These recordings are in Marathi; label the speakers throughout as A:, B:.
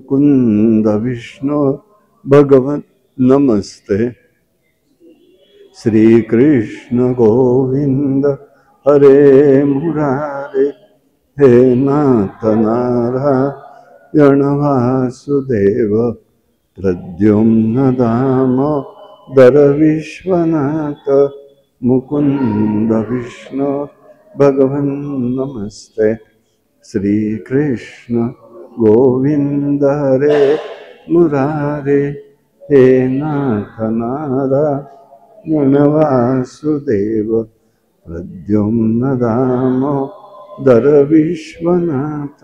A: मुकुंद विष्णु भगवन् नमस्ते। श्री कृष्ण गोविंद हरे मुरारे, हे नाथ नारायण वासुदेव, प्रद्युम्न दामोदर विश्वनाथ, मुकुंद विष्णु भगवन् नमस्ते। श्री कृष्ण गोविंद हरे मुरारे, हे नाथ नारायण वासुदेव, प्रद्युम्न दामोदर विश्वनाथ,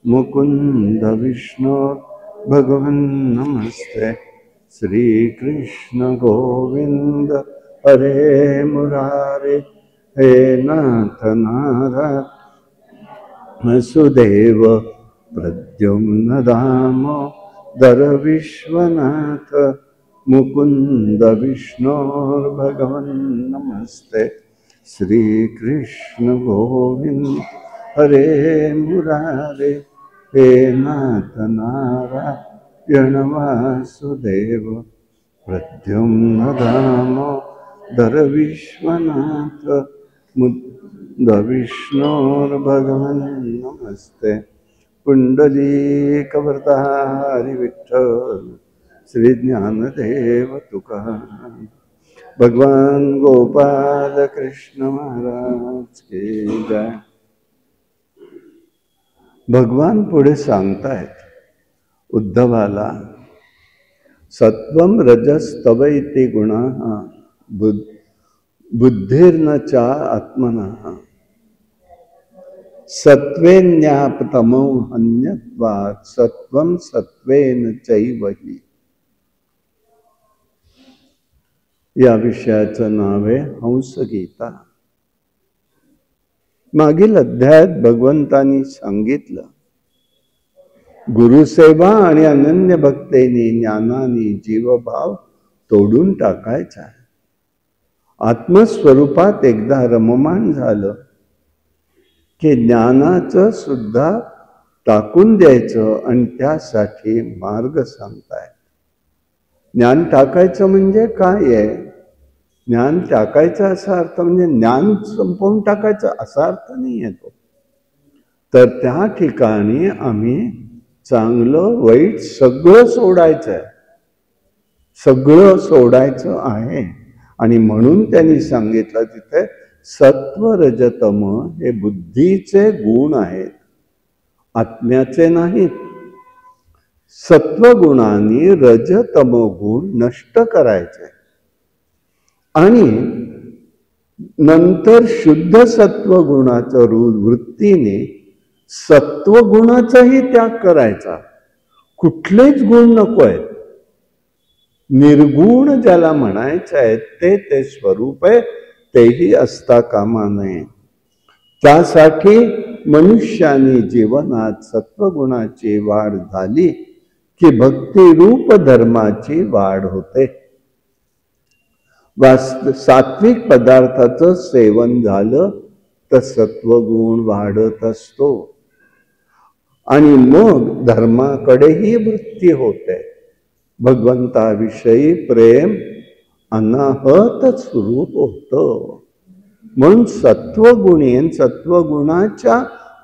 A: मुकुंद विष्णु भगवन् नमस्ते। श्री कृष्ण गोविंद हरे मुरारे, हे नाथ नारायण वासुदेव, प्रद्युम्न दामोदर विश्वनाथ, मुकुंद विष्णु भगवन् नमस्ते। श्री कृष्ण गोविंद हरे मुरारे, हे नाथ नारायण वासुदेव, प्रद्युम्न दामोदर विश्वनाथ, मुकुंद विष्णु भगवन् नमस्ते। पुंडलीकवरदारि विठ्ठल श्री ज्ञानदेव तुकाराम, भगवान गोपाल कृष्ण महाराज की जय। भगवान पुढे सांगतायत उद्धवाला, सत्वम रजस तव इति गुणाः बुद्धिर्न चा आत्मनः, सत्वेन्यापतमो हन्यत्वात् सत्वं सत्वेन चैव हि। या विषयाचं नाव आहे हंसगीता। मागील अध्यायात भगवंतांनी सांगितलं, गुरुसेवा आणि अनन्य भक्तेने ज्ञानाने जीवभाव तोडून टाकायचा। आत्मस्वरूपात एकदा रममाण झालं की ज्ञानाचं सुद्धा टाकून द्यायचं आणि त्यासाठी मार्ग सांगताय। ज्ञान टाकायचं म्हणजे काय आहे? ज्ञान टाकायचं असा अर्थ म्हणजे ज्ञान संपवून टाकायचं असा अर्थ नाही येतो। तर त्या ठिकाणी आम्ही चांगलं वाईट सगळं सोडायचं आहे, सगळं सोडायचं आहे। आणि म्हणून त्यांनी सांगितलं तिथे सत्व रजतम हे बुद्धीचे गुण आहेत, आत्म्याचे नाहीत। सत्वगुणांनी रजतम गुण नष्ट करायचे आणि नंतर शुद्ध सत्वगुणाचं वृत्तीने सत्वगुणाचाही त्याग करायचा। कुठलेच गुण नको आहेत, निर्गुण ज्याला म्हणायचं आहे ते स्वरूप आहे, तेही असता कामा नये। त्यासाठी मनुष्याने जीवनात सत्वगुणाची वाढ झाली की भक्तिरूप धर्माची वाढ होते। सात्विक पदार्थाचं सेवन झालं तर सत्वगुण वाढत असतो आणि मग धर्माकडेही वृत्ती होते। भगवंताविषयी प्रेम अनाहत स्वरूप होतं। म्हणून सत्वगुणी सत्वगुणाचा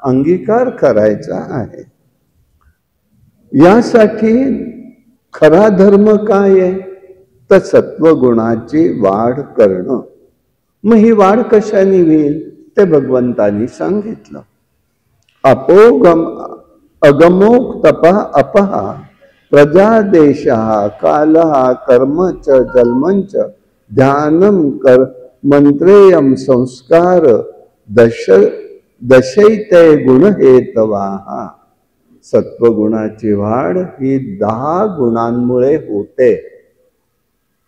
A: अंगीकार करायचा आहे। यासाठी खरा धर्म काय आहे तर सत्वगुणाची वाढ करणं। मग ही वाढ कशाने होईल ते भगवंतांनी सांगितलं। अगमोक्तपः अपहा प्रजादेशः कालः कर्मच जन्मच ध्यानं कर मंत्रेयं संस्कार दशैते गुणहेतवाः। सत्वगुणाची वाढ ही 10 गुणांमुळे होते।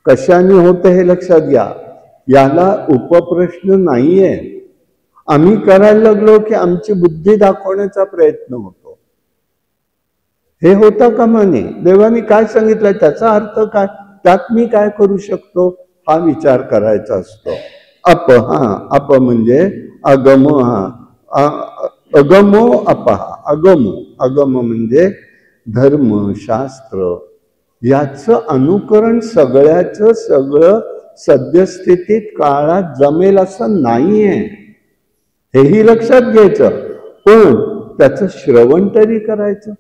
A: कशाने होते हे लक्षात घ्या, याला उपप्रश्न नाहीये। आम्ही करायला लागलो की आमची बुद्धी दाखवण्याचा प्रयत्न होतो, हे होता कामा नये। देवाने काय सांगितलंय त्याचा अर्थ काय, त्यात मी काय करू शकतो हा विचार करायचा असतो। अप म्हणजे अगम, अगमो अपहा। अगम म्हणजे धर्म शास्त्र याचं अनुकरण सगळ्याचं सगळं सद्यस्थितीत काळात जमेल असं नाहीये, हेही लक्षात घ्यायचं. पण त्याचं श्रवण तरी करायचं.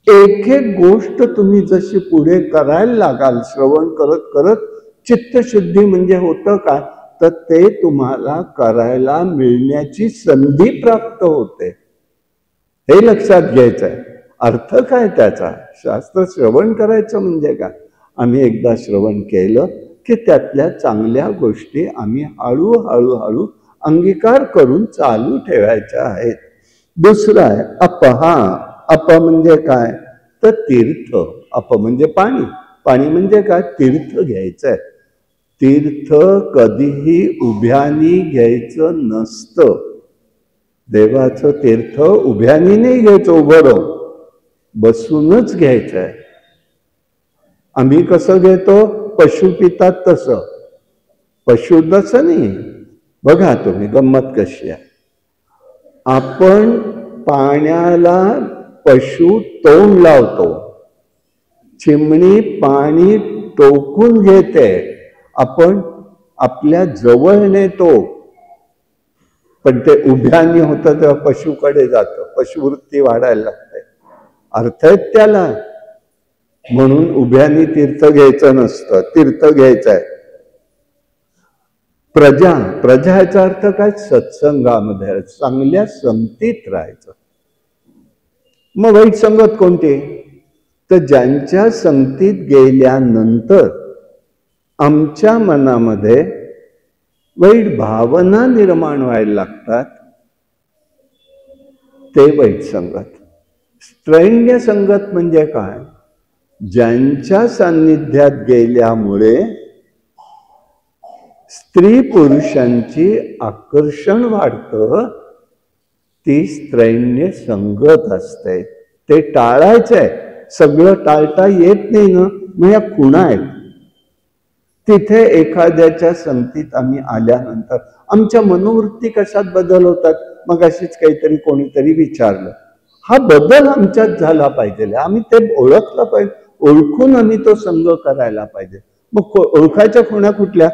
A: एक एक गोष्ट तुम्ही जशी पुढे करायला लागाल श्रवण करत करत, चित्तशुद्धी म्हणजे होतं काय, तर ते तुम्हाला करायला मिळण्याची संधी प्राप्त होते. हे लक्षात घ्यायचं आहे. अर्थ काय त्याचा? शास्त्र श्रवण करायचं म्हणजे काय? आम्ही एकदा श्रवण केलं की त्यातल्या चांगल्या गोष्टी आम्ही हळूहळू अंगीकार करून चालू ठेवायच्या आहेत. दुसरं आहे अपहा. अप म्हणजे काय? तर तीर्थ. अप म्हणजे पाणी. पाणी म्हणजे काय? तीर्थ घ्यायचंय. तीर्थ कधीही उभ्यानी घ्यायचं नसतं. देवाचं तीर्थ उभ्यानी नाही घ्यायचं, उभं राहून बसूनच घ्यायचंय. आम्ही कसं घेतो? पशु पितात तसं. पशु तसं नाही. बघा तुम्ही गंमत कशी आहे. आपण पाण्याला पशु तोंड लावतो, चिमणी पाणी टोकून घेते, आपण आपल्या जवळ नेतो. पण ते उभ्यानी होतं तेव्हा पशुकडे जातं, पशुवृत्ती वाढायला लागते. अर्थ आहेत त्याला. म्हणून उभ्यानी तीर्थ घ्यायचं नसतं, तीर्थ घ्यायचं आहे. प्रजा. प्रजा ह्याचा अर्थ काय? सत्संगामध्ये चांगल्या संगतीत राहायचं. मग वाईट संगत कोणती? तर ज्यांच्या संगतीत गेल्यानंतर आमच्या मनामध्ये वाईट भावना निर्माण व्हायला लागतात, ते वाईट संगत. स्त्रैण्य संगत म्हणजे काय? ज्यांच्या सान्निध्यात गेल्यामुळे स्त्री पुरुषांची आकर्षण वाढतं, ती स्त्रैण्य संगत असते. ते टाळायचंय. सगळं टाळता येत नाही ना, मग या खुणा आहेत. तिथे एखाद्याच्या संगतीत आम्ही आल्यानंतर आमच्या मनोवृत्ती कशात बदल होतात? मग अशीच काहीतरी कोणीतरी विचारलं, हा बदल आमच्यात झाला पाहिजे. आम्ही ते ओळखलं पाहिजे. ओळखून आम्ही तो संग करायला पाहिजे. मग ओळखायच्या खुणा कुठल्या?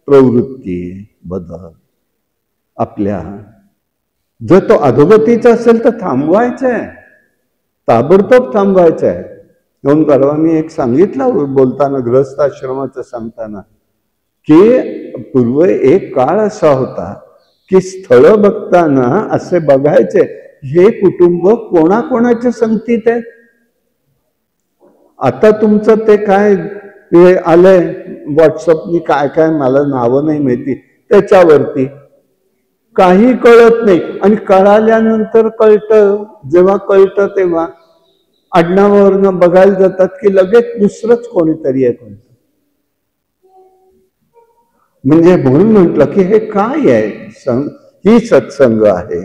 A: प्रवृत्ती बदल आपल्या. जर तो अधोगतीचा असेल तर थांबवायचंय, ताबडतोब थांबवायचंय. म्हणून परवा मी एक सांगितलं बोलताना, गृहस्थाश्रमाचं सांगताना, की पूर्व एक काळ असा होता की स्थळ बघताना असे बघायचे, हे कुटुंब कोणाकोणाच्या संगतीत आहे. आता तुमचं ते काय आलंय व्हॉट्सअपनी, काय काय मला नावं नाही माहिती, त्याच्यावरती काही कळत नाही. आणि कळाल्यानंतर कळतं, जेव्हा कळतं तेव्हा आडनावावरनं बघायला जातात की लगेच दुसरंच कोणीतरी आहे कोणतं. म्हणजे म्हणून म्हटलं की हे काय आहे? ही सत्संग आहे.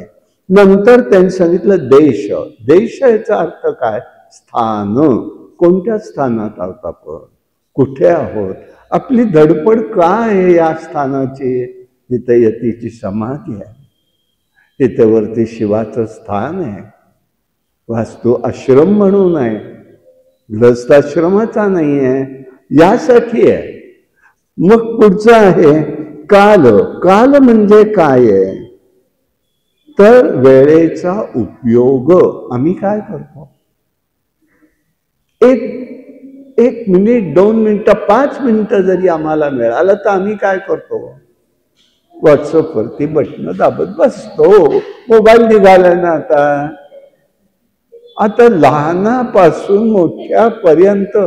A: नंतर त्यांनी सांगितलं देश. देश याचा अर्थ काय? स्थान. कोणत्या स्थानात आहोत आपण? कुठे आहोत? आपली धडपड काय आहे या स्थानाची? इथे यतीची समाधी आहे, इथे वरती शिवाचं स्थान आहे, वास्तू आश्रम म्हणून आहे, गृहस्थाश्रमाचा नाही आहे, यासाठी आहे. मग पुढचं आहे काल. काल म्हणजे काय आहे? तर वेळेचा उपयोग आम्ही काय करतो? एक मिनिट, 2 मिनिटं, 5 मिनिटं जरी आम्हाला मिळालं तर आम्ही काय करतो? व्हॉट्सअपवरती बटन दाबत बसतो. मोबाईल निघाला ना आता लहानापासून मोठ्यापर्यंत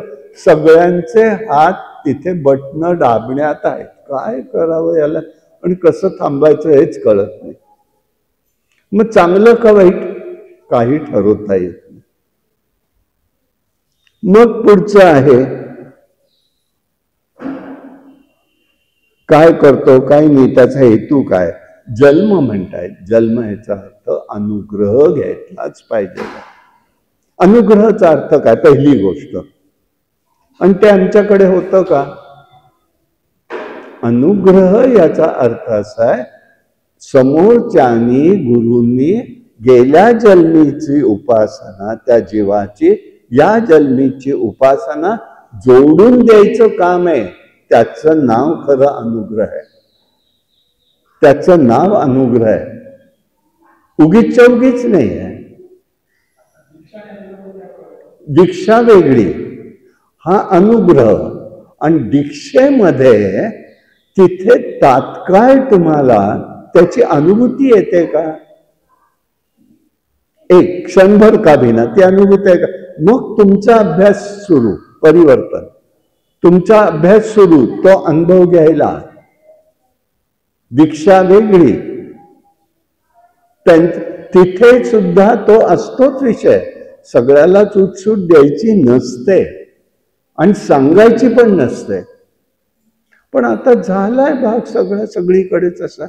A: सगळ्यांचे हात तिथे बटन दाबण्यात आहेत. काय करावं याला आणि कसं थांबायचं हेच कळत नाही. मग चांगलं का वाईट काही ठरवता येत नाही. मग पुढचं आहे काय करतो काय नाही, त्याचा हेतू काय? जन्म म्हणतायत. जन्म याचा अर्थ अनुग्रह घ्यायलाच पाहिजे. अनुग्रहाचा अर्थ काय? पहिली गोष्ट, आणि ते आमच्याकडे होतं का? अनुग्रह याचा अर्थ असा आहे, समोरच्यानी गुरूंनी गेल्या जन्मीची उपासना, त्या जीवाची या जन्मीची उपासना जोडून द्यायचं काम आहे. त्याचं नाव खरं अनुग्रह आहे. त्याचं नाव अनुग्रह आहे, उगीच उगीच नाही आहे. दीक्षा वेगळी, हा अनुग्रह. आणि दीक्षेमध्ये तिथे तात्काळ तुम्हाला त्याची अनुभूती येते का? एक क्षणभर का भिना ती अनुभूती आहे का? मग तुमचा अभ्यास सुरू, परिवर्तन, तुमचा अभ्यास सुरू, तो अनुभव घ्यायला. दीक्षा वेगळी, तिथे सुद्धा तो असतोच विषय. सगळ्यालाच उठसूट द्यायची नसते आणि सांगायची पण नसते. पण आता झालाय भाग सगळा सगळीकडेच असा.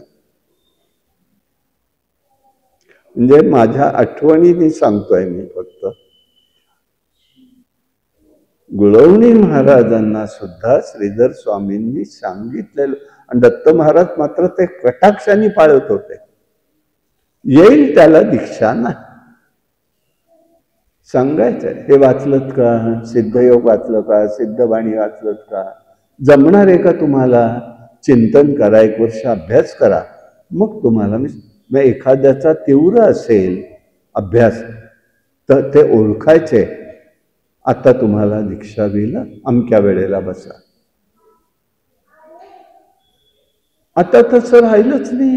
A: म्हणजे माझ्या आठवणीने सांगतोय मी फक्त. गुळवणी महाराजांना सुद्धा श्रीधर स्वामींनी सांगितलेलं, आणि दत्त महाराज मात्र ते कटाक्षाने पाळत होते. येईल त्याला दीक्षा ना, सांगायचं. हे वाचलत का? सिद्धयोग वाचलं का? सिद्धवाणी वाचलत का? जमणार आहे का तुम्हाला? चिंतन करा, 1 वर्ष अभ्यास करा, मग तुम्हाला मी एखाद्याचा तीव्र असेल अभ्यास तर ते ओळखायचे. आता तुम्हाला दीक्षा होईल, अमक्या वेळेला बसा. आता तसं राहिलंच नाही.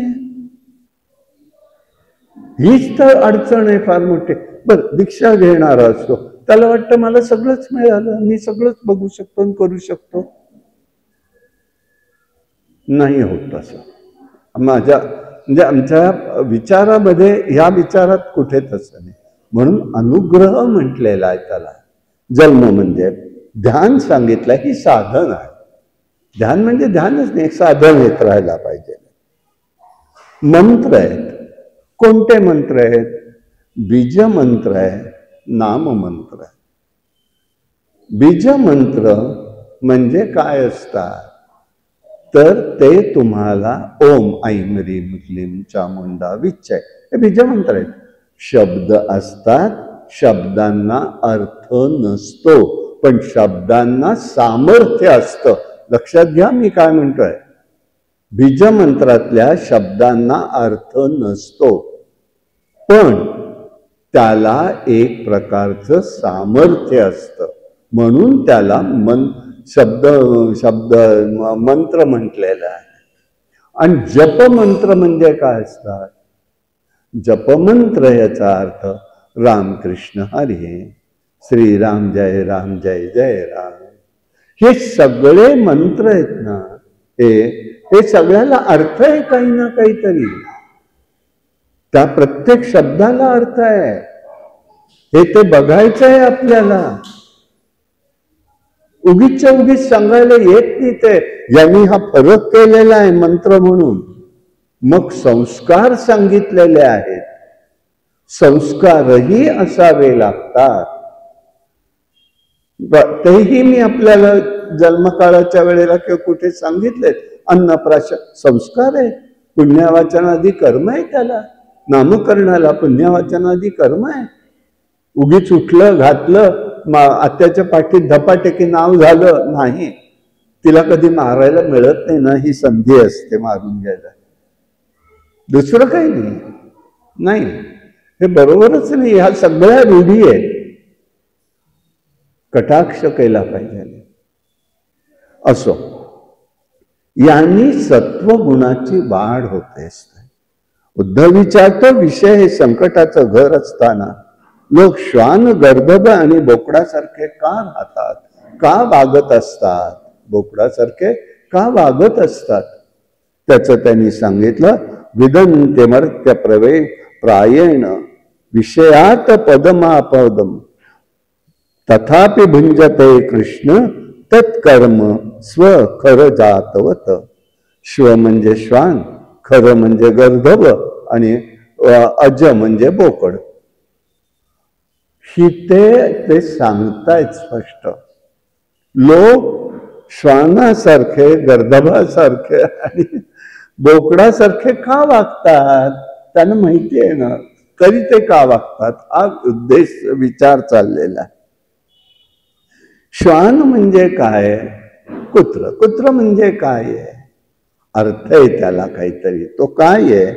A: हीच तर अडचण आहे फार मोठी. बरं, दीक्षा घेणारा असतो, त्याला वाटतं मला सगळंच मिळालं, मी सगळंच बघू शकतो आणि करू शकतो. नाही होत असं. म्हणजे आमच्या विचारामध्ये, ह्या विचारात कुठे तसं नाही. म्हणून अनुग्रह म्हटलेला आहे त्याला. जन्म म्हणजे ध्यान सांगितलं, ही साधन आहे. ध्यान म्हणजे ध्यानच नाही, एक साधन येत राहायला पाहिजे. मंत्र आहेत. कोणते मंत्र आहेत? बीज मंत्र आहे, नाम मंत्र आहे. बीज मंत्र म्हणजे काय असतात? तर ते तुम्हाला ओम ऐं ह्रीं क्लीं चामुंडा विच्चय, हे बीज मंत्र आहेत. शब्द असतात, शब्दांना अर्थ नसतो, पण शब्दांना सामर्थ्य असतं. लक्षात घ्या मी काय म्हणतोय. बीज मंत्रातल्या शब्दांना अर्थ नसतो, पण त्याला एक प्रकारचं सामर्थ्य असतं, म्हणून त्याला शब्द मंत्र म्हटलेला आहे. आणि जपमंत्र म्हणजे काय असतात? जपमंत्र याचा अर्थ रामकृष्ण हरी, श्रीराम जय राम जय जय राम, हे सगळे मंत्र आहेत ना, हे सगळ्याला अर्थ आहे काही ना काहीतरी. त्या प्रत्येक शब्दाला अर्थ आहे. हे ते बघायचं आहे आपल्याला. उगीच उगीच सांगायला येत नाही ते. यांनी हा फरक केलेला आहे मंत्र म्हणून. मग संस्कार सांगितलेले आहेत. संस्कारही असावे लागतात. तेही मी आपल्याला जन्मकाळाच्या वेळेला किंवा कुठे सांगितलेत. अन्नप्राशन संस्कार आहे. पुण्यवाचनादी कर्म आहे त्याला. नामकरणाला पुण्यवाचनादी कर्म आहे. उगीच उठलं घातलं, आत्याच्या पाठीत धपाटे नाव झालं नाही. तिला कधी मारायला मिळत नाही ना, ही संधी असते मारून घ्यायला. दुसरं काही नाही. हे बरोबरच नाही. ह्या सगळ्या रूढी आहेत. कटाक्ष केला पाहिजे. असो, यांनी सत्वगुणाची वाढ होते असते. उद्धव विचारतो, विषय हे संकटाचं घर असताना लोक श्वान, गर्दभ आणि बोकडासारखे का राहतात, का वागत असतात? बोकडासारखे का वागत असतात? त्याचं त्यांनी सांगितलं. विदन्ते मर्त्य प्रायेण विषयात पदमापदम तथापि भुंजते कृष्ण तत्कर्म स्व खर जातवत. श्व म्हणजे श्वान, खर म्हणजे गर्दभ आणि अज म्हणजे बोकड. ही ते सांगतायत स्पष्ट. लोक श्वानासारखे, गर्दभासारखे आणि बोकडासारखे का वागतात? त्यांना माहिती आहे ना, तरी ते का वागतात, हा उद्देश विचार चाललेला आहे. श्वान म्हणजे काय, कुत्र. कुत्र म्हणजे काय आहे, अर्थ आहे त्याला काहीतरी. तो काय आहे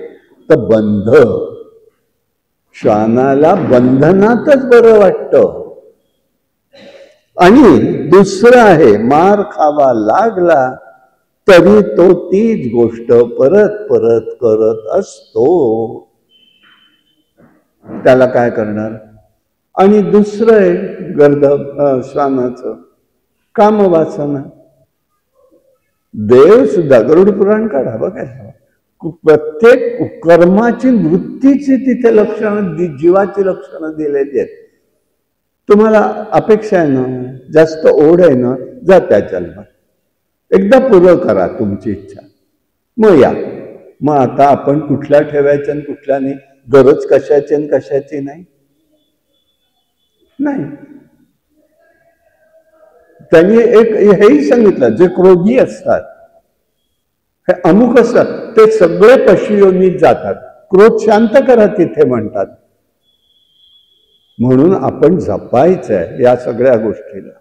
A: तर बंध. श्वानाला बंधनातच बरं वाटतं. आणि दुसरं आहे, मार खावा लागला तरी तो तीच गोष्ट परत परत करत असतो. त्याला काय करणार. आणि दुसरं आहे श्वानाचं कामवासना. देव सुद्धा गरुड पुराण काढा बघा, प्रत्येक कर्माची वृत्तीची तिथे लक्षणं, जीवाची लक्षणं दिलेली आहेत. तुम्हाला अपेक्षा आहे ना, जास्त ओढ आहे ना, जा त्या जन्मात, एकदा पुरं करा तुमची इच्छा, मग या. मग आता आपण कुठल्या ठेवायचं आणि कुठल्या नाही, गरज कशाची आणि कशाची नाही. त्यांनी एक हेही सांगितलं, जे क्रोधी असतात, हे अमुक असतात, ते सगळे पशुयोनीत जातात. क्रोध शांत करा तिथे म्हणतात. म्हणून आपण जपायचंय या सगळ्या गोष्टीला.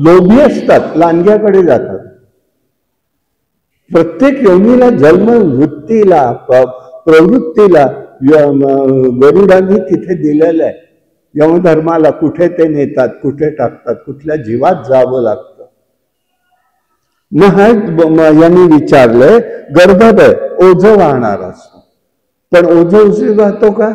A: लोभी असतात, लांडग्याकडे जातात. प्रत्येक योनीला, जन्म वृत्तीला, प्रवृत्तीला गरुडांनी तिथे दिलेलं आहे. यमधर्माला कुठे ते नेतात, कुठे टाकतात, कुठल्या जीवात जावं लागतं. मग यांनी विचारलंय, गर्दभ आहे, ओझं वाहणार असतो, पण ओझं उशीर राहतो का,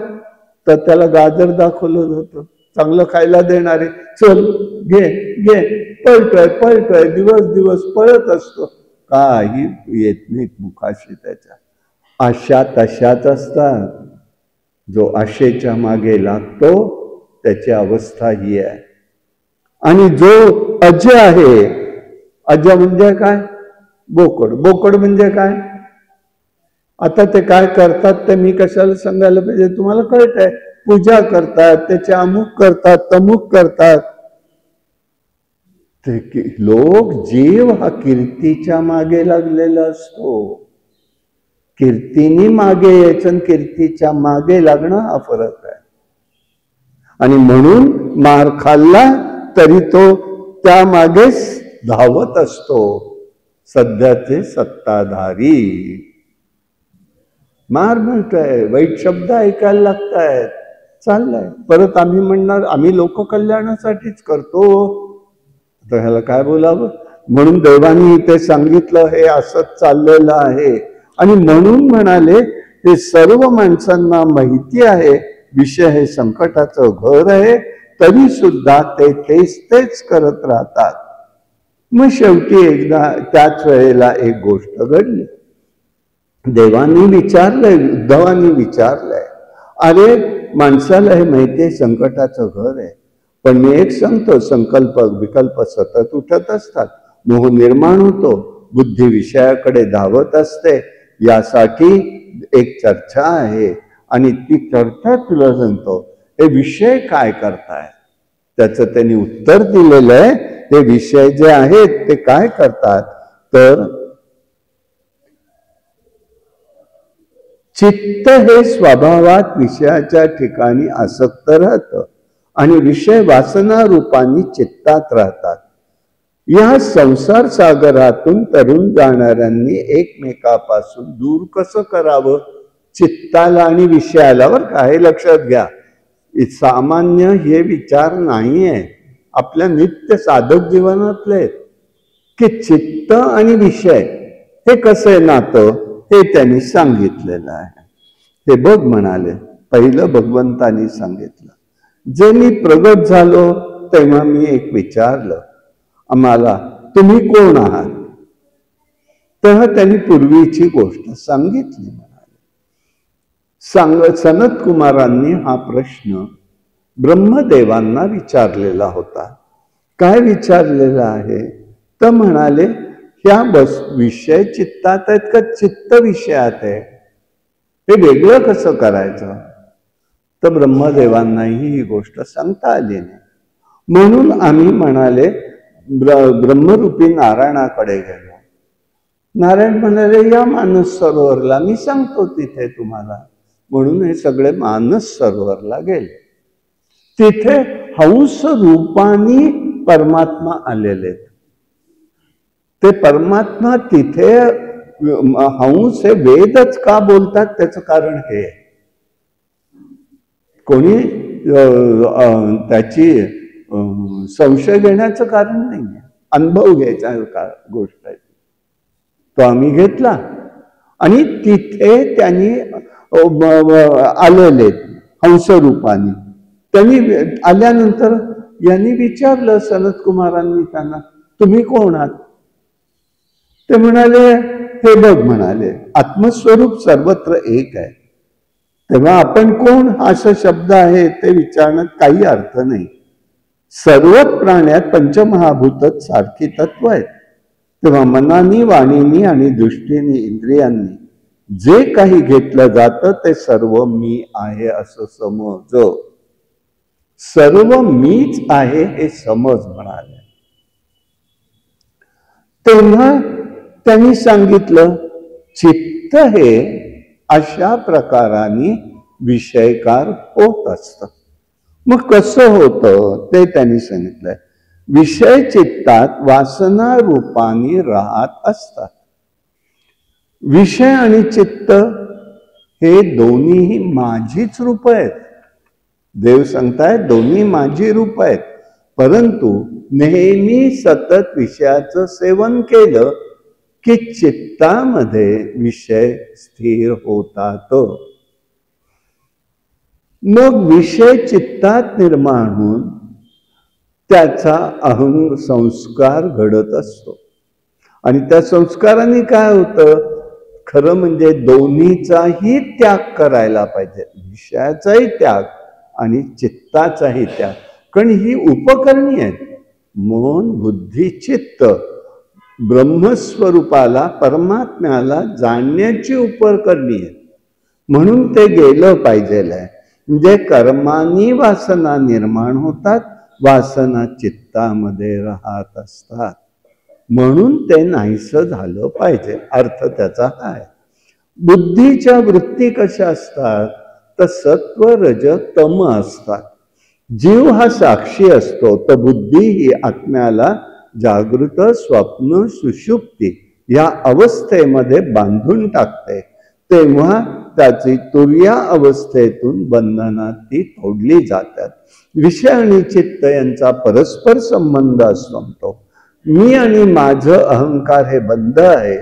A: तर त्याला गाजर दाखवलं जातं, चांगलं खायला देणारे, चल घे घे, पळतोय पळतोय, दिवस दिवस पळत असतो, काही येत नाही मुखाशी त्याच्या. आशा तशाच असतात. जो आशेच्या मागे लागतो त्याची अवस्था ही आहे. आणि जो अज आहे, अज म्हणजे काय, बोकड. बोकड म्हणजे काय, आता ते काय करतात ते मी कशाला सांगायला पाहिजे, तुम्हाला कळतंय. पूजा करतात, त्याचे अमुक करतात, तमुक करतात. ते लोक, जीव हा कीर्तीच्या मागे लागलेला असतो. कीर्तीने मागे यायचं, कीर्तीच्या मागे लागणं हा फरक आहे. आणि म्हणून मार खाल्ला तरी तो त्या मागेच धावत असतो. सध्याचे सत्ताधारी मार म्हणतोय, वाईट शब्द ऐकायला लागतायत, चाललंय. परत आम्ही म्हणणार आम्ही लोककल्याणासाठीच करतो, तर ह्याला काय बोलावं. म्हणून देवानी इथे सांगितलं हे असंच चाललेलं आहे. आणि म्हणून म्हणाले, हे सर्व माणसांना माहिती आहे विषय हे संकटाचं घर आहे, तरी सुद्धा ते तेच करत राहतात. मग शेवटी एकदा त्याच वेळेला एक गोष्ट घडली. देवानी विचारलंय, उद्धवानी विचारलंय, अरे माणसाला हे माहिती आहे संकटाचं घर आहे, पण मी एक सांगतो, संकल्प विकल्प सतत उठत असतात, मोह निर्माण होतो, बुद्धी विषयाकडे धावत असते. यासाठी एक चर्चा आहे आणि ती चर्चा तुला सांगतो. हे विषय काय करताय, त्याचं त्यांनी उत्तर दिलेलं आहे. हे विषय जे आहेत ते काय करतात, तर चित्त हे स्वभावात विषयाच्या ठिकाणी आसक्त राहतं आणि विषय वासना रूपाने चित्तात राहतात. या संसार सागरातून तरुण जाणाऱ्यांनी एकमेकापासून दूर कसं करावं, चित्ताला आणि विषयाला. वर काय लक्षात घ्या, सामान्य हे विचार नाहीये आपल्या नित्य साधक जीवनातले, की चित्त आणि विषय हे कसं आहे नातं, हे त्यांनी सांगितलेलं आहे. हे बघ म्हणाले, पहिलं भगवंतानी सांगितलं. जे मी प्रगट झालो तेव्हा मी एक विचारलं आम्हाला, तुम्ही कोण आहात, तेव्हा त्यांनी पूर्वीची गोष्ट सांगितली. सनत कुमारांनी हा प्रश्न ब्रह्मदेवांना विचारलेला होता. काय विचारलेला आहे, तर म्हणाले, ह्या विषय चित्तात आहेत का चित्त विषयात आहे, हे वेगळं कसं करायचं. तर ब्रह्मदेवांनाही ही गोष्ट सांगता आली नाही. म्हणून आम्ही म्हणाले ब्रह्मरूपी नारायणाकडे गेलो. नारायण म्हणाले, या मानस सरोवरला, मी सांगतो तिथे तुम्हाला. म्हणून हे सगळे मानस सरोवरला गेले. तिथे हंस रूपाने परमात्मा आलेले आहेत. ते परमात्मा तिथे हंस हे वेदच का बोलतात त्याचं कारण हे, कोणी त्याची संशय घेण्याचं कारण नाही, अनुभव घ्यायचा गोष्ट आहे. तो आम्ही घेतला आणि तिथे त्यांनी आलेले हंस रूपाने. त्यांनी आल्यानंतर यांनी विचारलं सनत कुमारांनी त्यांना, तुम्ही कोण आहात? ते म्हणाले, हे बघ म्हणाले, आत्मस्वरूप सर्वत्र एक आहे. तेव्हा आपण कोण असा शब्द आहे ते विचारण्यात काही अर्थ नाही. सर्व प्राण्यात पंचमहाभूतच सारखी तत्व आहेत. तेव्हा मनानी, वाणीनी आणि दृष्टीने, इंद्रियांनी जे काही घेतलं जातं ते सर्व मी आहे असं समज. सर्व मीच आहे हे समज म्हणाले. तेव्हा त्यांनी सांगितलं, चित्त हे अशा प्रकाराने विषयकार होत असतं. मग कसं होतं ते त्यांनी सांगितलंय. विषय चित्तात वासना रूपाने राहत असतात. विषय आणि चित्त हे दोन्हीही माझीच रूप आहेत. देव सांगतायत दोन्ही माझी रूप आहेत. परंतु नेहमी सतत विषयाचं सेवन केलं की चित्तामध्ये विषय स्थिर होतात. मग विषय चित्तात निर्माण होऊन त्याचा अहंग संस्कार घडत असतो. आणि त्या संस्काराने काय होतं, खरं म्हणजे दोन्हीचाही त्याग करायला पाहिजे. विषयाचाही त्याग आणि चित्ताचाही त्याग. कारण ही उपकरणी आहेत. मन, बुद्धी, चित्त ब्रह्मस्वरूपाला, परमात्म्याला जाणण्याची उपकरणी आहेत. म्हणून ते गेलं पाहिजे. म्हणजे कर्मानी वासना निर्माण होतात, वासना चित्तामध्ये राहत असतात. म्हणून ते नाहीसं झालं पाहिजे. अर्थ त्याचा आहे. बुद्धीच्या वृत्ती कशा असतात तर सत्व, रज, तम असतात. जीव हा साक्षी असतो, तर बुद्धी ही आत्म्याला जागृत, स्वप्न, सुषुप्ती या अवस्थेमध्ये बांधून टाकते. तेव्हा त्याची तुर्या अवस्थेतून बंधनात ती तोडली जातात. विषय आणि चित्त यांचा परस्पर संबंध असतो. मी आणि माझं अहंकार हे बंध आहे.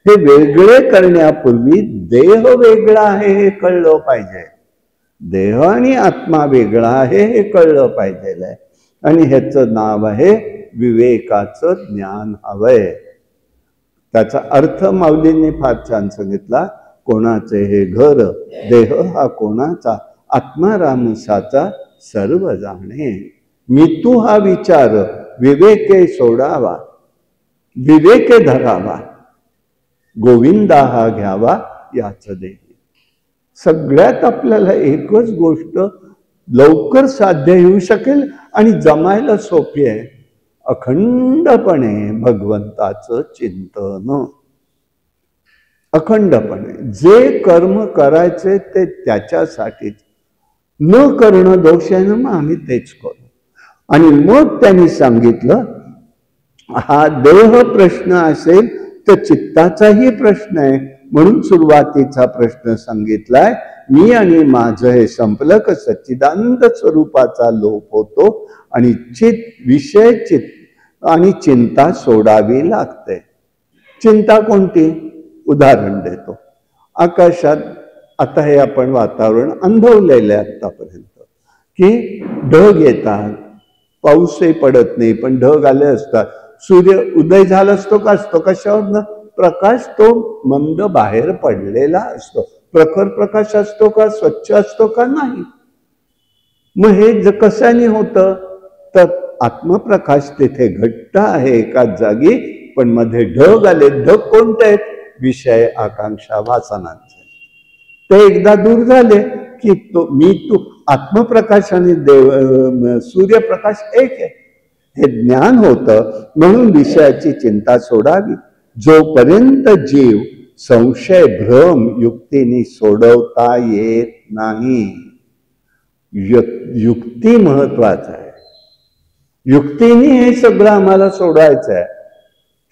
A: हे वेगळे करण्यापूर्वी देह वेगळा आहे हे कळलं पाहिजे. देह आणि आत्मा वेगळा आहे हे कळलं पाहिजे. आणि ह्याचं नाव आहे विवेकाचं ज्ञान हवंय. त्याचा अर्थ माऊलींनी फार छान सांगितला. कोणाचे हे घर, देह हा कोणाचा, आत्मा रामसाचा सर्व जाणे. मी तू हा विचार विवेके सोडावा, विवेके धरावा, गोविंदा हा घ्यावा याच देही. सगळ्यात आपल्याला एकच गोष्ट लवकर साध्य होऊ शकेल आणि जमायला सोपी आहे. अखंडपणे भगवंताचं चिंतन. अखंडपणे जे कर्म करायचे ते त्याच्यासाठीच. न करणं दोष आहे ना, मग आम्ही तेच करू. आणि मग त्यांनी सांगितलं, हा देह प्रश्न असेल तर चित्ताचाही प्रश्न आहे. म्हणून सुरुवातीचा प्रश्न सांगितलाय, मी आणि माझं हे संपलं का सच्चिदानंद स्वरूपाचा लोप होतो आणि विषय चित्त आणि चिंता सोडावी लागते. चिंता कोणती? उदाहरण देतो. आकाशात आता हे आपण वातावरण अनुभवलेलं आहे आतापर्यंत, की ढग येतात, पाऊसही पडत नाही पण ढग आले असतात. सूर्य उदय झाला असतो का असतो? कशावर? प्रकाश तो मंद बाहेर पडलेला असतो. प्रखर प्रकाश असतो का? स्वच्छ असतो का? नाही. मग हे कशाने होतं तर आत्मप्रकाश तिथे घट्ट आहे एकाच जागी, पण मध्ये ढग आले. ढग कोणते आहेत? विषय, आकांक्षा, वासनांचे. ते एकदा दूर झाले की मी तू आत्मप्रकाश आणि सूर्यप्रकाश एक आहे हे ज्ञान होतं. म्हणून विषयाची चिंता सोडावी. जोपर्यंत जीव संशय भ्रम युक्तीने सोडवता येत नाही. युक्ती महत्वाचं आहे. युक्तीने हे सगळं आम्हाला सोडायचं आहे,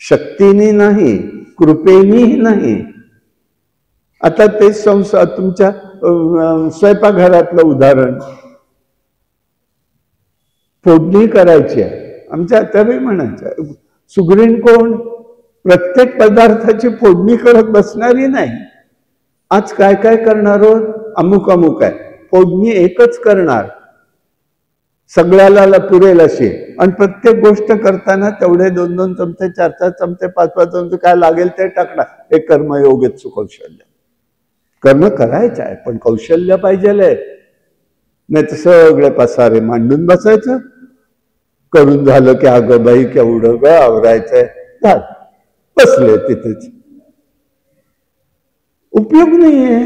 A: शक्तीने नाही, कृपेने नाही. आता ते तुमच्या स्वयंपाकघरातलं उदाहरण, फोडणी करायची आहे. आमच्या आत्याबाई म्हणायच्या, सुगरीण कोण? प्रत्येक पदार्थाची फोडणी करत बसणारी नाही. आज काय काय करणार आहोत? अमुक अमुक आहे, फोडणी एकच करणार, सगळ्याला पुरेल अशी. आणि प्रत्येक गोष्ट करताना तेवढे 2-2 चमचे, 4-4 चमचे, 5-5 चमचे काय लागेल ते टाकणार. हे कर्मयोगच कौशल्य. कर्म करायचं आहे पण कौशल्य पाहिजे. नाही तर सगळे पसारे मांडून बसायचं. करून झालं की अगं बाई केवढं ग आवरायचंय, बसले तिथेच. उपयोग नाहीये.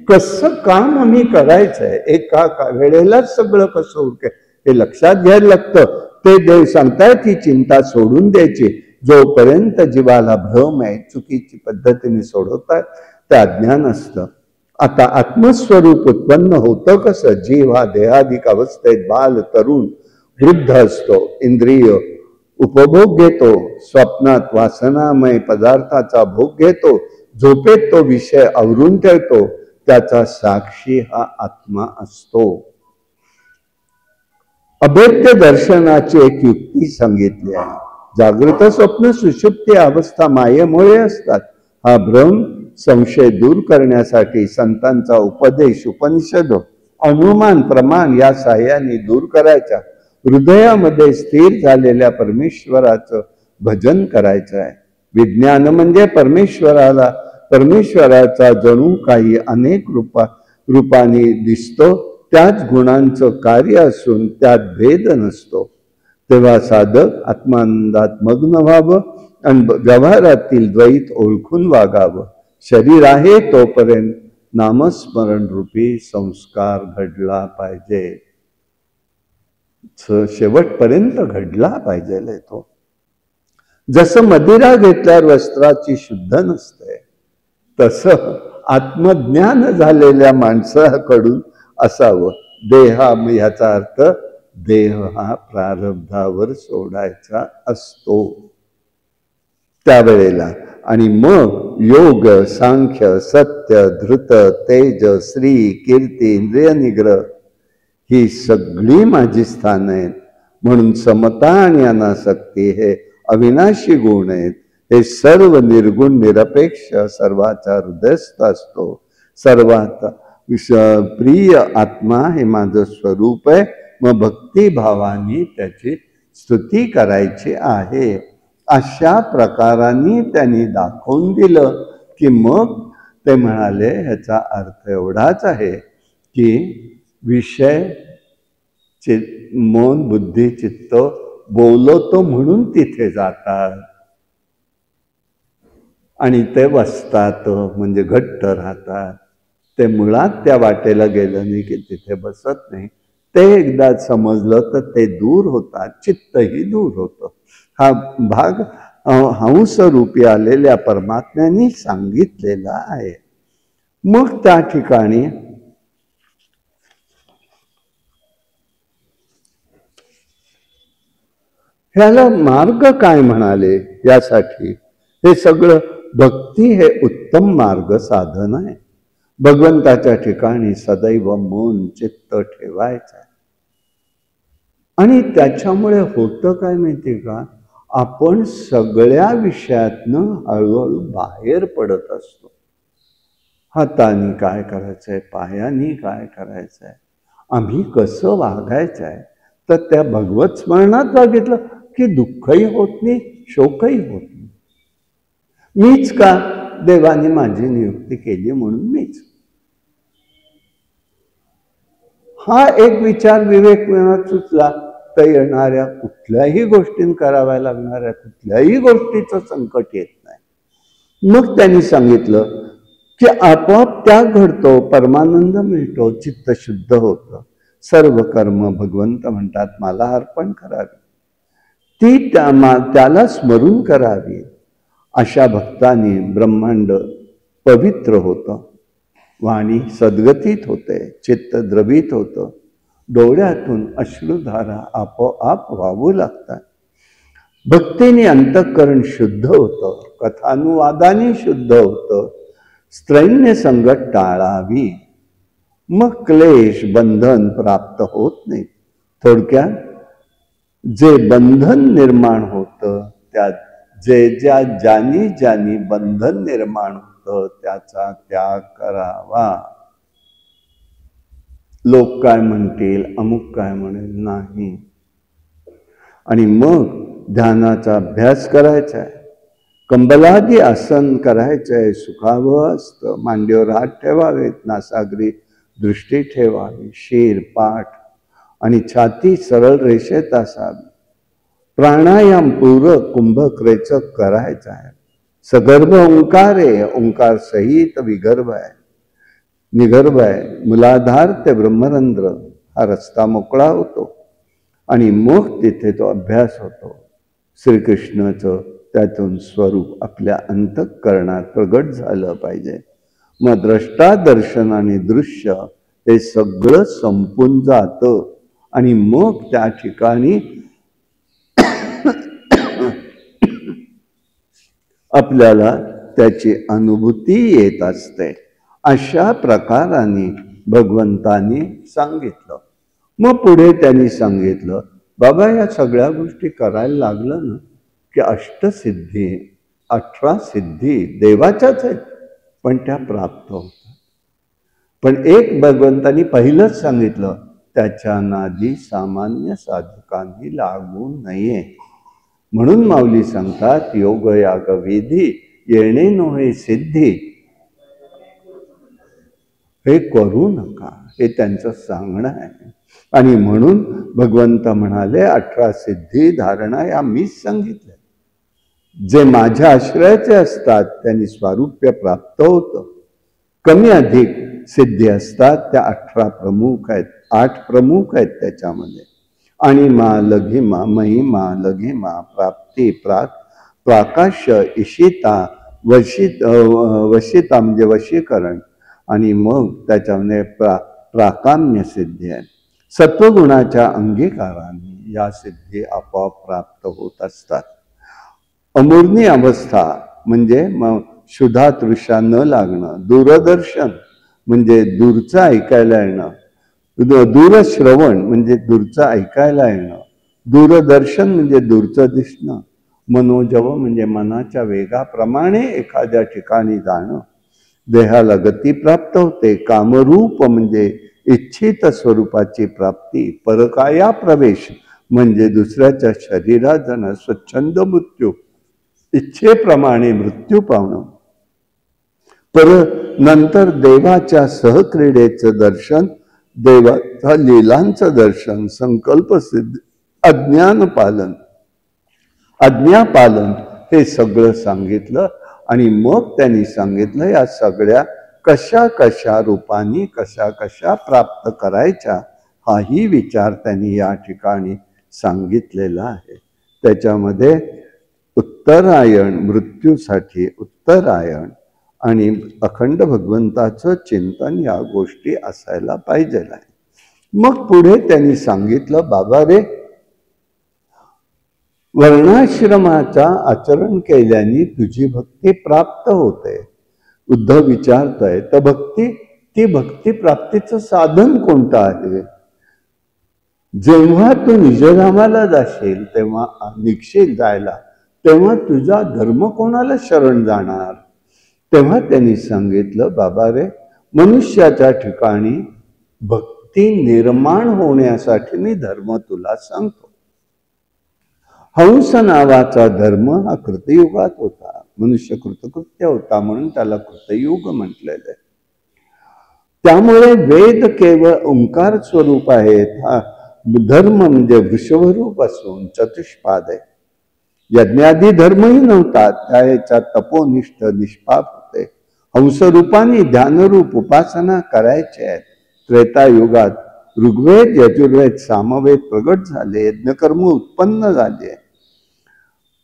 A: कसं काम आम्ही करायचंय, एका वेळेलाच सगळं कसं उरके हे लक्षात घ्यायला लागतं. ते देव सांगतायत ही चिंता सोडून द्यायची. जोपर्यंत जीवाला भ्रम आहे, चुकीची पद्धतीने सोडवतात, ते अज्ञान असतं. आता आत्मस्वरूप उत्पन्न होतं कसं? जीव हा देहाधिक अवस्थेत बाल, तरुण, वृद्ध असतो. इंद्रिय उपभोग घेतो, स्वप्नात वासनामय पदार्थाचा भोग घेतो, झोपेत तो विषय आवरून ठेवतो. त्याचा साक्षी हा आत्मा असतो. अभेद्य दर्शनाची एक युक्ती सांगितली आहे. जागृत स्वप्न सुषुप्ती अवस्था मायेमुळे असतात. हा भ्रम संशय दूर करण्यासाठी संतांचा उपदेश, उपनिषद, अनुमान, प्रमाण या साह्याने दूर करायचा. हृदयामध्ये स्थिर झालेल्या परमेश्वराचं भजन करायचं आहे. विज्ञान म्हणजे परमेश्वराचा जणू काही अनेक रूपाने दिसतो, त्याच गुणांचं कार्य असून त्यात भेद नसतो. तेव्हा साधक आत्मानंदात मग्न व्हावं आणि व्यवहारातील द्वैत ओळखून वागावं. शरीर आहे तोपर्यंत नामस्मरण रूपी संस्कार घडला पाहिजे, शेवटपर्यंत घडला पाहिजे तो. जसं मदिरा घेतल्यावर वस्त्राची शुद्ध नसते, तसं आत्मज्ञान झालेल्या माणसाकडून असावं. ह्याचा अर्थ देह हा प्रारब्धावर सोडायचा असतो त्यावेळेला. आणि मग योग, सांख्य, सत्य, धृत, तेज, श्री, कीर्ती, इंद्रिय निग्रह ही सगळी माझी स्थान आहेत. म्हणून समता आणि अनासक्ती हे अविनाशी गुण आहेत. हे सर्व निर्गुण निरपेक्ष सर्वाचा हृदयस्थ असतो. सर्वात प्रिय आत्मा हे माझं स्वरूप आहे. मग भक्तिभावाने त्याची स्तुती करायची आहे. अशा प्रकाराने त्यांनी दाखवून दिलं की मग ते म्हणाले ह्याचा अर्थ एवढाच आहे की विषय मन, बुद्धी, चित्त बोलवतो म्हणून तिथे जातात आणि ते वसतात, म्हणजे घट्ट राहतात. ते मुळात त्या वाटेला गेलं नाही की तिथे बसत नाही. ते एकदा समजलं तर ते दूर होतात, चित्तही दूर होतं. हा भाग हंस रूपी आलेल्या परमात्म्याने सांगितलेला आहे. मग त्या ठिकाणी ह्याला मार्ग काय म्हणाले? यासाठी हे सगळं भक्ती हे उत्तम मार्ग साधन आहे. भगवंताच्या ठिकाणी सदैव मन, चित्त ठेवायचं आहे. आणि त्याच्यामुळे होतं काय माहिती का? आपण सगळ्या विषयातनं हळूहळू बाहेर पडत असतो. हाताने काय करायचंय, पायाने काय करायचंय, आम्ही कसं वागायचं आहे, तर त्या भगवत स्मरणात बघितलं की दुःखही होत नाही, शोकही होत नाही. मीच का? देवाने माझी नियुक्ती केली म्हणून मीच. हा एक विचार विवेक मनात सुचला तर येणाऱ्या कुठल्याही गोष्टी कराव्या लागणाऱ्या कुठल्याही गोष्टीचं संकट येत नाही. मग त्यांनी सांगितलं की आपोआप त्याग घडतो, परमानंद मिळतो, चित्त शुद्ध होतं. सर्व कर्म भगवंत म्हणतात मला अर्पण करावी, ती त्याला स्मरून करावी. अशा भक्तांनी ब्रह्मांड पवित्र होतं, वाणी सद्गतीत होते, चित्त द्रवित होतं, डोळ्यातून अश्रुधारा आपोआप वाहू लागतात. भक्तीने अंतःकरण शुद्ध होतं, कथानुवादाने शुद्ध होतं, स्त्रैन्य संगत टाळावी, मग क्लेश बंधन प्राप्त होत नाही. थोडक्यात जे बंधन निर्माण होतं त्यात ज्यानी बंधन निर्माण होतं त्याचा त्याग करावा. लोक काय म्हणतील, अमुक काय म्हणेल, नाही. आणि मग ध्यानाचा अभ्यास करायचा आहे, कंबलादी आसन करायचं आहे, सुखावं असतं, मांडीवर हात ठेवावेत, नासाग्री दृष्टी ठेवावी, शीर पाठ आणि छाती सरळ रेषेत असावी. प्राणायाम पूरक कुंभक रेचक करायचा आहे. सगर्भ ओंकार आहे, ओंकार सहित विगर्भ आहे, निगर्भ आहे, मूलाधार ते ब्रह्मरंध्र हा रस्ता मोकळा होतो आणि मग तिथे तो अभ्यास होतो. श्रीकृष्णाचं त्यातून स्वरूप आपल्या अंतःकरणात प्रगट झालं पाहिजे. मग द्रष्टा दर्शन आणि दृश्य हे सगळं संपून जातं आणि मग त्या ठिकाणी आपल्याला त्याची अनुभूती येत असते. अशा प्रकाराने भगवंतानी सांगितलं. मग पुढे त्यांनी सांगितलं, बाबा या सगळ्या गोष्टी करायला लागलं ना की अष्टसिद्धी 18 सिद्धी देवाच्याच आहेत, पण त्या प्राप्त होतात. पण एक भगवंतानी पहिलंच सांगितलं, त्याच्या नादी सामान्य साधकांनी लागू नये. म्हणून माऊली सांगतात, योग याग विधी येणे नोहे सिद्धी हे करू नका, हे त्यांचं सांगणं आहे. आणि म्हणून भगवंत म्हणाले 18 सिद्धी धारणा या मीच सांगितल्या. जे माझ्या आश्रयाचे असतात त्यांनी स्वारूप्य प्राप्त होतं. कमी अधिक सिद्धी असतात त्या 18 प्रमुख आहेत, 8 प्रमुख आहेत त्याच्यामध्ये. अणिमा लघिमा महिमा लघिमा प्राप्ती प्राकाश्य इशिता वशिता म्हणजे वशीकरण आणि मग त्याच्यामध्ये प्राकाम्य सिद्धी आहे. सत्वगुणाच्या अंगीकाराने या सिद्धी आपोआप प्राप्त होत असतात. अमूर्णी अवस्था म्हणजे मग क्षुधा तृषा न लागणं, दूरदर्शन म्हणजे दूरचं ऐकायला येणं, दूरश्रवण म्हणजे दूरचं ऐकायला येणं, दूरदर्शन म्हणजे दूरचं दिसणं, मनोजव म्हणजे मनाच्या वेगाप्रमाणे एखाद्या ठिकाणी जाणं, देहाला गती प्राप्त होते, कामरूप म्हणजे इच्छित स्वरूपाची प्राप्ती, परकाया प्रवेश म्हणजे दुसऱ्याच्या शरीरात जाणं, स्वच्छंद मृत्यू इच्छेप्रमाणे मृत्यू पावणं, नंतर देवाच्या सहक्रीडेचं दर्शन, देवाचा लीलांचं दर्शन, संकल्प सिद्धी, आज्ञापालन हे सगळं सांगितलं. आणि मग त्यांनी सांगितलं या सगळ्या कशा कशा रूपाने कशा कशा प्राप्त करायच्या हाही विचार त्यांनी या ठिकाणी सांगितलेला आहे. त्याच्यामध्ये उत्तरायण, मृत्यूसाठी उत्तरायण आणि अखंड भगवंताचं चिंतन या गोष्टी असायला पाहिजे आहे. मग पुढे त्यांनी सांगितलं, बाबा रे, वर्णाश्रमाचा आचरण केल्याने तुझी भक्ती प्राप्त होते. उद्धव विचारतोय, तर ती भक्ती प्राप्तीचं साधन कोणतं आहे? जेव्हा तू निजधामाला जाशील, तेव्हा निघशील जायला, तेव्हा तुझा धर्म कोणाला शरण जाणार? तेव्हा त्यांनी सांगितलं, बाबा रे, मनुष्याच्या ठिकाणी भक्ती निर्माण होण्यासाठी मी धर्म तुला सांगतो. हंस नावाचा धर्म हा कृतयुगात होता. मनुष्य कृतकृत्य होता म्हणून त्याला कृतयुग म्हटलेलं आहे. त्यामुळे वेद केवळ ओंकार स्वरूप आहेत. हा धर्म म्हणजे वृषभरूप असून चतुष्पाद आहे. यज्ञादी धर्मही नव्हता, त्याच्या तपोनिष्ठ निष्पाप होते. हंसरूपाने ध्यानरूप उपासना करायचे आहेत. त्रेतायुगात ऋग्वेद यजुर्वेद सामवेद प्रगट झाले, यज्ञकर्म उत्पन्न झाले.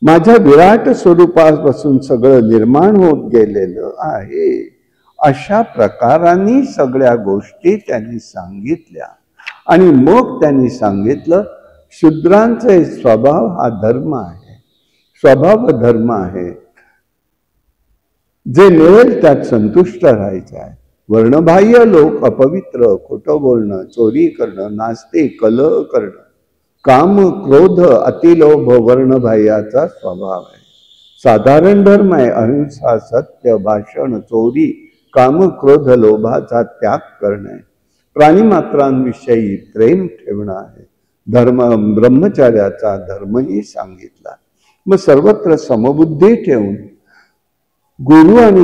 A: माझ्या विराट स्वरूपापासून सगळं निर्माण होत गेलेलं आहे. अशा प्रकाराने सगळ्या गोष्टी त्यांनी सांगितल्या. आणि मग त्यांनी सांगितलं शूद्रांचे स्वभाव हा धर्म आहे, स्वभाव धर्म आहे. जे मिळेल त्यात संतुष्ट राहायचं आहे. वर्णबाह्य लोक अपवित्र, खोटं बोलणं, चोरी करणं, नास्तिक, कलह करणं, काम, क्रोध, अतिलोभ वर्णबाह्याचा स्वभाव आहे. साधारण धर्म आहे अहिंसा, सत्य, भाषण, चोरी, काम, क्रोध, लोभाचा त्याग करणे, प्राणीमात्रांविषयी प्रेम ठेवणं आहे. धर्म ब्रह्मचार्याचा धर्मही सांगितला. मग सर्वत्र समबुद्धी ठेवून गुरु आणि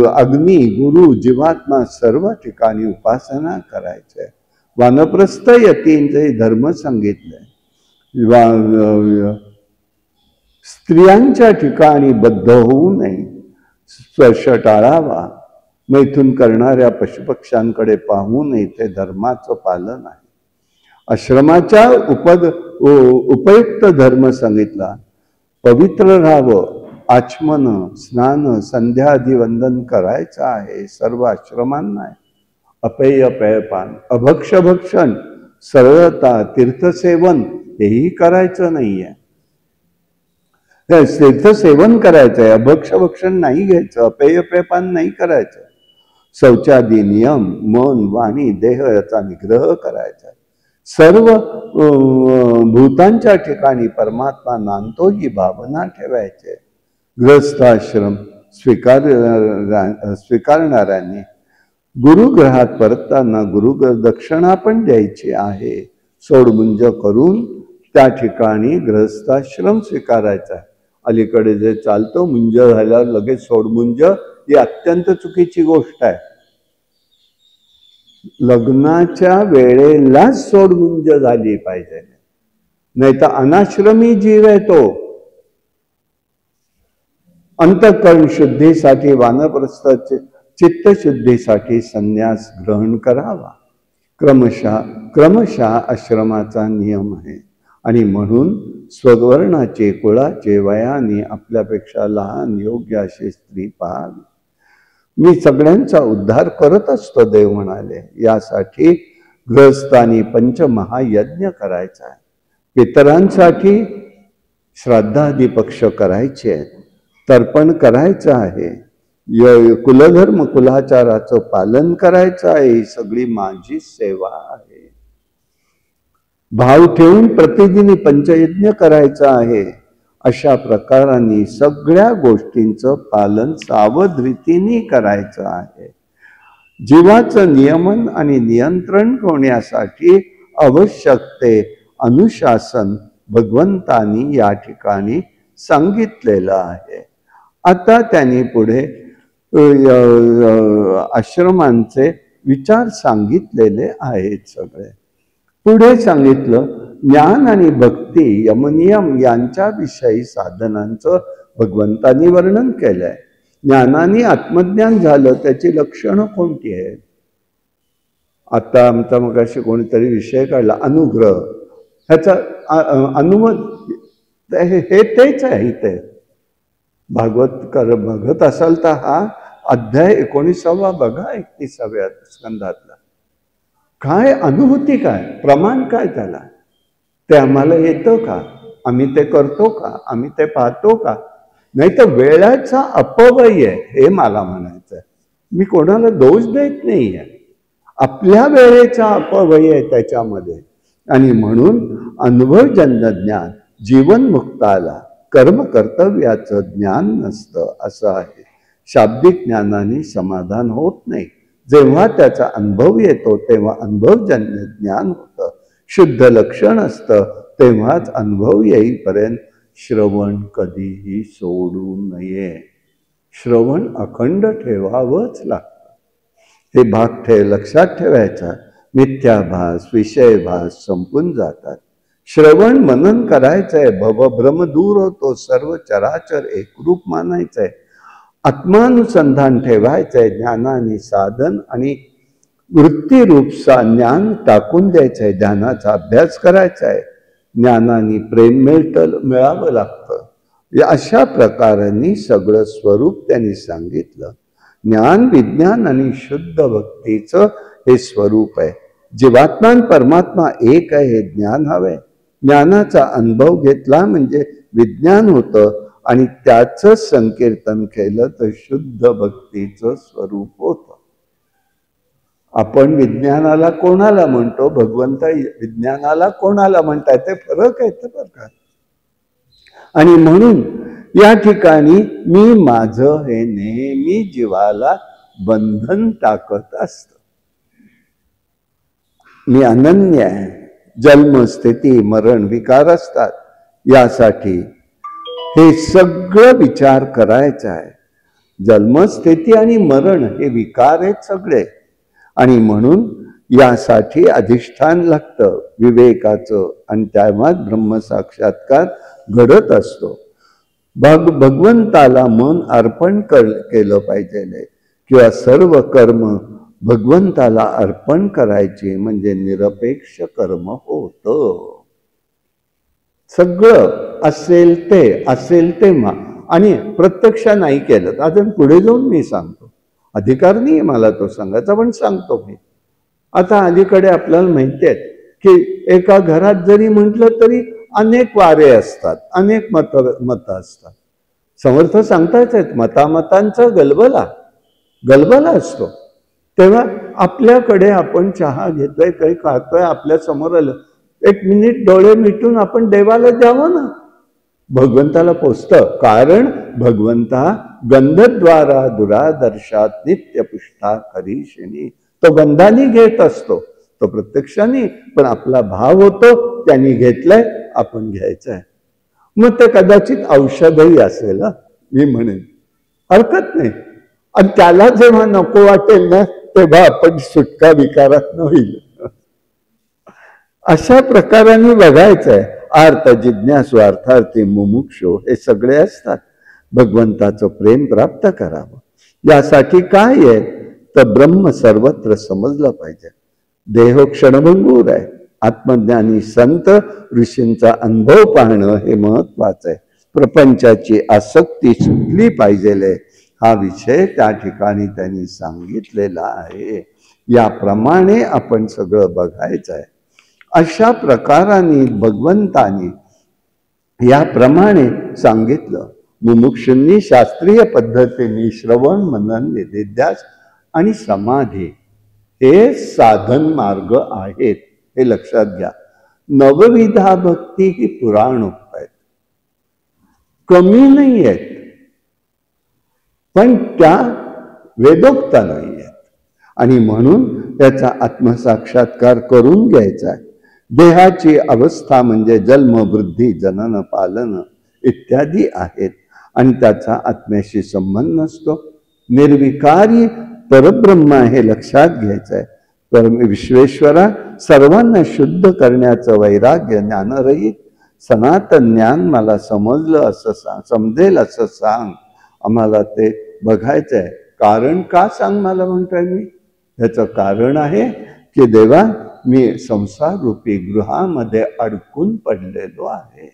A: अग्नी, गुरु, जीवात्मा सर्व ठिकाणी उपासना करायचे. वानप्रस्थ यतींचे धर्म सांगितले. स्त्रियांच्या ठिकाणी बद्ध होऊ नये, स्पर्श टाळावा, मैथून करणाऱ्या पशुपक्ष्यांकडे पाहू नये, ते धर्माचं पालन आहे. आश्रमाच्या उपयुक्त धर्म सांगितला. पवित्र राहावं, आचमन, स्नान, संध्याआधी वंदन करायचं आहे सर्व आश्रमांना. अपेय पेयपान, अभक्षभक्षण, सरळता, तीर्थसेवन हेही करायचं नाहीये. तीर्थसेवन करायचंय, अभक्षभक्षण नाही घ्यायचं, अपेय पेयपान नाही करायचं. शौचादी नियम, मन, वाणी, देह याचा निग्रह करायचा. सर्व भूतांच्या ठिकाणी परमात्मा नांदतो ही भावना ठेवायची. गृहस्थाश्रम स्वीकारणाऱ्यांनी गुरुग्रहात परतताना दक्षिणा पण द्यायची आहे. सोडमुंज करून त्या ठिकाणी गृहस्थाश्रम स्वीकारायचा. अलीकडे जे चालतो मुंज झाल्यावर लगेच सोडमुंज, ही अत्यंत चुकीची गोष्ट आहे. लग्नाच्या वेळेलाच सोडमुंज झाली पाहिजे, नाही तर अनाश्रमी जीव आहे तो. अंतःकरण शुद्धीसाठी वानप्रस्थ चित्तशुद्धीसाठी संन्यास ग्रहण करावा. क्रमशः आश्रमाचा नियम आहे. आणि म्हणून स्ववर्णाचे, कुळाचे, वयाने आपल्यापेक्षा लहान योग्य अशी स्त्री पाहावी. मी सगळ्यांचा उद्धार करत असतो, देव म्हणाले. यासाठी गृहस्थानी पंचमहायज्ञ करायचा आहे. पितरांसाठी श्राद्धादी पक्ष करायचे आहेत, तर्पण करायचं आहे. कुलधर्म कुलाचाराचं पालन करायचं आहे. ही सगळी माझी सेवा आहे. भाव ठेवून प्रतिदिनी पंचयज्ञ करायचं आहे. अशा प्रकाराने सगळ्या गोष्टींचं पालन सावध रीतीने करायचं आहे. जीवाचं नियमन आणि नियंत्रण होण्यासाठी आवश्यक ते अनुशासन भगवंतानी या ठिकाणी सांगितलेलं आहे. आता त्यांनी पुढे आश्रमांचे विचार सांगितलेले आहेत. सगळे पुढे सांगितलं ज्ञान आणि भक्ती, यमनियम यांच्याविषयी साधनांचं भगवंतांनी वर्णन केलंय. ज्ञानाने आत्मज्ञान झालं, त्याची लक्षणं कोणती आहेत? आता आमचा मगाशी कोणीतरी विषय काढला, अनुग्रह. ह्याचा हे तेच आहे. इथे बघत असाल तर हा अध्याय 19 बघा, 31व्या स्कंधातला. काय अनुभूती, काय प्रमाण, काय त्याला? ते आम्हाला येतं का? आम्ही ते करतो का? आम्ही ते पाहतो का? नाही तर वेळाचा अपव्यय आहे, हे मला म्हणायचं. मी कोणाला दोष देत नाहीये. आपल्या वेळेचा अपव्यय आहे त्याच्यामध्ये. आणि म्हणून अनुभवजन्य ज्ञान जीवनमुक्ताला कर्म कर्तव्याचं ज्ञान नसतं, असं आहे. शाब्दिक ज्ञानाने समाधान होत नाही. जेव्हा त्याचा अनुभव येतो तेव्हा अनुभवजन्य ज्ञान होतं. शुद्ध लक्षण असतं, तेव्हाच अनुभव येईपर्यंत श्रवण कधीही सोडू नये. श्रवण अखंड ठेवावंच लागतं. हे भाग लक्षात ठेवायचा. मिथ्याभास, विषयभास संपून जातात. श्रवण मनन करायचंय, भवभ्रम दूर होतो, सर्व चराचर एकरूप मानायचंय, आत्मानुसंधान ठेवायचंय, ज्ञानाने साधन आणि वृत्तीरूप ज्ञान टाकून द्यायचंय, ध्यानाचा अभ्यास करायचा आहे. ज्ञानाने प्रेम मिळावं लागतं. अशा प्रकाराने सगळं स्वरूप त्यांनी सांगितलं. ज्ञान विज्ञान आणि शुद्ध भक्तीचं हे स्वरूप आहे. जीवात्मा आणि परमात्मा एक आहे हे ज्ञान हवंय. ज्ञानाचा अनुभव घेतला म्हणजे विज्ञान होतं आणि त्याचं संकीर्तन केलं तर शुद्ध भक्तीचं स्वरूप होतं. आपण विज्ञानाला कोणाला म्हणतो, भगवंत विज्ञानाला कोणाला म्हणताय, ते फरक आहे ते बरं का. आणि म्हणून या ठिकाणी मी माझं हे नेहमी जीवाला बंधन टाकत असत. मी अनन्य आहे. जन्म स्थिती मरण विकार असतात, यासाठी हे सगळं विचार करायचं आहे. जन्मस्थिती आणि मरण हे विकार आहेत सगळे, आणि म्हणून यासाठी अधिष्ठान लागतं विवेकाचं, आणि त्यामुळे ब्रह्मसाक्षात्कार घडत असतो. भगवंताला मन अर्पण केलं पाहिजे, किंवा सर्व कर्म भगवंताला अर्पण करायची म्हणजे निरपेक्ष कर्म होतं. सगळं असेल ते आणि प्रत्यक्ष नाही केलं. अजून पुढे जाऊन मी सांगतो, अधिकार नाही मला तो सांगायचा, पण सांगतो मी. आता अलीकडे आपल्याला माहिती आहे की एका घरात जरी म्हटलं तरी अनेक वारे असतात, अनेक मत असतात. समर्थ सांगताच आहेत, मतांचा गलबला असतो. तेव्हा आपल्याकडे आपण चहा घेतोय, काही खातोय, आपल्या समोर आलं, 1 मिनिट डोळे मिटून आपण देवाला द्यावं ना. भगवंताला पोचतं, कारण भगवंता गंधद्वारा दुरादर्शात नित्य पुष्टा करीशिनी. तो गंधानी घेत असतो, तो प्रत्यक्षाने, पण आपला भाव होतो, त्यांनी घेतलंय, आपण घ्यायचंय. मग ते कदाचित औषधही असेल, मी म्हणेन, हरकत नाही. आणि त्याला जेव्हा नको वाटेल ना, तेव्हा आपण सुटका विकारात होईल. अशा प्रकाराने बघायचंय. अर्थ जिज्ञासू अर्थार्थी मुमुक्षु हे सगळे असतात. भगवंताचं प्रेम प्राप्त करावं यासाठी काय आहे तर ब्रह्म सर्वत्र समजलं पाहिजे. देह क्षणभंगूर आहे. आत्मज्ञानी संत ऋषींचा अनुभव पाहणं हे महत्वाचं आहे. प्रपंचाची आसक्ती सुटली पाहिजे, हा विषय त्या ठिकाणी त्यांनी सांगितलेला आहे. याप्रमाणे आपण सगळं बघायचं आहे. अशा प्रकाराने भगवंतानी याप्रमाणे सांगितलं. मुमुक्षूंनी शास्त्रीय पद्धतीने श्रवण मनन निधिध्यास आणि समाधी हे साधन मार्ग आहेत, हे लक्षात घ्या. नवविधा भक्ती ही पुराणोक्त आहेत, कमी नाही आहेत, पण त्या वेदोक्त नाही आहेत. आणि म्हणून त्याचा आत्मसाक्षात्कार करून घ्यायचा आहे. देहाची अवस्था म्हणजे जन्म वृद्धी जनन पालन इत्यादी आहेत, आणि त्याचा आत्म्याशी संबंध नसतो. निर्विकारी परब्रह्म हे लक्षात घ्यायचं आहे. विश्वेश्वरा सर्वांना शुद्ध करण्याचं वैराग्य ज्ञानरहित सनातन ज्ञान मला समजलं असं सांग, समजेल असं सांग. आम्हाला ते बघायचं आहे. कारण का सांग मला म्हणतोय मी. त्याचं कारण आहे की देवा मी संसार रूपी गृहामध्ये अडकून पडलेलो आहे,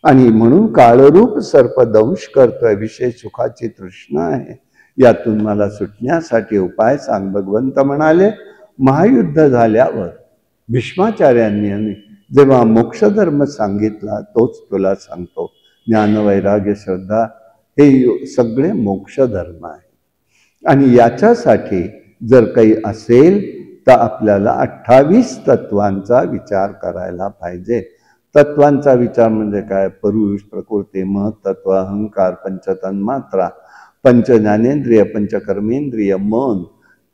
A: आणि म्हणून काळरूप सर्पदंश करतोय. विशेष सुखाची तृष्णा आहे, यातून मला सुटण्यासाठी उपाय सांग. भगवंत म्हणाले, महायुद्ध झाल्यावर भीष्माचार्यांनी जेव्हा मोक्षधर्म सांगितला तोच तुला सांगतो. ज्ञान वैराग्य श्रद्धा हे सगळे मोक्षधर्म आहे. आणि याच्यासाठी जर काही असेल तर आपल्याला 28 तत्वांचा विचार करायला पाहिजे. तत्वांचा विचार म्हणजे काय? पुरुष, प्रकृती, महत्त्व, अहंकार, पंचतन्मात्रा, पंचज्ञानेंद्रिय, पंचकर्मेंद्रिय, मन,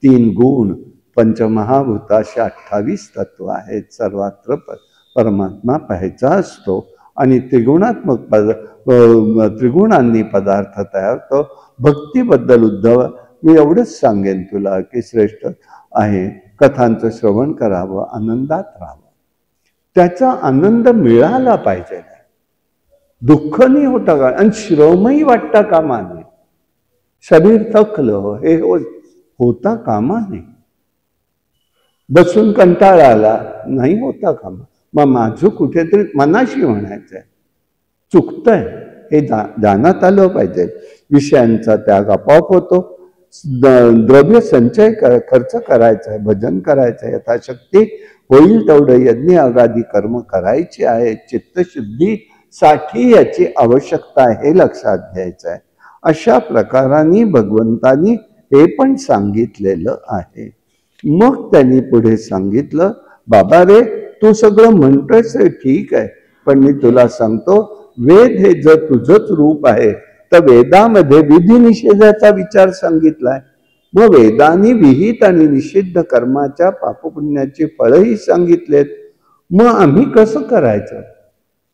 A: 3 गुण, पंचमहाभूत असे 28 तत्व आहेत. सर्वत्र परमात्मा पाहायचा असतो, आणि त्रिगुणात्मक त्रिगुणांनी पदार्थ तयार होतो. भक्तीबद्दल उद्धव मी एवढंच सांगेन तुला की श्रेष्ठ आहे, कथांचं श्रवण करावं, आनंदात राहावं. त्याचा आनंद मिळाला पाहिजे, दुःख नाही होता का, आणि श्रमही वाटता कामा नये. शरीर थकलं हे होता कामा नये. बसून कंटाळा आला नाही होता कामा. मग माझं कुठेतरी मनाशी म्हणायचंय, चुकतंय हे ध्यानात आलं पाहिजे. विषयांचा त्याग आपोआप होतो. द्रव्य संचय खर्च करायचा आहे, भजन करायचं आहे, यथाशक्ती होईल तेवढं यज्ञ अगादी कर्म करायची आहे. चित्तशुद्धीसाठी याची आवश्यकता आहे, हे लक्षात घ्यायचं आहे. अशा प्रकाराने भगवंतानी हे पण सांगितलेलं आहे. मग त्यांनी पुढे सांगितलं, बाबा रे, तू सगळं म्हणतोयस ठीक आहे, पण मी तुला सांगतो, वेद हे जर तुझंच रूप आहे तर वेदामध्ये विधी निषेधाचा विचार सांगितलाय. मग वेदांनी विहित आणि निषिद्ध कर्माच्या पापपुण्याची फळही सांगितलेत. मग आम्ही कसं करायचं,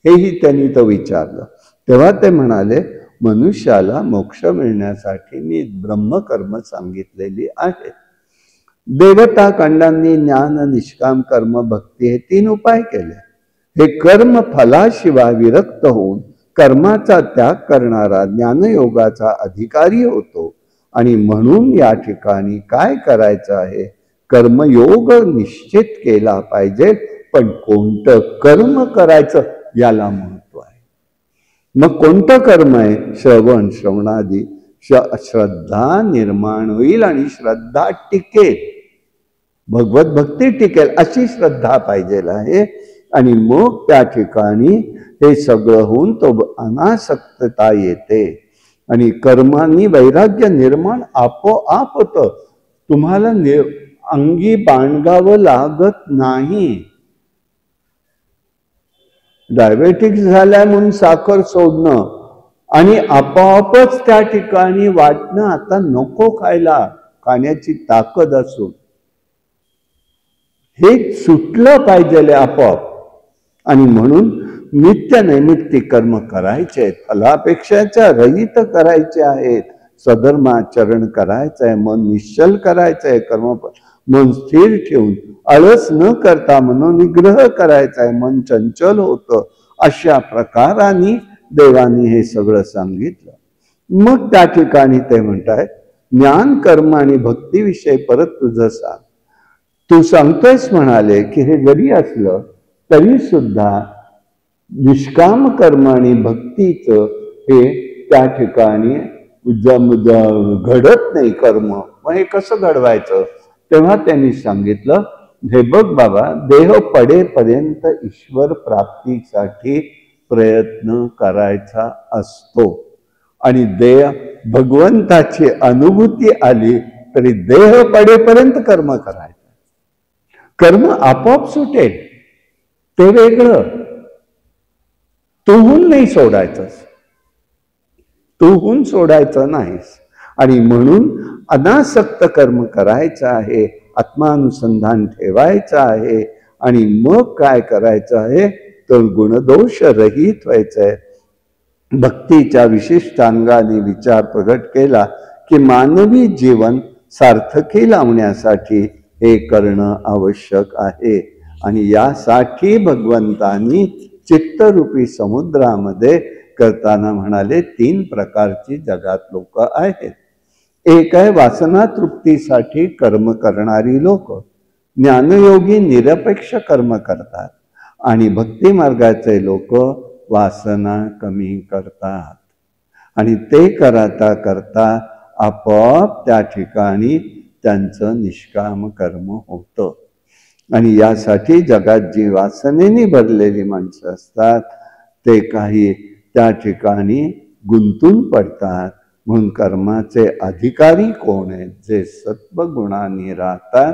A: हेही त्यांनी तो विचारलं. तेव्हा ते म्हणाले, मनुष्याला मोक्ष मिळण्यासाठी मी ब्रह्मकर्म सांगितलेली आहे. देवता कांडांनी ज्ञान, निष्काम कर्म, भक्ती हे 3 उपाय केले. हे कर्म फलाशिवाय विरक्त होऊन कर्माचा त्याग करणारा ज्ञानयोगाचा अधिकारी होतो. आणि म्हणून या ठिकाणी काय करायचं आहे, कर्मयोग निश्चित केला पाहिजे. पण कोणतं कर्म करायचं याला महत्व आहे. मग कोणतं कर्म आहे? श्रवणादी श्रद्धा निर्माण होईल आणि श्रद्धा टिकेल, भगवत भक्ती टिकेल अशी श्रद्धा पाहिजे आहे. आणि मग त्या ठिकाणी हे सगळं होऊन तो अनासक्तता येते आणि कर्मांनी वैराग्य निर्माण आपोआप होतं. तुम्हाला अंगी बाणगावं लागत नाही. डायबेटिक्स झालाय म्हणून साखर सोडणं आणि आपोआपच त्या ठिकाणी वाटणं आता नको खायला, खाण्याची ताकद असून हे सुटलं पाहिजे आपोआप. आणि म्हणून नित्य नैमित्तिक कर्म करायचे आहेत, फलापेक्षाच्या रहित करायचे आहेत, सधर्माचरण करायचं आहे, मन निश्चल करायचं आहे, कर्म मन स्थिर ठेवून आळस न करता मनोनिग्रह करायचा आहे, मन चंचल होतं. अशा प्रकाराने देवानी हे सगळं सांगितलं. मग त्या ठिकाणी ते म्हणतायत, ज्ञान कर्म आणि भक्तीविषयी परत तुझं सांग. तू सांगतोयस म्हणाले की हे जरी असलं तरी सुद्धा निष्काम कर्म आणि भक्तीचं हे त्या ठिकाणी घडत नाही कर्म. मग हे कसं घडवायचं? तेव्हा त्यांनी सांगितलं, हे बघ बाबा, देह पडेपर्यंत ईश्वर प्राप्तीसाठी प्रयत्न करायचा असतो. आणि भगवंताची अनुभूती आली तरी देह पडेपर्यंत कर्म करायचं. कर्म आपोआप सुटेल, ते वेगळं. तूहून नाही सोडायचंस, तूहून सोडायचं नाहीस. आणि म्हणून अनासक्त कर्म करायचं आहे, आत्मानुसंधान ठेवायचं आहे. आणि मग काय करायचं आहे तर गुणदोष रहित व्हायचं आहे. भक्तीच्या विशिष्ट अंगाने विचार प्रगट केला की मानवी जीवन सार्थकी लावण्यासाठी हे करणं आवश्यक आहे. आणि यासाठी भगवंतांनी चित्तरूपी समुद्रामध्ये करताना म्हणाले, 3 प्रकारची जगात लोक आहेत. एक आहे वासना तृप्तीसाठी कर्म करणारी लोक, ज्ञानयोगी निरपेक्ष कर्म करतात. आणि भक्ती मार्गाचे लोक वासना कमी करतात. आणि ते करता करता आपोआप त्या ठिकाणी त्यांचं निष्काम कर्म होतं. आणि यासाठी जगात जी वासनेने भरलेली माणसं असतात ते काही त्या ठिकाणी गुंतून पडतात. म्हणून कर्माचे अधिकारी कोण आहेत? जे सत्वगुणांनी राहतात,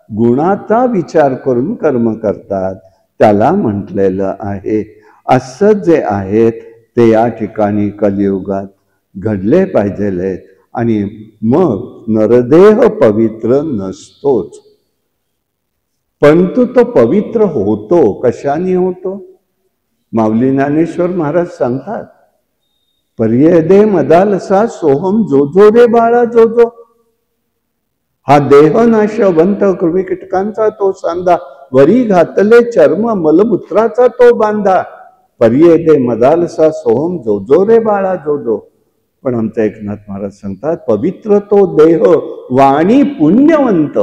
A: गुणाचा विचार करून कर्म करतात, त्याला म्हटलेलं आहे. असं जे आहेत ते या ठिकाणी कलियुगात घडले पाहिजे. आणि मग नरदेह पवित्र नसतोच, परंतु तो पवित्र होतो. कशाने होतो? माऊली ज्ञानेश्वर महाराज सांगतात, पर्यदे मदालसा सोहम जो जो रे बाळा जो जो. हा देहनाशवंत कृमी कीटकांचा तो सांदा, वरी घातले चर्म मलमूत्राचा तो बांधा. पर्यदे मदालसा सोहम जो जो रे बाळा जो जो. पण आमचा एकनाथ महाराज सांगतात, पवित्र तो देह वाणी पुण्यवंत,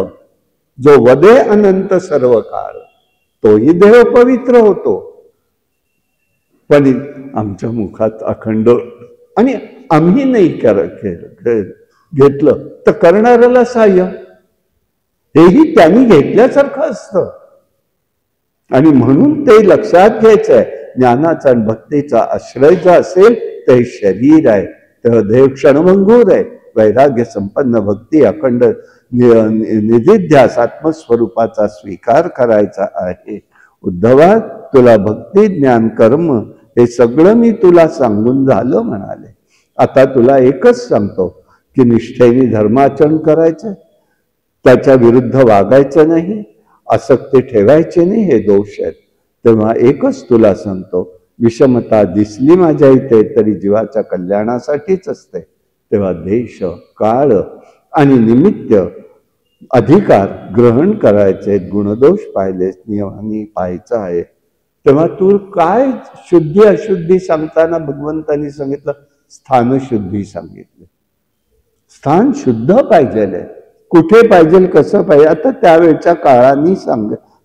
A: जो वदे अनंत सर्व काळ, तोही देह पवित्र होतो. पण आमच्या मुखात अखंड, आणि आम्ही नाही घेतलं तर करणाऱ्याला सहाय्य, हेही त्यांनी घेतल्यासारखं असतं. आणि म्हणून ते लक्षात घ्यायचंय, ज्ञानाचा आणि भक्तीचा आश्रय जो असेल तर हे शरीर आहे, तर देह क्षणभंगूर आहे. वैराग्य संपन्न भक्ती अखंड निधिध्यास आत्मस्वरूपाचा स्वीकार करायचा आहे. उद्धवा, तुला भक्ती ज्ञान कर्म हे सगळं मी तुला सांगून झालं म्हणाले. आता तुला एकच सांगतो की निष्ठेने धर्माचरण करायचं, त्याच्या विरुद्ध वागायचं नाही, आसक्ती ठेवायची नाही, हे दोष आहेत. तेव्हा एकच तुला सांगतो, विषमता दिसली माझ्या इथे तरी जीवाच्या कल्याणासाठीच असते. तेव्हा देश, काळ आणि निमित्त अधिकार ग्रहण करायचे, गुणदोष पाहिलेच, नियमाने पाहायचं आहे. तेव्हा तू काय शुद्धी अशुद्धी सांगताना भगवंतांनी सांगितलं, स्थानशुद्धी सांगितली. स्थान शुद्ध पाहिजे, कुठे पाहिजे, कसं पाहिजे, आता त्यावेळच्या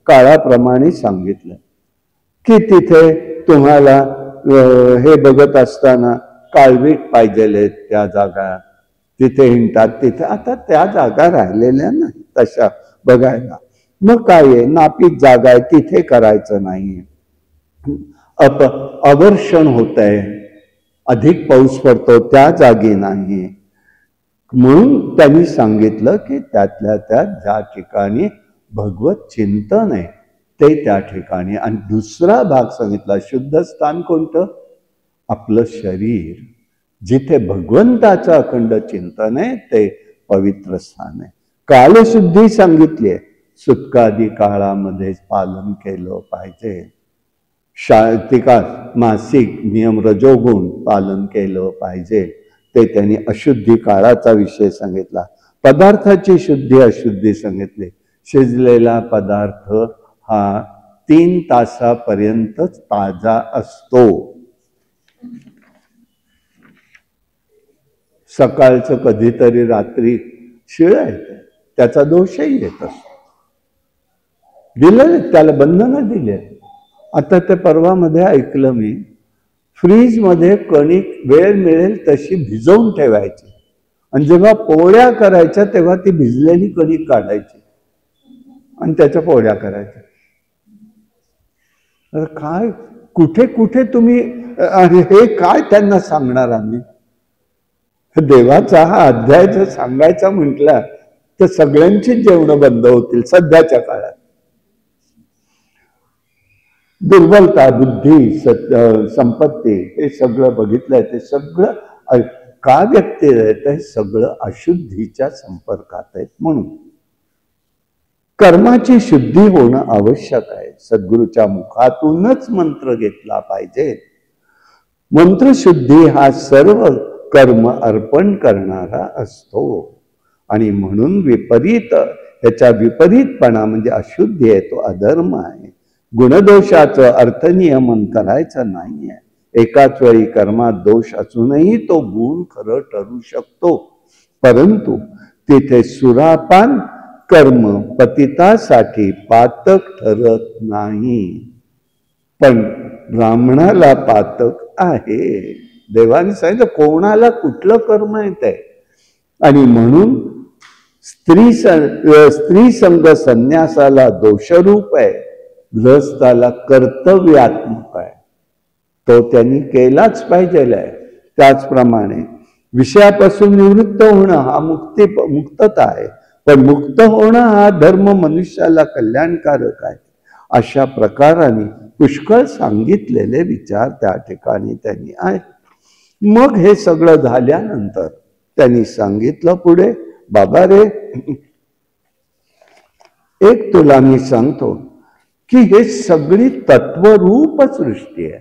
A: काळाप्रमाणे सांगितलं की तिथे तुम्हाला हे बघत असताना काळवीट पाहिजे त्या जागा, तिथे हिंडतात, तिथे आता त्या जागा राहिलेल्या नाही तशा बघायला. मग काय आहे, नापीक जागा आहे, तिथे करायचं नाही. अवर्षण होत आहे, अधिक पाऊस पडतो, त्या जागी नाही. म्हणून त्यांनी सांगितलं की त्यातल्या त्यात ज्या ठिकाणी भगवत चिंतन आहे ते त्या ठिकाणी. आणि दुसरा भाग सांगितला, शुद्ध स्थान कोणतं, आपलं शरीर, जिथे भगवंताचं अखंड चिंतन आहे ते पवित्र स्थान आहे. कालशुद्धी सांगितली आहे, सुटकादी काळामध्ये पालन केलं पाहिजे. शांतिका मासिक नियम रजोगुण पालन केलं पाहिजे, ते त्यांनी अशुद्धी काळाचा विषय सांगितला. पदार्थाची शुद्धी अशुद्धी सांगितली. शिजलेला पदार्थ हा 3 तासापर्यंतच ताजा असतो. सकाळचं कधीतरी रात्री शिळ येते, त्याचा दोषही येत असतो. दिलेले त्याला बंधनं दिले. आता ते परवामध्ये ऐकलं मी, फ्रीजमध्ये कणिक वेळ मिळेल तशी भिजवून ठेवायची, आणि जेव्हा पोळ्या करायच्या तेव्हा ती भिजलेली कणिक काढायची आणि त्याच्या पोळ्या करायच्या. काय कुठे कुठे तुम्ही, हे काय त्यांना सांगणार आम्ही? देवाचा हा अध्याय जर सांगायचा म्हटला तर सगळ्यांचीच जेवणं बंद होतील सध्याच्या काळात. दुर्बलता, बुद्धी, संपत्ती, हे सगळं बघितलंय. ते सगळं का व्यक्ती आहेत, हे सगळं अशुद्धीच्या संपर्कात आहेत. म्हणून कर्माची शुद्धी होणं आवश्यक आहे. सद्गुरूच्या मुखातूनच मंत्र घेतला पाहिजे. मंत्रशुद्धी हा सर्व कर्म अर्पण करणारा असतो. आणि म्हणून ह्याच्या विपरीतपणा म्हणजे अशुद्धी आहे, तो अधर्म आहे. गुणदोषाचं अर्थनियमन करायचं नाहीये. एकाच वेळी कर्मात दोष असूनही तो गुण खरं ठरू शकतो, परंतु तिथे सुरापान कर्म पतितासाठी पातक ठरत नाही. पण ब्राह्मणाला पातक आहे. देवाने सांगितलं कोणाला कुठलं कर्म येत आहे. आणि म्हणून स्त्री संग संन्यासाला दोषरूप आहे, गृहस्थाला कर्तव्यात्मक आहे, तो त्यांनी केलाच पाहिजे. त्याचप्रमाणे विषयापासून निवृत्त होणं हा मुक्तता आहे, पण मुक्त होणं हा धर्म मनुष्याला कल्याणकारक आहे. अशा प्रकाराने पुष्कळ सांगितलेले विचार त्या ठिकाणी त्यांनी आहेत. मग हे सगळं झाल्यानंतर त्यांनी सांगितलं पुढे, बाबा रे, एक तुला मी सांगतो की हे सगळी तत्वरूप सृष्टी आहे.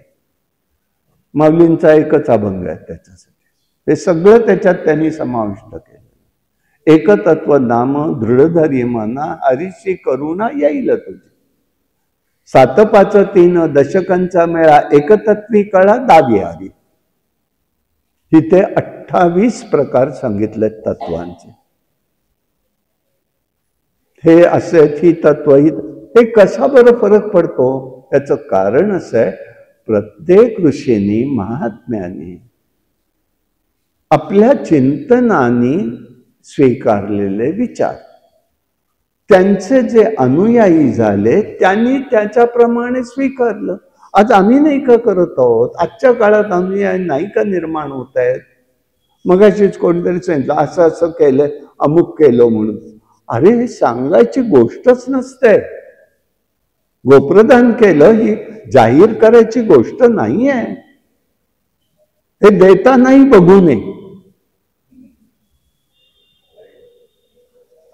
A: माऊलींचा एकच अभंग आहे त्याच्यासाठी, हे सगळं त्याच्यात त्यांनी समाविष्ट केलं. एकतत्व नाम दृढधरी मना, हरीशी करुणा येईल तुझी. 7-5-3 दशकांचा मेळा, एकतत्वी कळा दावी हरी. तिथे 28 प्रकार सांगितले तत्वांचे. हे असे ही तत्व, हे कसा बरं फरक पडतो? त्याचं कारण असं आहे, प्रत्येक ऋषींनी महात्म्याने आपल्या चिंतनाने स्वीकारलेले विचार, त्यांचे जे अनुयायी झाले त्यांनी त्याच्याप्रमाणे स्वीकारलं. आज आम्ही नाही का करत आहोत? आजच्या काळात अनुयायी नाही का निर्माण होत आहेत? मगाशीच कोणीतरी सांगितलं असं असं केलंय, अमुक केलं म्हणून. अरे हे सांगायची गोष्टच नसते. गोप्रदान केलं ही जाहीर करायची गोष्ट नाहीये. हे देता नाही बघू नये.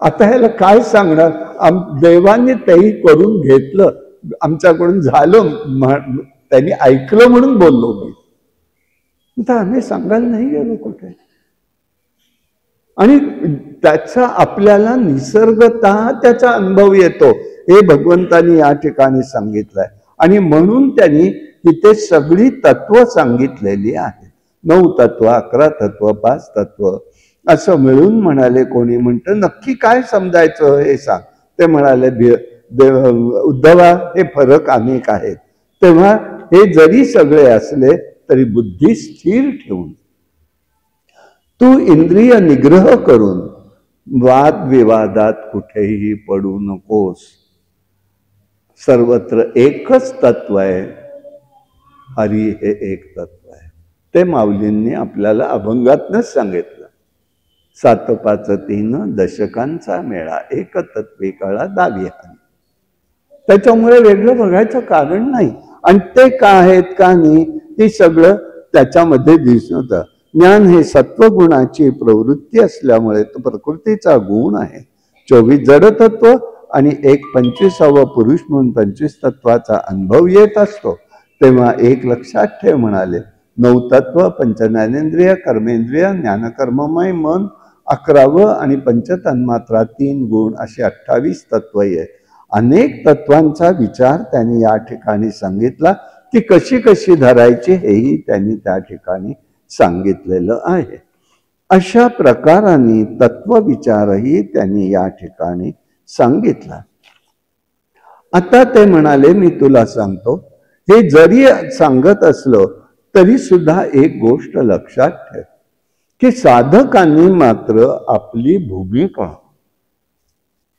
A: आता ह्याला काय सांगणार? देवाने तेही करून घेतलं, आमच्याकडून झालं, त्यांनी ऐकलं म्हणून बोललो मी. आता आम्ही सांगायला नाही गेलो कुठे. आणि त्याचा आपल्याला निसर्गतः त्याचा अनुभव येतो, हे भगवंतानी या ठिकाणी सांगितलंय. आणि म्हणून त्यांनी इथे सगळी तत्व सांगितलेली आहेत. 9 तत्व, 11 तत्व, 5 तत्व असं मिळून म्हणाले. कोणी म्हणतं नक्की काय समजायचं हे सांग. ते म्हणाले उद्धवा, हे फरक अनेक आहेत. तेव्हा हे जरी सगळे असले तरी बुद्धी स्थिर ठेवून तू इंद्रिय निग्रह करून वादविवादात कुठेही पडू नकोस. सर्वत्र एकच तत्व आहे, हरी हे एक तत्व आहे. ते माऊलींनी आपल्याला अभंगातनच सांगितलं. 7 5 3 दशकांचा मेळा, एक तत्वे कळा दावी हानी. त्याच्यामुळे वेगळं बघायचं कारण नाही. आणि ते का आहेत का नाही ते सगळं त्याच्यामध्ये दिसून होतं. ज्ञान हे सत्वगुणाची प्रवृत्ती असल्यामुळे तो प्रकृतीचा गुण आहे. 24 जड तत्व आणि एक 25वा पुरुष म्हणून 25 तत्वाचा अनुभव येत असतो. तेव्हा एक लक्षात ठेव म्हणाले, 9 तत्व, पंचज्ञानेंद्रिय, कर्मेंद्रिय, ज्ञानकर्ममय मन 11 आणि पंचतन्मात्रा 3 गुण असे 28 तत्व आहे. अनेक तत्वांचा विचार त्यांनी या ठिकाणी सांगितला की कशी कशी धरायची हेही त्यांनी त्या ठिकाणी सांगितलेलं आहे. अशा प्रकाराने तत्वविचारही त्यांनी या ठिकाणी सांगितला. आता ते म्हणाले, मी तुला सांगतो, हे जरी सांगत असलो तरी सुद्धा एक गोष्ट लक्षात ठेव की साधकांनी मात्र आपली भूमिका,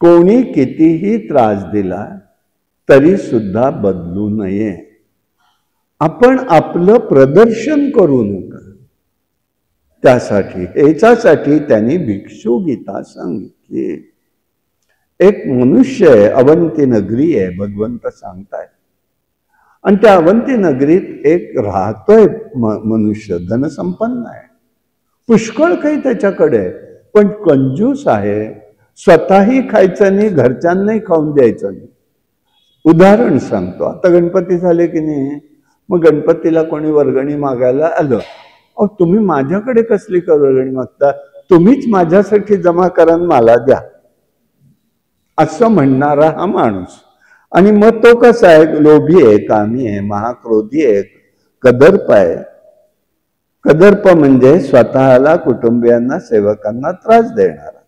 A: कोणी कितीही त्रास दिला तरी सुद्धा बदलू नये. आपण आपलं प्रदर्शन करू नका. त्यासाठी याच्यासाठी त्यांनी भिक्षू गीता सांगितली. एक मनुष्य आहे, अवंती नगरी आहे, भगवंत सांगताय. आणि त्या अवंती नगरीत एक राहतोय मनुष्य, धनसंपन्न आहे, पुष्कळ काही त्याच्याकडे, पण कंजूस आहे. स्वतःही खायचं नाही, घरच्यांनाही खाऊन द्यायचं नाही. उदाहरण सांगतो. आता गणपती झाले की नाही, मग गणपतीला कोणी वर्गणी मागायला आलं, अहो तुम्ही माझ्याकडे कसली वर्गणी मागता, तुम्हीच माझ्यासाठी जमा करा मला द्या, असं म्हणणारा हा माणूस. आणि मग तो कसा आहे, लोभी आहे, कामी आहे, महाक्रोधी आहे, कदर्प आहे. कदर्प म्हणजे स्वतःला, कुटुंबियांना, सेवकांना त्रास देणारा,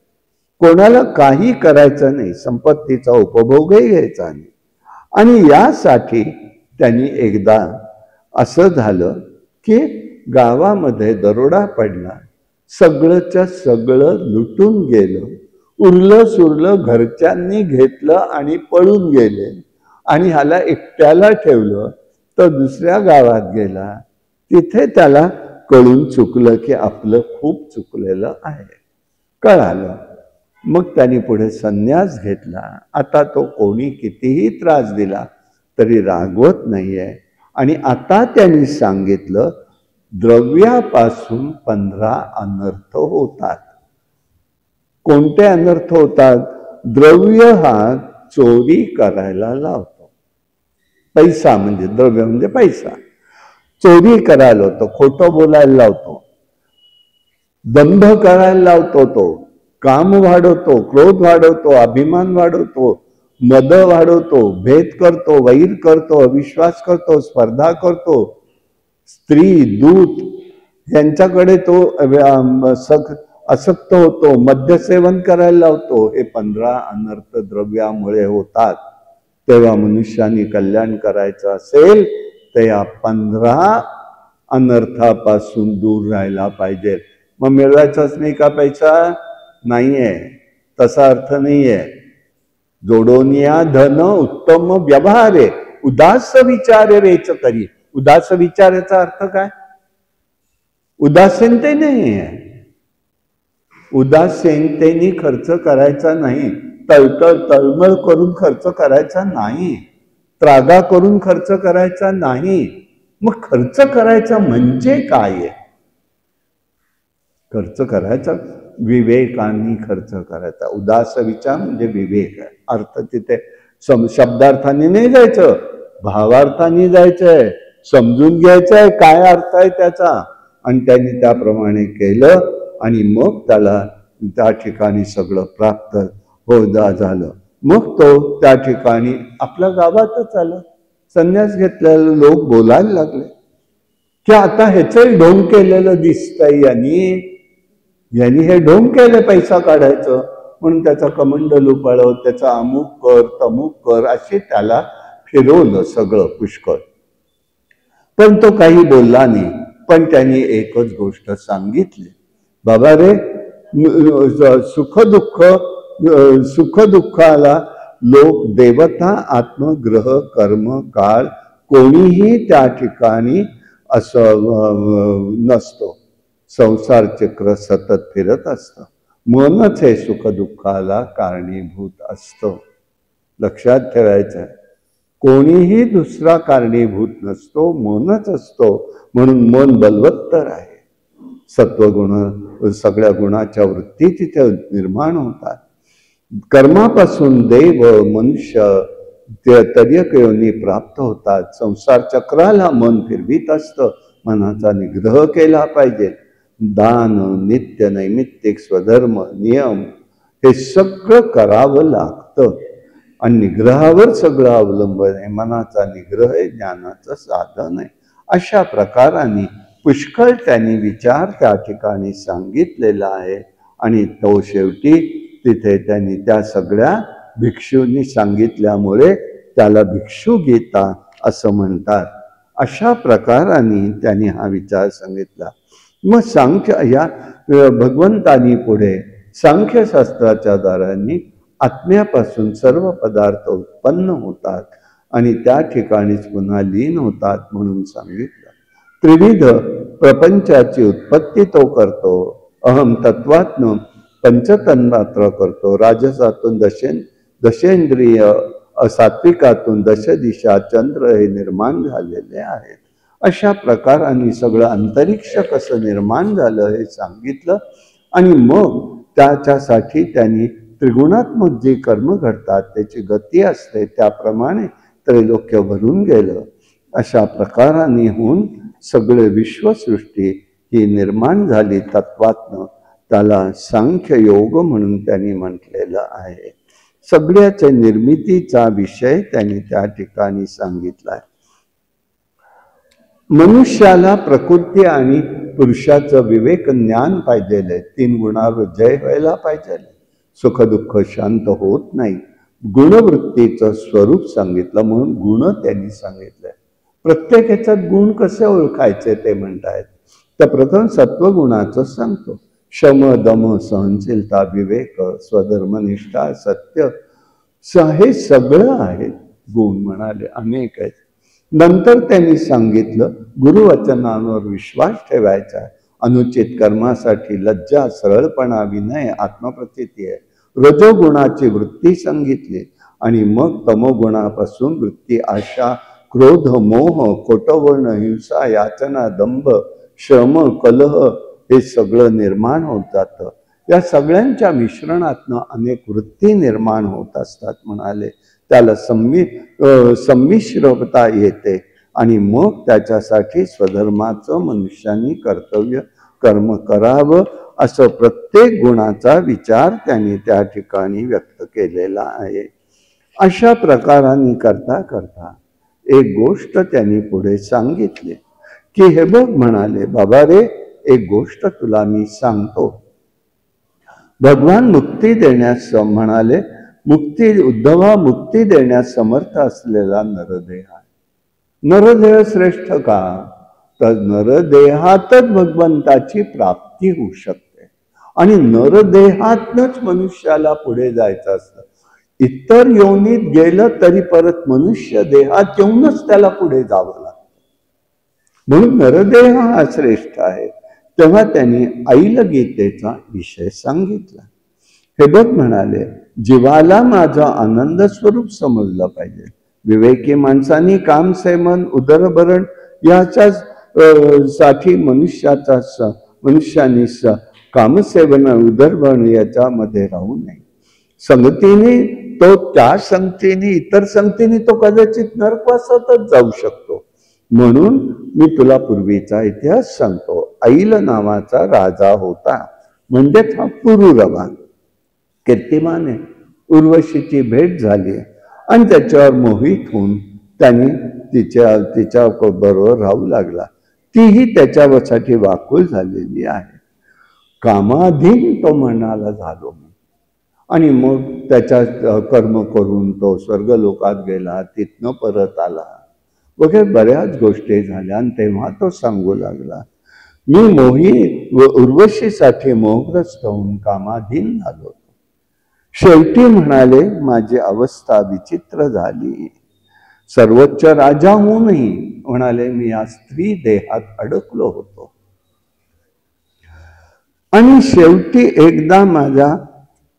A: कोणाला काही करायचं नाही, संपत्तीचा उपभोगही घ्यायचा नाही. आणि यासाठी त्यांनी एकदा असं झालं की गावामध्ये दरोडा पडला, सगळंच्या सगळं लुटून गेलं, उरलं सुरलं घरच्यांनी घेतलं आणि पळून गेले. आणि ह्याला एकट्याला ठेवलं. तर दुसऱ्या गावात गेला, तिथे त्याला कळून चुकलं की आपलं खूप चुकलेलं आहे, कळालं. मग त्यांनी पुढे संन्यास घेतला. आता तो कोणी कितीही त्रास दिला तरी रागवत नाहीये. आणि आता त्यांनी सांगितलं, द्रव्यापासून 15 अनर्थ होतात. कोणते अनर्थ होतात? द्रव्य हा चोरी करायला लावतो. पैसा म्हणजे द्रव्य म्हणजे पैसा, चोरी करायला लावतो, खोटं बोलायला लावतो, दंभ करायला लावतो, तो काम वाढवतो, क्रोध वाढवतो, अभिमान वाढवतो, मद वाढवतो, भेद करतो, वैर करतो, अविश्वास करतो, स्पर्धा करतो, स्त्री दूत यांच्याकडे तो आसक्त होतो, मद्यसेवन करायला लावतो. हे 15 अनर्थ द्रव्यामुळे होतात. तेव्हा मनुष्याने कल्याण करायचं असेल तर या 15 अनर्थापासून दूर राहायला पाहिजे. मग मिळवायचाच नाही का पैसा? नाहीये, तसा अर्थ नाहीये. जोडोनिया धन उत्तम व्यवहारे उदास विचारे वेच करी. उदास विचाराचा अर्थ काय? उदासीनतेने आहे. उदासीनतेने खर्च करायचा नाही. तळमळ करून खर्च करायचा नाही. त्रागा करून खर्च करायचा नाही. मग खर्च करायचा म्हणजे काय आहे? खर्च करायचा विवेकाने खर्च करायचा. उदास विचार म्हणजे विवेक आहे. अर्थ तिथे शब्दार्थाने नाही जायचं, भावार्थाने जायचंय. समजून घ्यायचंय काय अर्थ आहे त्याचा, आणि त्यांनी त्याप्रमाणे केलं आणि मग त्याला त्या ठिकाणी सगळं प्राप्त झालं. मग तो त्या ठिकाणी आपल्या गावातच आला. संन्यास घेतलेले लोक बोलायला लागले की आता ह्याचं ढोंग केलेलं दिसतंय, यांनी हे ढोंग केलं पैसा काढायचं म्हणून. त्याचा कमंड लुपाळव, त्याचा अमुक कर तमुक कर असे त्याला फिरवलं सगळं पुष्कळ. पण तो काही बोलला नाही. पण त्यांनी एकच गोष्ट सांगितली, बाबा रे, सुखदुःखाला लोक, देवता, आत्मग्रह, कर्म, काळ कोणीही त्या ठिकाणी असं नसतो. संसार चक्र सतत फिरत असतं. मनच हे सुखदुःखाला कारणीभूत असतं. लक्षात ठेवायचं. कोणीही दुसरा कारणीभूत नसतो, मनच असतो. म्हणून मन बलवत्तर आहे. सत्वगुण, सगळ्या गुणाच्या वृत्ती तिथे निर्माण होतात. कर्मापासून देव, मनुष्य तर्यक योनी प्राप्त होतात. संसार चक्राला मन फिरवीत असतं. मनाचा निग्रह केला पाहिजे. दान, नित्य नैमित्तिक, स्वधर्म, नियम हे सगळं करावं लागतं. आणि निग्रहावर सगळं अवलंबन आहे. मनाचा निग्रह हे ज्ञानाचं साधन आहे. अशा प्रकाराने पुष्कळ त्यांनी विचार त्या ठिकाणी सांगितलेला आहे. आणि तो शेवटी तिथे त्यांनी त्या सगळ्या भिक्षूंनी सांगितल्यामुळे त्याला भिक्षू गीता असं म्हणतात. अशा प्रकाराने त्यांनी हा विचार सांगितला. मग सांख्य या भगवंतानी पुढे सांख्यशास्त्राच्या द्वारांनी आत्म्यापासून सर्व पदार्थ उत्पन्न होतात आणि त्या ठिकाणीच पुन्हा लीन होतात म्हणून सांगितलं. त्रिविध प्रपंचाची उत्पत्ती तो करतो. अहम तत्वात्म पंचतन्मात्र करतो. राजसातून दशेंद्रिय, सात्विकातून दशदिशा, चंद्र हे निर्माण झालेले आहेत. अशा प्रकाराने सगळं अंतरिक्ष कसं निर्माण झालं हे सांगितलं. आणि मग त्याच्यासाठी त्यांनी त्रिगुणात्मक जे कर्म घडतात त्याची गती असते त्याप्रमाणे त्रैलोक्य भरून गेलं. अशा प्रकाराने होऊन सगळे विश्वसृष्टी ही निर्माण झाली तत्वात्म. त्याला सांख्य योग म्हणून त्यांनी म्हटलेलं आहे. सगळ्याच्या निर्मितीचा विषय त्यांनी त्या ठिकाणी सांगितलाय. मनुष्याला प्रकृती आणि पुरुषाचं विवेक ज्ञान पाहिजे. 3 गुणावर जय व्हायला पाहिजे. सुख दुःख शांत होत नाही. गुणवृत्तीचं स्वरूप सांगितलं म्हणून गुण त्यांनी सांगितलंय. प्रत्येक ह्याच्यात गुण कसे ओळखायचे ते म्हणतायत. तर प्रथम सत्वगुणाचं सांगतो. शम, दम, सहनशीलता, विवेक, स्वधर्मनिष्ठा, सत्य हे सगळं आहे गुण म्हणाले. अनेक आहेत. नंतर त्यांनी सांगितलं गुरुवचनांवर विश्वास ठेवायचा. अनुचित कर्मासाठी लज्जा, सरळपणा, विनय, आत्मप्रतीती आहे. रजोगुणाची वृत्ती सांगितली. आणि मग तमोगुणापासून वृत्ती आशा, क्रोध, मोह, खोटं हिंसा, याचना, दंभ, श्रम, कलह हे सगळं निर्माण होत जातं. या सगळ्यांच्या मिश्रणातनं अनेक वृत्ती निर्माण होत असतात म्हणाले. त्याला संमिश्रता येते. आणि मग त्याच्यासाठी स्वधर्माचं मनुष्यानी कर्तव्य कर्म करावं असं प्रत्येक गुणाचा विचार त्यांनी त्या ठिकाणी व्यक्त केलेला आहे. अशा प्रकाराने करता करता एक गोष्ट त्यांनी पुढे सांगितली की हे बघ म्हणाले, बाबा रे, एक गोष्ट तुला मी सांगतो. भगवान मुक्ती देण्यास म्हणाले, उद्धवा मुक्ती देण्यास समर्थ असलेला नरदेह आहे. नरदेह श्रेष्ठ का? तर नरदेहातच भगवंताची प्राप्ती होऊ शकते आणि नरदेहातनच मनुष्याला पुढे जायचं असतं. इतर योनीत गेलं तरी परत मनुष्य देहात येऊनच त्याला पुढे जावं लागतं. म्हणून नरदेह हा श्रेष्ठ आहे. तेव्हा त्यांनी आईला गीतेचा विषय सांगितला. हे बघ म्हणाले, जीवाला माझा आनंद स्वरूप समजलं पाहिजे. विवेकी माणसांनी काम सेवन उदरभरण याच्या साठी मनुष्याने कामसेवन उदरभरण याच्यामध्ये राहू नये. संगतीने तो त्या संगतीने इतर संगतीने तो कदाचित नरकवासातच जाऊ शकतो. म्हणून मी तुला पूर्वीचा इतिहास सांगतो. ऐल नावाचा राजा होता, म्हणजेच हा पुरुरवा. कीर्तिमान आहे. उर्वशीची भेट झाली आणि त्याच्यावर मोहित होऊन त्याने तिच्या बरोबर राहू लागला. तीही त्याच्यासाठी व्याकुळ झालेली आहे. कामाधीन तो म्हणाला झालो मी. आणि मग त्याच्या कर्म करून तो स्वर्गलोकात गेला, तिथनं परत आला वगैरे बऱ्याच गोष्टी झाल्या. आणि तेव्हा तो सांगू लागला, मी मोही व उर्वशीसाठी मोहग्रस्त होऊन कामाधीन झालो. शेवटी म्हणाले, माझी अवस्था विचित्र झाली. सर्वोच्च राजा होऊनही म्हणाले मी या स्त्री देहात अडकलो होतो. आणि शेवटी एकदा माझ्या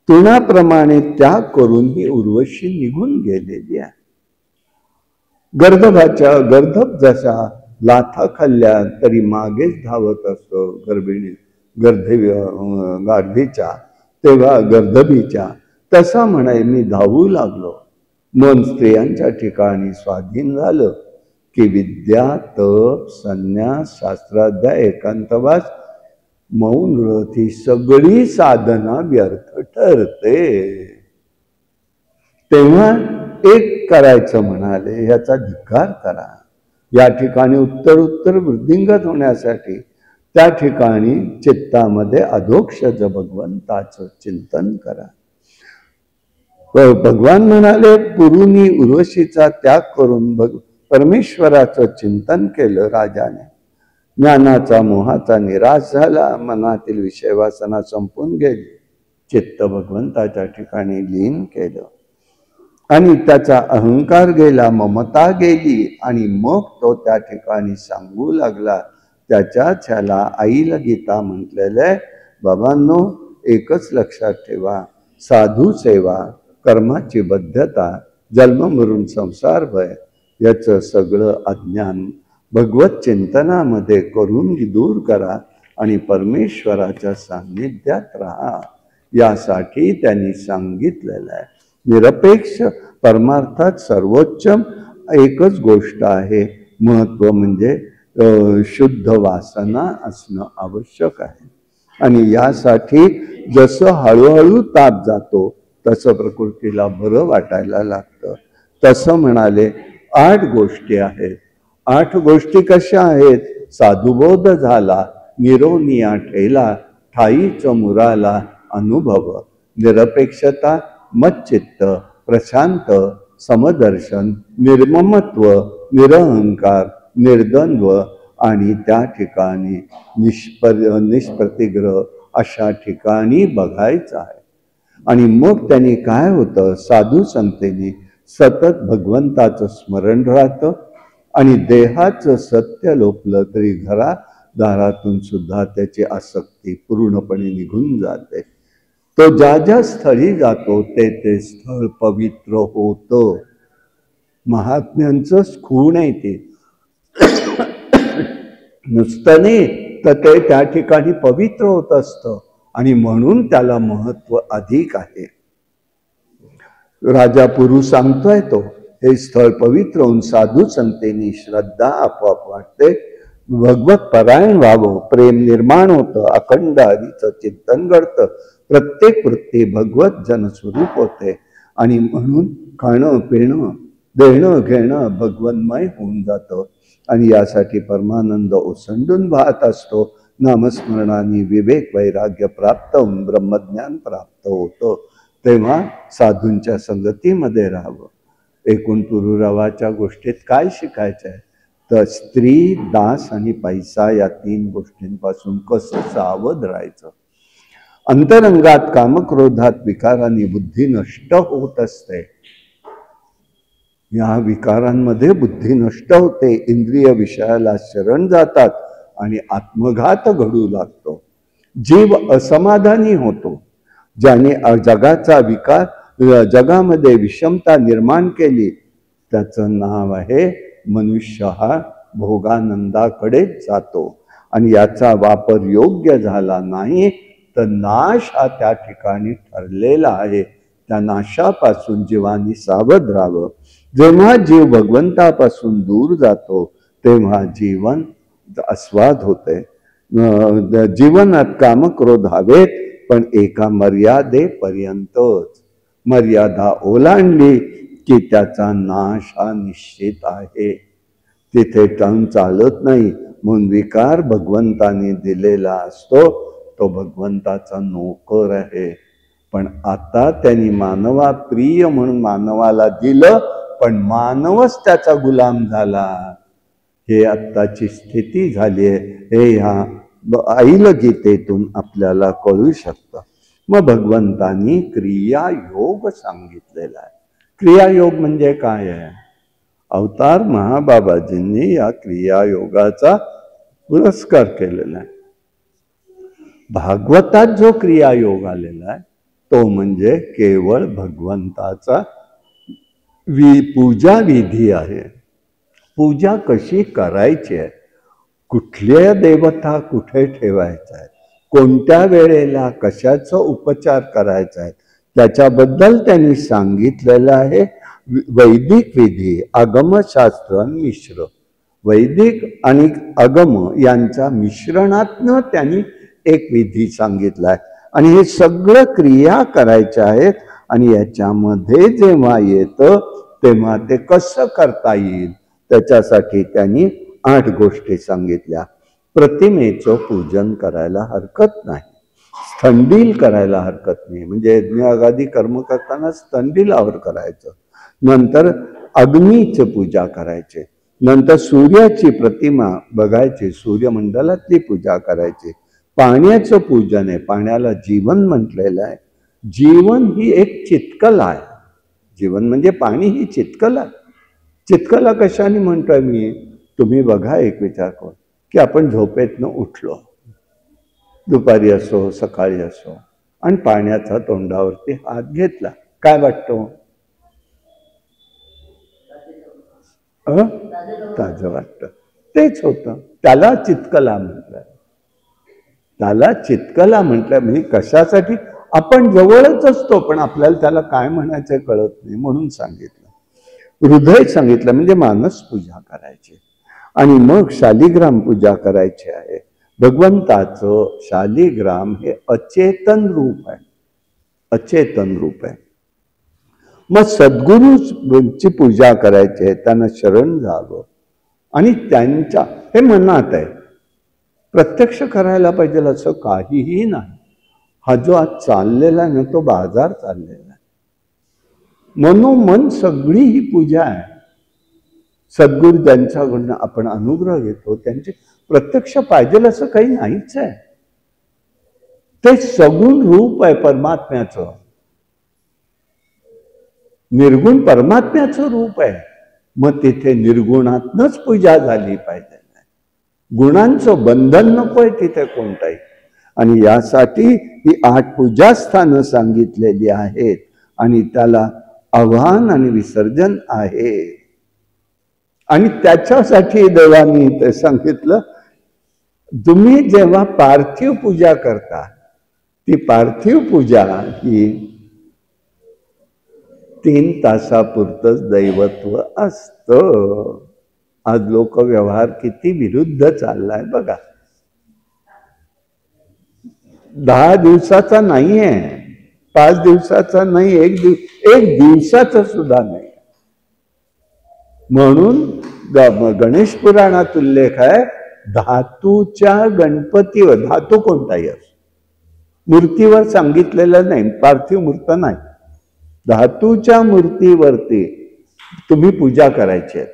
A: तुणाप्रमाणे त्याग करून ही उर्वशी निघून गेलेली आहे. गर्दभ जसा लाथा खाल्ल्या तरी मागेच धावत असतो गाढवीच्या तेव्हा गर्दभीच्या, तसा म्हणाय मी धावू लागलो. मन स्त्रियांच्या ठिकाणी स्वाधीन झालं की विद्या, तप, संन्यास, शास्त्राध्याय, एकांतवास, मौन व्रत ही सगळी साधना व्यर्थ ठरते. तेव्हा एक करायचं म्हणाले, याचा धिक्कार करा. या ठिकाणी उत्तर वृद्धिंगत होण्यासाठी त्या ठिकाणी चित्तामध्ये अधोक्षज भगवंताचं चिंतन करा. भगवान म्हणाले, पुरुनी उर्वशीचा त्याग करून परमेश्वराचं चिंतन केलं राजाने. ज्ञानाचा मोहाचा निराश झाला, मनातील विषय वासना संपून गेली, चित्त भगवंताच्या ठिकाणी लीन केलं आणि त्याचा अहंकार गेला, ममता गेली. आणि मग तो त्या ठिकाणी सांगू लागला. त्याच्याच ह्याला आईला गीता म्हटलेलं आहे. बाबांनो, एकच लक्षात ठेवा, साधू सेवा, कर्माची बद्धता, जन्म मरून संसार भय याचं सगळं अज्ञान भगवत चिंतनामध्ये करून दूर करा आणि परमेश्वराच्या सान्निध्यात राहा. यासाठी त्यांनी सांगितलेलं आहे. निरपेक्ष परमार्थात सर्वोच्च एकच गोष्ट आहे, महत्व म्हणजे शुद्ध वासना असणं आवश्यक आहे. आणि यासाठी जसं हळूहळू ताप जातो तसं प्रकृतीला बरं वाटायला लागतं. तसं म्हणाले 8 गोष्टी आहेत. 8 गोष्टी कशा आहेत? साधुबोध झाला, निरोनिया ठेला, ठाईच मुराला अनुभव, निरपेक्षता, मच्चित्त, प्रशांत, समदर्शन, निर्ममत्व, निरहंकार, निर्द्वंद्व आणि त्या ठिकाणी निष्प्रतिग्रह अशा ठिकाणी बघायचं आहे. आणि मग त्यांनी काय होतं, साधू संतेने सतत भगवंताचं स्मरण राहतं आणि देहाचं सत्य लोपलं तरी घरादारातून सुद्धा त्याची आसक्ती पूर्णपणे निघून जाते. तो ज्या ज्या स्थळी जातो ते ते स्थळ पवित्र होतं. महात्म्यांचं खूण आहे ते. नुसतं नाही तर ते त्या ठिकाणी पवित्र होत असतं आणि म्हणून त्याला महत्व अधिक आहे. राजा पुरु सांगतोय तो, हे स्थळ पवित्र होऊन साधू संतेनी श्रद्धा आपोआप वाटते, भगवत परायण व्हावं, प्रेम निर्माण होतं, अखंड हरीचं चिंतन घडतं, प्रत्येक वृत्ती भगवत जनस्वरूप होते आणि म्हणून खाणं पिणं देणं घेणं भगवन्मय होऊन जातं. आणि यासाठी परमानंद ओसंडून वाहत असतो. नामस्मरणाने विवेक वैराग्य प्राप्त होऊन ब्रह्मज्ञान प्राप्त होतं. तेव्हा साधूंच्या संगतीमध्ये राहावं. एकूण पुरुरवाच्या गोष्टीत काय शिकायचं आहे? तर स्त्री, दास आणि पैसा या 3 गोष्टींपासून कसं सावध राहायचं. अंतरंगात कामक्रोधात विकारांनी बुद्धी नष्ट होत असते. या विकारांमध्ये बुद्धी नष्ट होते, इंद्रिय विषयाला शरण जातात आणि आत्मघात घडू लागतो. जीव असमाधानी होतो. ज्याने जगाचा विकार, जगामध्ये विषमता निर्माण केली, त्याचं नाव आहे मनुष्य हा भोगानंदाकडे जातो. आणि याचा वापर योग्य झाला नाही तर नाश हा त्या ठिकाणी ठरलेला आहे. त्या नाशापासून जीवानी सावध राहावं. जेव्हा जीव भगवंतापासून दूर जातो तेव्हा जीवन अस्वाद होते. जीवनात कामक्रोध हवेत, पण एका मर्यादेपर्यंतच. मर्यादा ओलांडली की त्याचा नाश हा निश्चित आहे. तिथे टन चालत नाही. म्हणून विकार भगवंताने दिलेला असतो, तो भगवंताचा नोकर आहे. पण आता त्यांनी मानवा प्रिय म्हणून मानवाला दिलं, पण मानवच त्याचा गुलाम झाला. हे आत्ताची स्थिती झाली आहे. हे ह्या ऐल गीतेतून आपल्याला कळू शकतं. मग भगवंतांनी क्रियायोग सांगितलेला आहे. क्रियायोग म्हणजे काय आहे? अवतार महाबाबाजींनी या क्रियायोगाचा पुरस्कार केलेला आहे. भागवतात जो क्रियायोग आलेला आहे तो म्हणजे केवळ भगवंताचा पूजा विधी आहे. पूजा कशी करायची आहे, कुठल्या देवता कुठे ठेवायचा आहे, कोणत्या वेळेला कशाचा उपचार करायचा आहे, त्याच्याबद्दल त्यांनी सांगितलेलं आहे. वैदिक विधी, आगमशास्त्र मिश्र, वैदिक आणि आगम यांच्या मिश्रणातनं त्यांनी एक विधी सांगितला आहे. आणि हे सगळं क्रिया करायच्या आहेत. आणि याच्यामध्ये जेव्हा येतं तेव्हा ते कसं करता येईल त्याच्यासाठी त्यांनी 8 गोष्टी सांगितल्या. प्रतिमेचं पूजन करायला हरकत नाही, स्तंडील करायला हरकत नाही, म्हणजे यज्ञागादी कर्म करताना स्तंडीलावर करायचं. नंतर अग्नीची पूजा करायची. नंतर सूर्याची प्रतिमा बघायची, सूर्यमंडलातली पूजा करायची. पाण्याचं पूजन आहे. पाण्याला जीवन म्हटलेलं आहे. जीवन ही एक चितकला आहे. जीवन म्हणजे पाणी ही चितकला. चितकला कशाने म्हणतोय मी? तुम्ही बघा, एक विचार करून की आपण झोपेतनं उठलो, दुपारी असो सकाळी असो, आणि पाण्याचा तोंडावरती हात घेतला, काय वाटतो? ताजं वाटतं. तेच होतं. त्याला चितकला म्हटलं. त्याला चितकला म्हटलं. म्हणजे कशासाठी? आपण जवळच असतो पण आपल्याला त्याला काय म्हणायचं कळत नाही, म्हणून सांगितलं. हृदय सांगितलं म्हणजे मानस पूजा करायची. आणि मग शालिग्राम पूजा करायची आहे. भगवंताचं शालिग्राम हे अचेतन रूप आहे, अचेतन रूप आहे. मग सद्गुरूची पूजा करायची आहे, त्यांना शरण जावं. आणि त्यांच्या हे मनात आहे, प्रत्यक्ष करायला पाहिजे असं काहीही नाही. हा जो आज चाललेला आहे ना, तो बाजार चाललेला आहे. मनोमन सगळी ही पूजा आहे. सद्गुरू ज्यांच्याकडून आपण अनुग्रह घेतो त्यांचे प्रत्यक्ष पाहिजे असं काही नाहीच आहे. ते सगुण रूप आहे परमात्म्याचं, निर्गुण परमात्म्याचं रूप आहे. मग तिथे निर्गुणातनच पूजा झाली पाहिजे. गुणांचं बंधन नकोय तिथे कोणताही. आणि यासाठी ही 8 पूजास्थानं सांगितलेली आहेत. आणि त्याला आवाहन आणि विसर्जन आहे. आणि त्याच्यासाठी देवानी ते सांगितलं, तुम्ही जेव्हा पार्थिव पूजा करता, ती पार्थिव पूजा ही 3 तासापुरतंच दैवत्व असतं. आज लोक व्यवहार किती विरुद्ध चाललाय बघा. 10 दिवसाचा नाहीये, 5 दिवसाचा नाही, एक दिवसाचा सुद्धा नाही. म्हणून गणेश पुराणात उल्लेख आहे, धातूच्या गणपतीवर, धातू कोणताही असो, मूर्तीवर सांगितलेलं नाही, पार्थिव मूर्त नाही, धातूच्या मूर्तीवरती तुम्ही पूजा करायची आहे.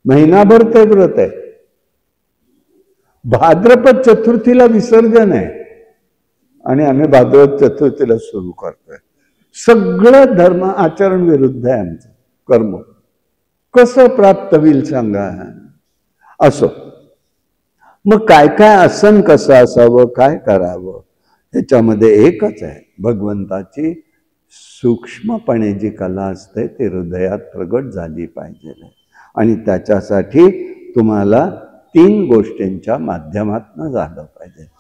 A: महिनाभर ते व्रत आहे. भाद्रपद चतुर्थीला विसर्जन आहे आणि आम्ही भाद्रपद चतुर्थीला सुरू करतोय. सगळं धर्म आचरण विरुद्ध आहे आमचं कर्म. कसं प्राप्त होईल सांगा? असो, मग काय काय आसन कसं असावं, काय करावं, ह्याच्यामध्ये एकच आहे, भगवंताची सूक्ष्मपणे जी कला असते ती हृदयात प्रगट झाली पाहिजे. आणि त्याच्यासाठी तुम्हाला 3 गोष्टींच्या माध्यमातून झालं पाहिजे.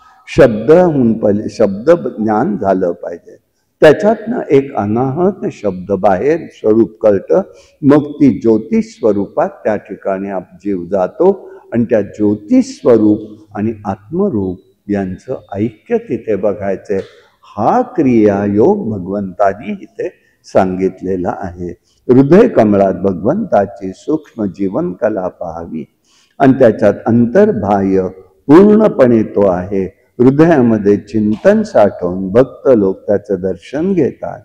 A: शब्द ज्ञान झालं पाहिजे, त्याच्यातनं एक अनाहत शब्द बाहेर स्वरूप कळतं, मग ती ज्योतिष स्वरूपात त्या ठिकाणी जीव जातो आणि त्या ज्योतिष स्वरूप आणि आत्मरूप यांचं ऐक्य तिथे बघायचंय. हा क्रियायोग भगवंतानी इथे सांगितलेला आहे. हृदय कमळात भगवंताची सूक्ष्म जीवन कला पाहावी आणि त्याच्यात अंतर्बाह्य पूर्णपणे तो आहे. हृदयामध्ये चिंतन साठवून भक्त लोक त्याचं दर्शन घेतात.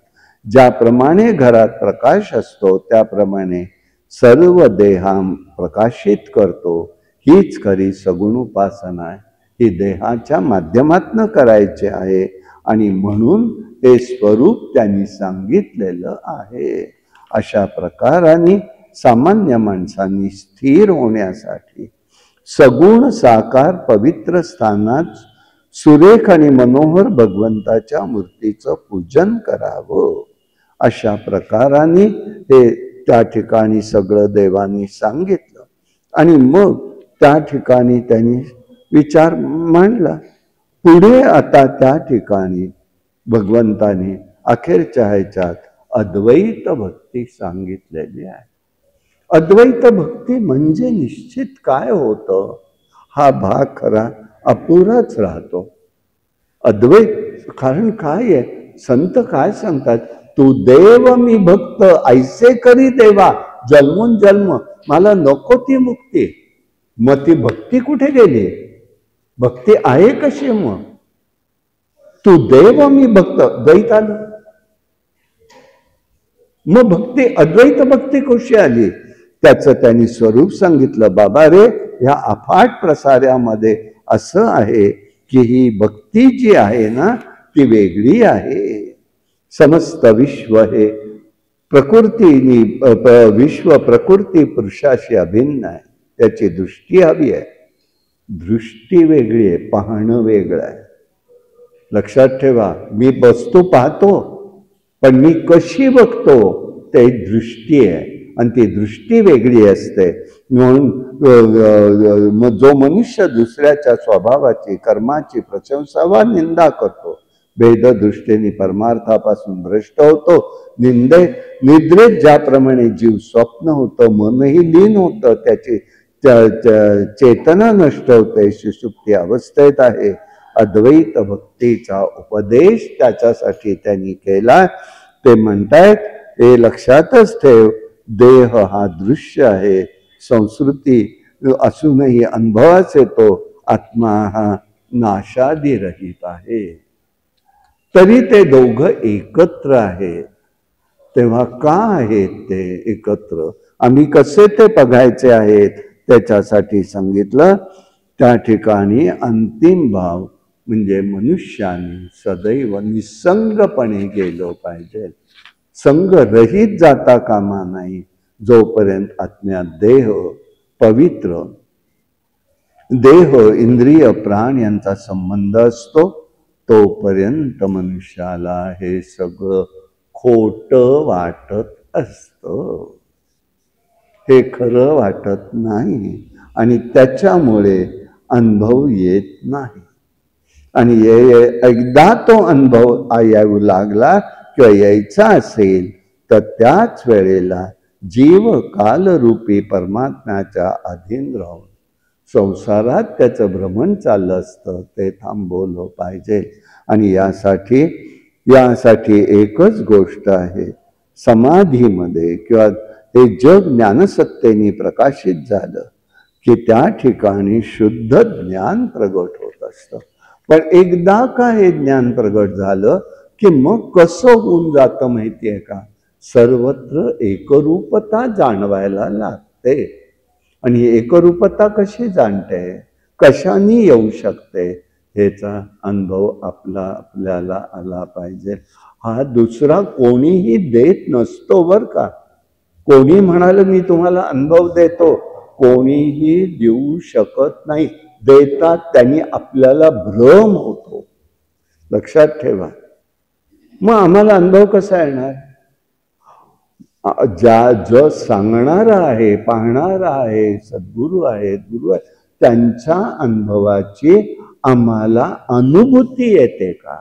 A: ज्याप्रमाणे घरात प्रकाश असतो त्याप्रमाणे सर्व देहा प्रकाशित करतो. हीच खरी सगुण उपासना आहे. ही देहाच्या माध्यमातून करायचे आहे आणि म्हणून ते स्वरूप त्यांनी सांगितलेलं आहे. अशा प्रकाराने सामान्य माणसांनी स्थिर होण्यासाठी सगुण साकार पवित्र स्थानात सुरेख आणि मनोहर भगवंताच्या मूर्तीचं पूजन करावं. अशा प्रकाराने हे त्या ठिकाणी सगळं देवांनी सांगितलं आणि मग त्या ठिकाणी त्यांनी विचार मांडला. पुढे आता त्या ठिकाणी भगवंताने अखेरच्या ह्याच्यात अद्वैत भक्ती सांगितलेली आहे. अद्वैत भक्ती म्हणजे निश्चित काय होतं, हा भाग खरा अपुराच राहतो. अद्वैत कारण काय आहे, संत काय सांगतात, तू देव मी भक्त ऐसे करी देवा जन्मून जन्म, मला नको ती मुक्ती. मग ती भक्ती कुठे गेली? भक्ती आहे कशी? मग तू देव मी भक्त, द्वैत आलं. मग भक्ती अद्वैत भक्ती कशी आली? त्याचं त्यांनी स्वरूप सांगितलं. बाबा रे, ह्या अफाट प्रसारामध्ये असं आहे की ही भक्ती जी आहे ना ती वेगळी आहे. समस्त विश्व हे प्रकृतीनी विश्व प्रकृती पुरुषाशी अभिन्न आहे. त्याची दृष्टी हवी आहे. दृष्टी वेगळी आहे, पाहणं वेगळं आहे. लक्षात ठेवा, मी वस्तू पाहतो पण मी कशी बघतो ते दृष्टी आहे आणि ती दृष्टी वेगळी असते. म्हणून जो मनुष्य दुसऱ्याच्या स्वभावाची कर्माची प्रशंसा वा निंदा करतो भेद दृष्टीने परमार्थापासून भ्रष्ट होतो. निद्रेत ज्याप्रमाणे जीव स्वप्न होतं, मनही लीन होतं, त्याची चेतना नष्ट होते, सुषुप्ती अवस्थेत आहे. अद्वैत भक्तीचा उपदेश त्याच्यासाठी त्यांनी केला. ते म्हणतायत, हे लक्षातच ठेव, देह हा दृश्य आहे, संस्कृती असूनही अनुभवास येतो, आत्मा हा नाशादी रहित आहे. तरी ते दोघं एकत्र आहेत. तेव्हा का आहेत ते एकत्र? आम्ही कसे ते बघायचे आहेत त्याच्यासाठी सांगितलं. त्या ठिकाणी अंतिम भाव म्हणजे मनुष्याने सदैव निसंगपणे गेलो पाहिजे. संग रहित जाता कामा नाही. जोपर्यंत अज्ञात देह पवित्र, देह इंद्रिय प्राण यांचा संबंध असतो तोपर्यंत मनुष्याला हे सगळं खोटं वाटत असतं, हे खरं वाटत नाही आणि त्याच्यामुळे अनुभव येत नाही. आणि एकदा तो अनुभव येऊ लागला किंवा यायचा असेल तर त्याच वेळेला जीव कालरूपी परमात्म्याच्या अधीन राहून संसारात त्याचं भ्रमण चाललं असतं, ते थांबवलं पाहिजे. आणि यासाठी एकच गोष्ट आहे, समाधीमध्ये किंवा हे जग ज्ञानसत्तेने प्रकाशित झालं की त्या ठिकाणी शुद्ध ज्ञान प्रगट होत असतं. पण एकदा का हे ज्ञान प्रगट झालं की मग कसं होऊन जातं माहितीये का? सर्वत्र एकरूपता जाणवायला लागते. आणि एकरूपता कशी जाणते, कशाने येऊ शकते, ह्याचा अनुभव आपल्याला आला पाहिजे. हा दुसरा कोणीही देत नसतो बर का. कोणी म्हणाल मी तुम्हाला अनुभव देतो, कोणीही देऊ शकत नाही. देतात त्यांनी आपल्याला भ्रम होतो, लक्षात ठेवा. मग आम्हाला अनुभव कसा येणार? जो सांगणारा आहे, पाहणारा आहे, सद्गुरू आहे, गुरु आहे, त्यांच्या अनुभवाची आम्हाला अनुभूती येते का?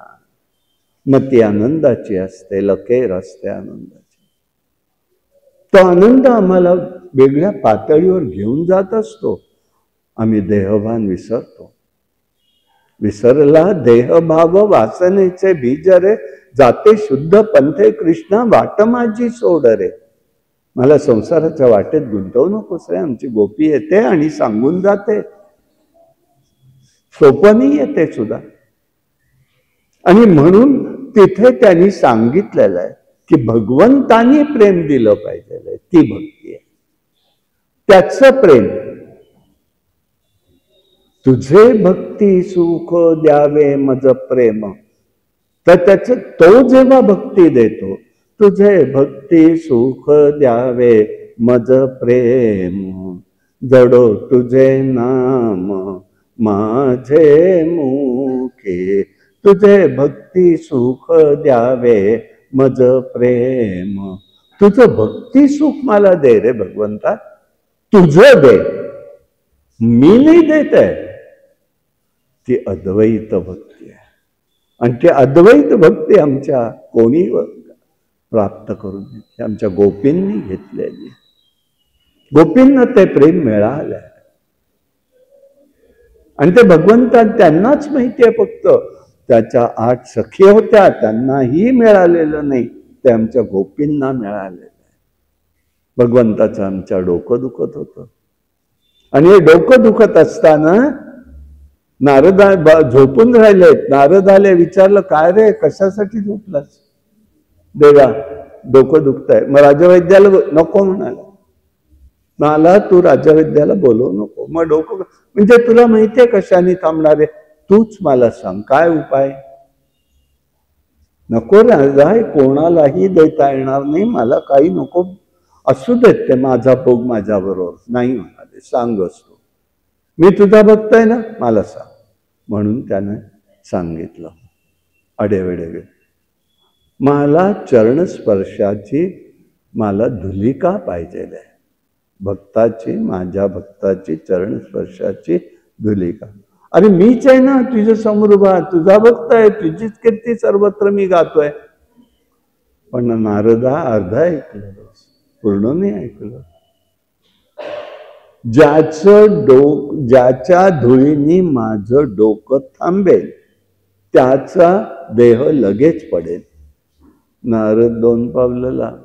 A: मग ती आनंदाची असते, लकेर असते आनंदाची. तो आनंद आम्हाला वेगळ्या पातळीवर घेऊन जात असतो. आम्ही देहभान विसरतो. विसरला देहभाव वासनेचे बीज रे, जाते शुद्ध पंथे कृष्णा वाट माझी सोड रे. मला संसाराच्या वाटेत गुंतवू नकोस रे. आमची गोपी येते आणि सांगून जाते, सोपनी येते सुद्धा. आणि म्हणून तिथे त्यांनी सांगितलेलं आहे की भगवंतानी प्रेम दिलं पाहिजे, ती भक्ती आहे. त्याचं प्रेम, तुझे भक्ती सुख द्यावे मज प्रेम, तर त्याच तो जेव्हा भक्ती देतो, तुझे भक्ती सुख द्यावे मज प्रेम, जडो तुझे नाम माझे मुखे, तुझे भक्ती सुख द्यावे मज प्रेम. तुझं भक्ती सुख मला दे रे भगवंता, तुझं दे, मी नाही देत आहे. ती अद्वैत भक्ती आहे. आणि ती अद्वैत भक्ती आमच्या कोणी प्राप्त करून घेतली, आमच्या गोपींनी घेतलेली. गोपींना ते प्रेम मिळालंय आणि ते भगवंता त्यांनाच माहिती आहे. फक्त त्याच्या 8 सखी होत्या, त्यांनाही मिळालेलं नाही, ते आमच्या गोपींना मिळालेलं आहे. भगवंताचं आमच्या डोकं दुखत होतं. आणि हे डोकं दुखत असताना नारदा झोपून राहिलेत. नारदाले विचारलं, काय रे कशासाठी झोपलास? देवा डोकं दुखतंय. मग राजवैद्याला नको म्हणाला, मला तू राजवैद्याला बोलवू नको. मग डोकं म्हणजे तुला माहितीये कशाने थांबणार आहे, तूच मला सांग काय उपाय. नको राजा, कोणालाही देता येणार नाही, मला काही नको, असू देत ते माझा भोग माझ्या बरोबर. नाही म्हणाले, सांग असतो, मी तुझा भक्त आहे ना, मला सांग. म्हणून त्याने सांगितलं अडेवेडे, मला चरणस्पर्शाची मला धुलिका पाहिजे आहे. भक्ताची, माझ्या भक्ताची चरणस्पर्शाची धुलिका. अरे मीच आहे ना तुझ्या समोर उभा, तुझा भक्त आहे, तुझीच कीर्ती सर्वत्र मी गातोय. पण नारदा अर्धा ऐकलं, पूर्ण नाही ऐकलं. ज्याच्या धुळीनी माझं डोकं थांबेल त्याचा देह लगेच पडेल. नारद 2 पावलं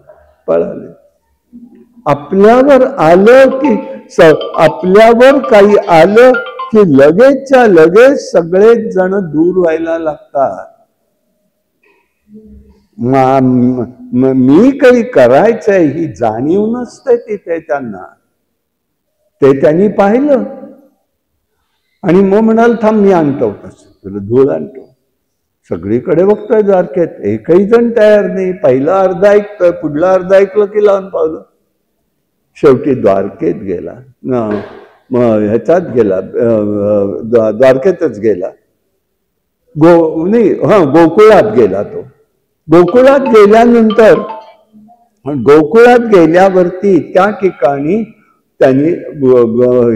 A: पळाले. आपल्यावर आलं की आपल्यावर काही आलं की लगेचच्या लगेच सगळेच जण दूर व्हायला लागतात. मी काही करायचंय ही जाणीव नसते तिथे त्यांना. ते त्यांनी पाहिलं आणि मग म्हणाल, थांब मी आणतो, तुला धूळ आणतो. सगळीकडे बघतोय द्वारकेत, एकही जण तयार नाही. पहिला अर्धा ऐकतोय, पुढला अर्धा ऐकलं की लावून पावलं. शेवटी द्वारकेत गेला, मग ह्याच्यात गेला, द्वारकेतच गेला, गोकुळात गेला. तो गोकुळात गेल्यानंतर, गोकुळात गेल्यावरती त्या ठिकाणी त्यांनी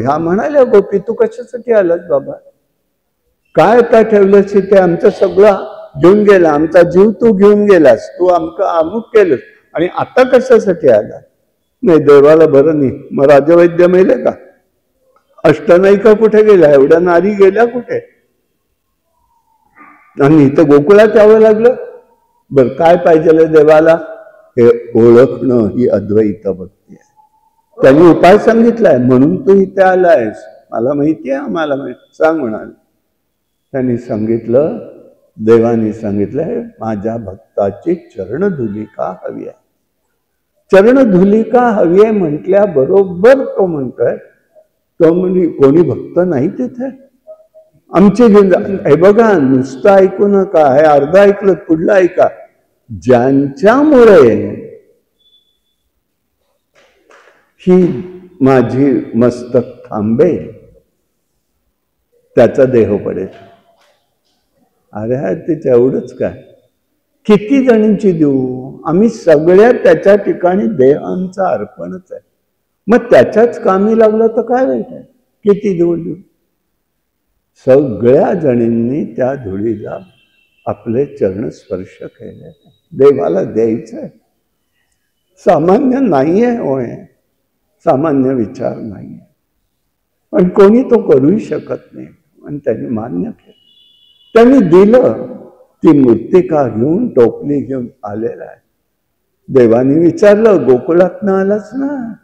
A: ह्या म्हणाल्या, गोपी तू कशासाठी आलास बाबा, काय आता ठेवलंस ते, आमचं सगळं घेऊन गेला, आमचा जीव तू घेऊन गेलास, तू आमचं अमुक केलंस आणि आता कशासाठी आला? नाही देवाला बरं नाही. मग राजवैद्य मेले का? अष्टनायिका कुठे गेल्या? एवढ्या नारी गेल्या कुठे? आणि इथं गोकुळात यावं लागलं. बरं काय पाहिजे देवाला? हे ओळखणं ही अद्वैत भक्ती आहे. त्यांनी उपाय सांगितलाय, म्हणून तू इथे आलायस, मला माहिती आहे, आम्हाला माहिती, सांग म्हणाल. त्यांनी सांगितलं, देवानी सांगितलंय, माझ्या भक्ताची चरणधुलिका हवी आहे. चरणधुलिका हवी आहे म्हटल्याबरोबर तो म्हणतोय, तो म्हणजे कोणी भक्त नाही तिथे, आमचे घेऊन जा. हे बघा, नुसतं ऐकू नका, हे अर्ध ऐकलं पुढलं ऐका. ज्यांच्यामुळे ही माझी मस्तक थांबेल त्याचा देह पडेल. अरे तिच्या एवढंच काय, किती जणांची देऊ आम्ही, सगळ्या त्याच्या ठिकाणी देहांचं अर्पणच आहे. मग त्याच्याच कामी लागलं तर काय वाईट आहे, किती देऊ. सगळ्या जणींनी त्या धुळीला आपले चरण स्पर्श केले. देवाला द्यायचंय, सामान्य नाहीये होय, सामान्य विचार नाहीये, पण कोणी तो करूही शकत नाही. आणि त्यांनी मान्य केलं, त्यांनी दिलं. ती मूर्तिका घेऊन, टोपली घेऊन आलेला आहे. देवाने विचारलं, गोकुळातनं आलास ना?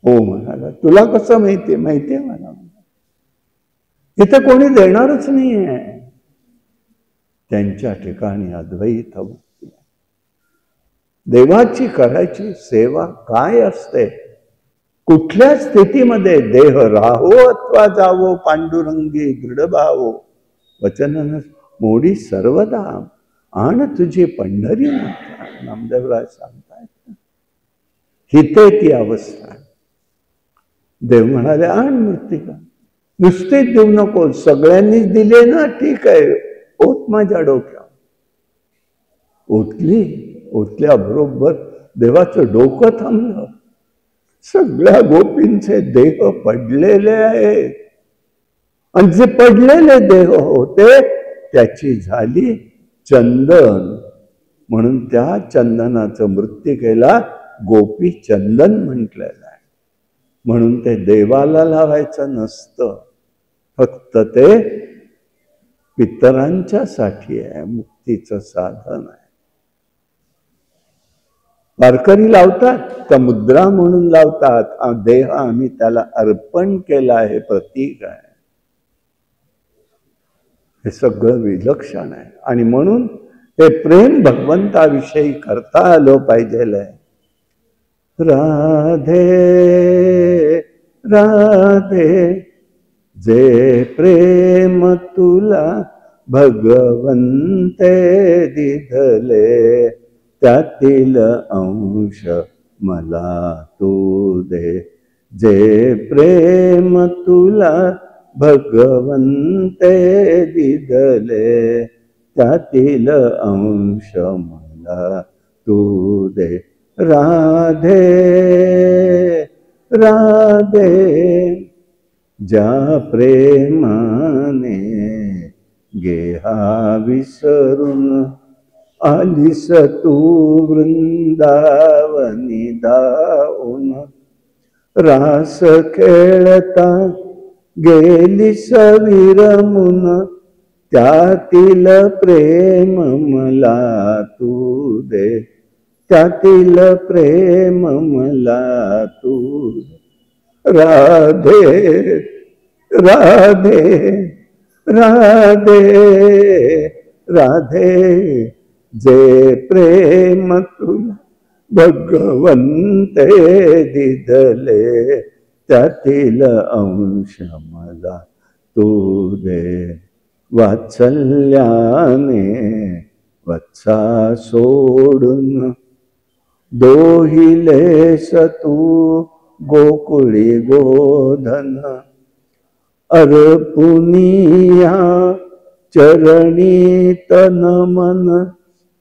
A: हो म्हणाला. तुला कसं माहितीये? माहितीये मला. इथे कोणी देणारच नाहीये. त्यांच्या ठिकाणी अद्वैत मुक्ती. देवाची करायची सेवा काय असते? कुठल्या स्थितीमध्ये? देह राहो अथवा जावो, पांडुरंगी दृढभावो, वचन मोडी सर्वदा, आण तुझी पंढरी माता. नामदेवराय सांगतायत. हिते ती अवस्था. देव म्हणाले, आण मूर्तिका. नुसतेच देऊ नको, सगळ्यांनीच दिले ना, ठीक आहे, ओत माझ्या डोक्यावर. ओतल्याबरोबर देवाचं डोकं थांबलं. सगळ्या गोपींचे देह पडलेले आहेत, आणि जे पडलेले देह होते त्याची झाली चंदन. म्हणून त्या चंदनाचं मृत्तिकेला गोपी चंदन म्हटलेलं आहे. म्हणून ते देवाला लावायचं नसतं, फक्त ते पितरांच्यासाठी आहे, मुक्तीचं साधन आहे. वारकरी लावतात, त्या मुद्रा म्हणून लावतात. देह आम्ही त्याला अर्पण केला आहे, प्रतीक आहे. हे सगळं विलक्षण आहे. आणि म्हणून हे प्रेम भगवंताविषयी करता आलं पाहिजे. राधे राधे जे प्रेम तुला भगवंते दिधले, त्यातील अंश मला तू दे. जे प्रेम तुला भगवंते दिधले, त्यातील अंश मला तू दे. राधे राधे ज्या प्रेमाने गेहा विसरून आलीस तू वृंदावनी धावून, रास खेळता गेलीस विरमुन, त्यातील प्रेम मला तू दे. त्यातील प्रेम मला तू दे. राधे राधे राधे राधे जे प्रेम तुला भगवंते दिधले, त्यातील अंश मला तू दे. वात्सल्याने वत्सा सोडून दोहिलेस तू गोकुळी गोधन, अर्पुनिया चरणी तन मन,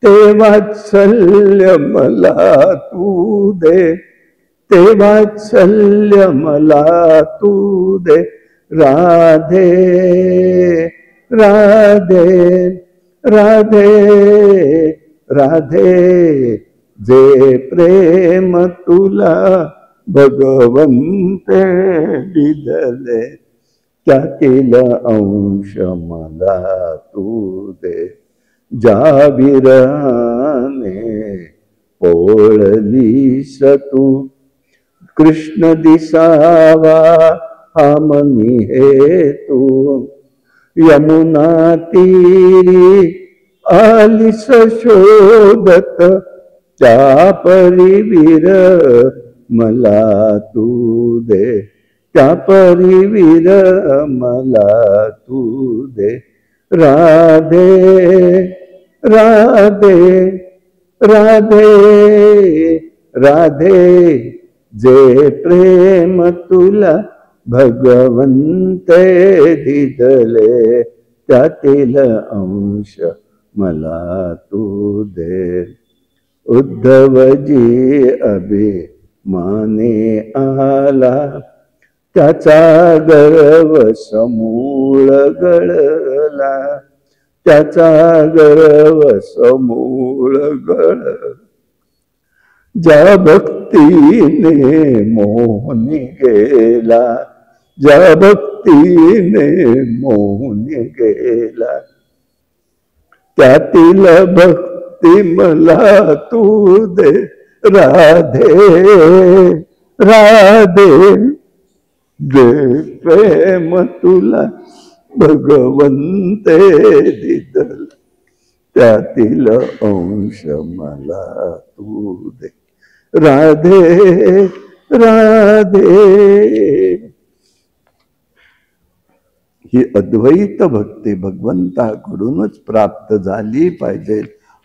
A: ते वात्सल्य मला तू दे. ते वात्सल्य मला तू दे. राधे राधे राधे राधे जे प्रेम तुला भगवंते दिधले, त्यातील अंश मला तू दे. ज्या विरहाने पोळलीस तू कृष्ण दिसावा हा मनी हे तू, यमुना तीरी आलीस शोधत, त्या परिवीर मला तू दे. त्या परी वीर मला तू दे. राधे राधे राधे राधे, जे प्रेम तुला भगवंते दिदले, त्यातील अंश मला तू दे. उद्धवजी अभिमाने आला, त्याचा गर्व समूळ गळला, त्याचा गर्व समूळ गळला. ज्या भक्तीने मोहनी गेला, ज्या भक्तीने मोहनी गेला, त्यातील भक्ती मला तू दे. राधे राधे, जे प्रेम तुला भगवंते दिदल, त्यातील अंश मला तू दे. राधे राधे. ही अद्वैत भक्ती भगवंताकडूनच प्राप्त झाली पाहिजे,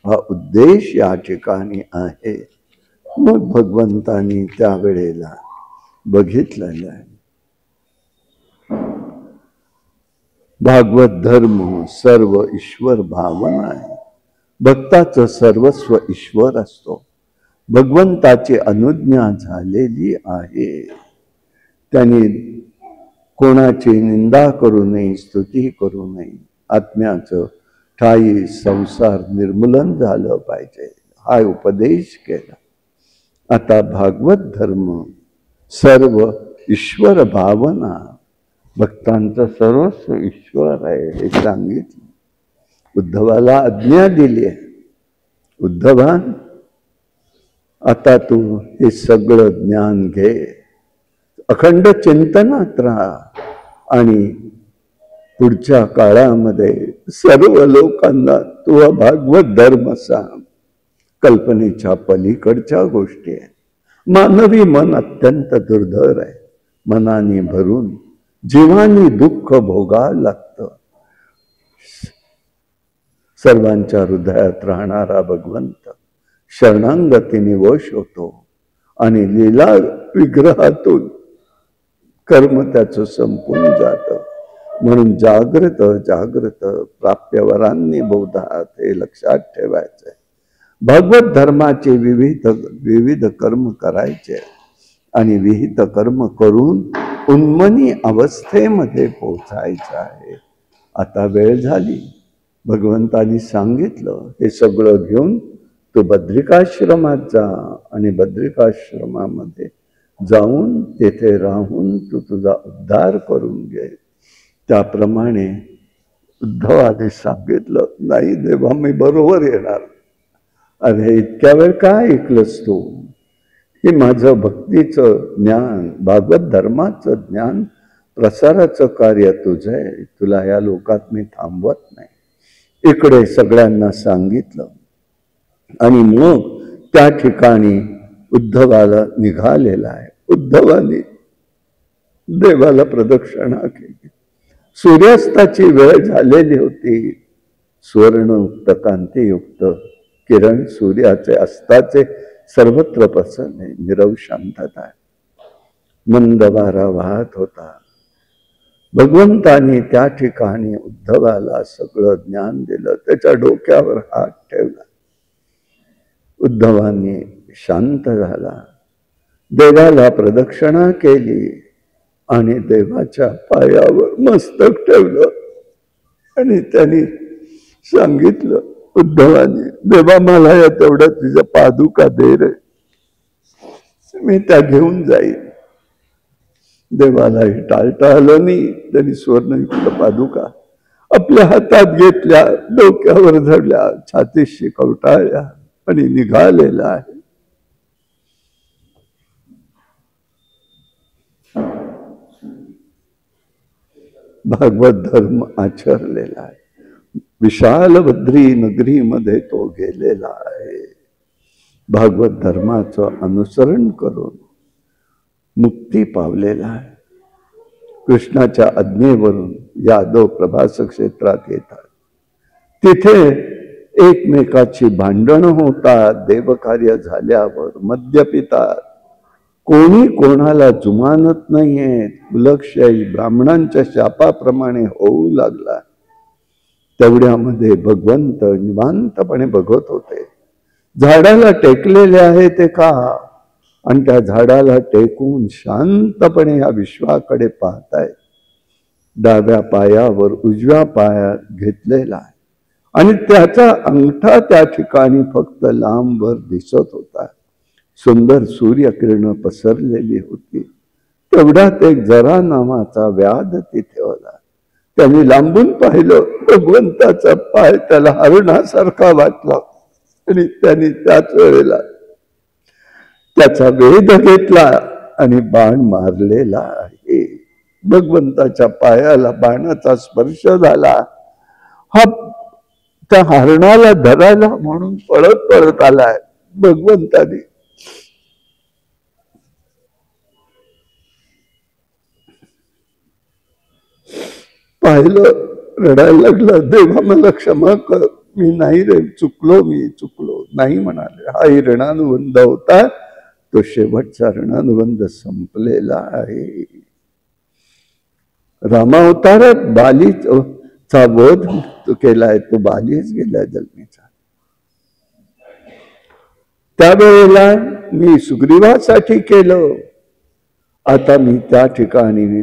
A: हा उद्देश या ठिकाणी आहे. मग भगवंतानी त्यावेळेला बघितलेलं आहे. भागवत धर्म सर्व ईश्वर भावना आहे. भक्ताचं सर्वस्व ईश्वर असतो. भगवंताची अनुज्ञा झालेली आहे. त्यांनी कोणाची निंदा करू नये, स्तुती करू नये. आत्म्याचं ठायी संसार निर्मूलन झालं पाहिजे, हा उपदेश केला. आता भागवत धर्म सर्व ईश्वर भावना, भक्तांचं सर्वस्व ईश्वर आहे हे सांगितलं. उद्धवाला आज्ञा दिली आहे. उद्धवा, आता तू हे सगळं ज्ञान घे, अखंड चिंतनात राहा आणि पुढच्या काळामध्ये सर्व लोकांना तू भागवत धर्म सांग. कल्पनेच्या पलीकडच्या गोष्टी आहेत. मानवी मन अत्यंत दुर्धर आहे. मनाने भरून जीवानी दुःख भोगावं लागतं. सर्वांच्या हृदयात राहणारा भगवंत शरणांगतीने वश होतो आणि लीला विग्रहातून कर्म त्याचं संपून जातं. म्हणून जागृत जागृत प्राप्यवरांनी बोधात, हे लक्षात ठेवायचंय. भगवत धर्माचे विविध कर्म करायचे आणि विहित कर्म करून उन्मनी अवस्थेमध्ये पोचायचं आहे. आता वेळ झाली. भगवंतानी सांगितलं, हे सगळं घेऊन तू बद्रिकाश्रमात जा आणि बद्रिकाश्रमामध्ये जाऊन तेथे राहून तू तुझा उद्धार करून घे. त्याप्रमाणे उद्धवाने सांगितलं, नाही देवा, मी बरोबर येणार. अरे इतक्या वेळ काय ऐकलंस तू? हे माझं भक्तीचं ज्ञान, भागवत धर्माचं ज्ञान प्रसाराचं कार्य तुझं आहे. तुला या लोकात मी थांबवत नाही. इकडे सगळ्यांना सांगितलं आणि मग त्या ठिकाणी उद्धवाला निघालेला आहे. उद्धवाने देवाला प्रदक्षिणा केली. सूर्यास्ताची वेळ झालेली होती. सुवर्णयुक्त कांतीयुक्त किरण सूर्याचे अस्ताचे सर्वत्र पसरले. निरव शांतता आहे. मंद वारा वाहत होता. भगवंताने त्या ठिकाणी उद्धवाला सगळं ज्ञान दिलं. त्याच्या डोक्यावर हात ठेवला. उद्धवाने शांत झाला. देवाला प्रदक्षिणा केली आणि देवाच्या पायावर मस्तक ठेवलं आणि त्यांनी सांगितलं, उद्धवाने, देवा मला या तेवढ्या तुझ्या पादुका दे रे, मी त्या घेऊन जाईल. देवालाही टाळता आलं नाही. त्यांनी सुवर्णयुक्त पादुका आपल्या हातात घेतल्या, डोक्यावर धरल्या, छातीशी कवटाळल्या आणि निघालेला आहे. भागवत धर्म आचरलेला आहे. विशाल बद्री नगरीमध्ये तो गेलेला आहे. भागवत धर्माचं अनुसरण करून मुक्ती पावलेला आहे. कृष्णाच्या आज्ञेवरून यादव प्रभास क्षेत्रात येतात. तिथे एकमेकाची भांडणं होतात. देवकार्य झाल्यावर मद्य पितात. कोणी कोणाला जुमानत नाहीये. कुलक्षयी ब्राह्मणांच्या शापाप्रमाणे होऊ लागला. तेवढ्यामध्ये भगवंत निवांतपणे बघत होते. झाडाला टेकलेले आहे ते का, आणि त्या झाडाला टेकून शांतपणे या विश्वाकडे पाहतायत. डाव्या पायावर उजव्या पायात घेतलेला आहे आणि त्याचा अंगठा त्या ठिकाणी फक्त लांबवर दिसत होता. सुंदर सूर्यकिरण पसरलेली होती. तेवढ्यात एक जरा नावाचा व्याध तिथे होता. त्यांनी लांबून पाहिलं. भगवंताचा पाय त्याला हरणासारखा वाटला आणि त्यांनी त्याच वेळेला त्याचा वेध घेतला आणि बाण मारलेला आहे. भगवंताच्या पायाला बाणाचा स्पर्श झाला. हा त्या हरणाला धरायला म्हणून पळत पळत आलाय. भगवंताने पाहिलं, रडायला लागलं. देवा मला क्षमा कर, मी नाही रे, मी चुकलो नाही म्हणाले. हा ऋणानुबंध होता. तो शेवटचा ऋणानुबंध संपलेला आहे. रामावतारात बालीचा वध केलाय. तो बालीच गेला जन्मीचा. त्यावेळेला मी सुग्रीवासाठी केलं. आता मी त्या ठिकाणी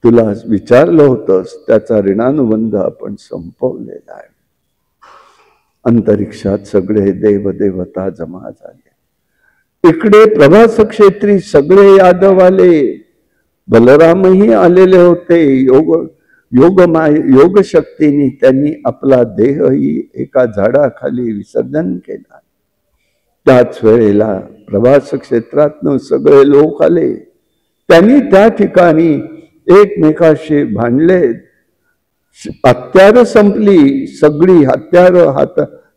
A: तुला विचारलं होतंस, त्याचा ऋणानुबंध आपण संपवलेला आहे. अंतरिक्षात सगळे देवदेवता जमा झाले. इकडे प्रभास क्षेत्री सगळे यादव आले. बलरामही आलेले होते. योग शक्तीने त्यांनी आपला देहही एका झाडाखाली विसर्जन केला. त्याच वेळेला प्रभास क्षेत्रातनं सगळे लोक आले. त्यांनी त्या ठिकाणी एकमेकाशी भांडले. हत्यार संपली. सगळी हत्यार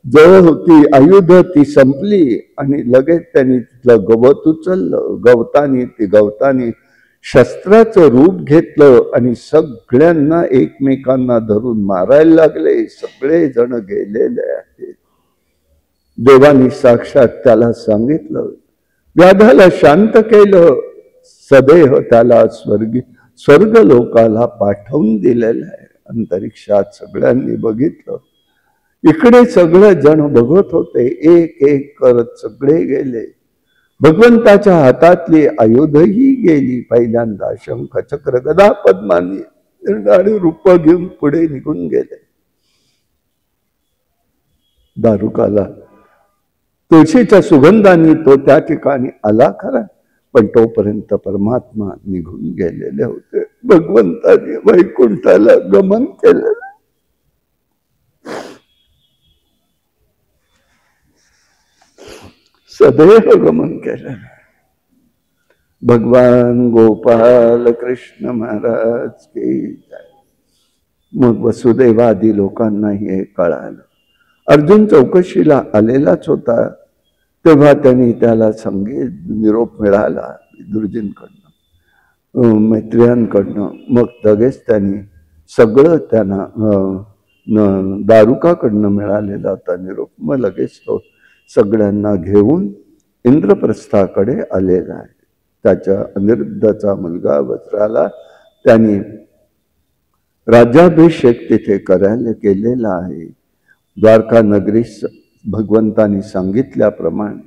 A: जवळ होती, आयुध ती संपली आणि लगेच त्यांनी तिथलं गवत उचललं. गवतानी शस्त्राचं रूप घेतलं आणि सगळ्यांना एकमेकांना धरून मारायला लागले. सगळे जण गेलेले आहेत. देवानी साक्षात त्याला सांगितलं, व्याधाला शांत केलं. सदैव त्याला स्वर्ग लोकाला पाठवून दिलेलं आहे. अंतरिक्षात सगळ्यांनी बघितलं. इकडे सगळे जण बघत होते. एक एक करत सगळे गेले. भगवंताच्या हातातली आयुधही गेली. पहिल्यांदा शंख चक्र गदा पद्मानी रूप घेऊन पुढे निघून गेले. दारुकाला तुळशीच्या सुगंधाने तो त्या ठिकाणी आला खरा, पण तोपर्यंत परमात्मा निघून गेलेले होते. भगवंताने वैकुंठाला गमन केलेलं. सदैव गमन केलेलं. भगवान गोपाल कृष्ण महाराज की जय. मग वसुदेवादी लोकांना हे कळालं. अर्जुन चौकशीला आलेलाच होता. तेव्हा त्यांनी त्याला निरोप मिळाला दुर्जींकडनं, मैत्रियांकडनं. मग लगेच त्यांनी सगळं त्यांना दारुकाकडनं मिळालेला होता निरोप. मग लगेच तो सगळ्यांना घेऊन इंद्रप्रस्थाकडे आलेला आहे. त्याच्या अनिरुद्धचा मुलगा वज्राला त्यांनी राज्याभिषेक तिथे करायला केलेला आहे. द्वारका नगरीस भगवंतानी सांगितल्याप्रमाणे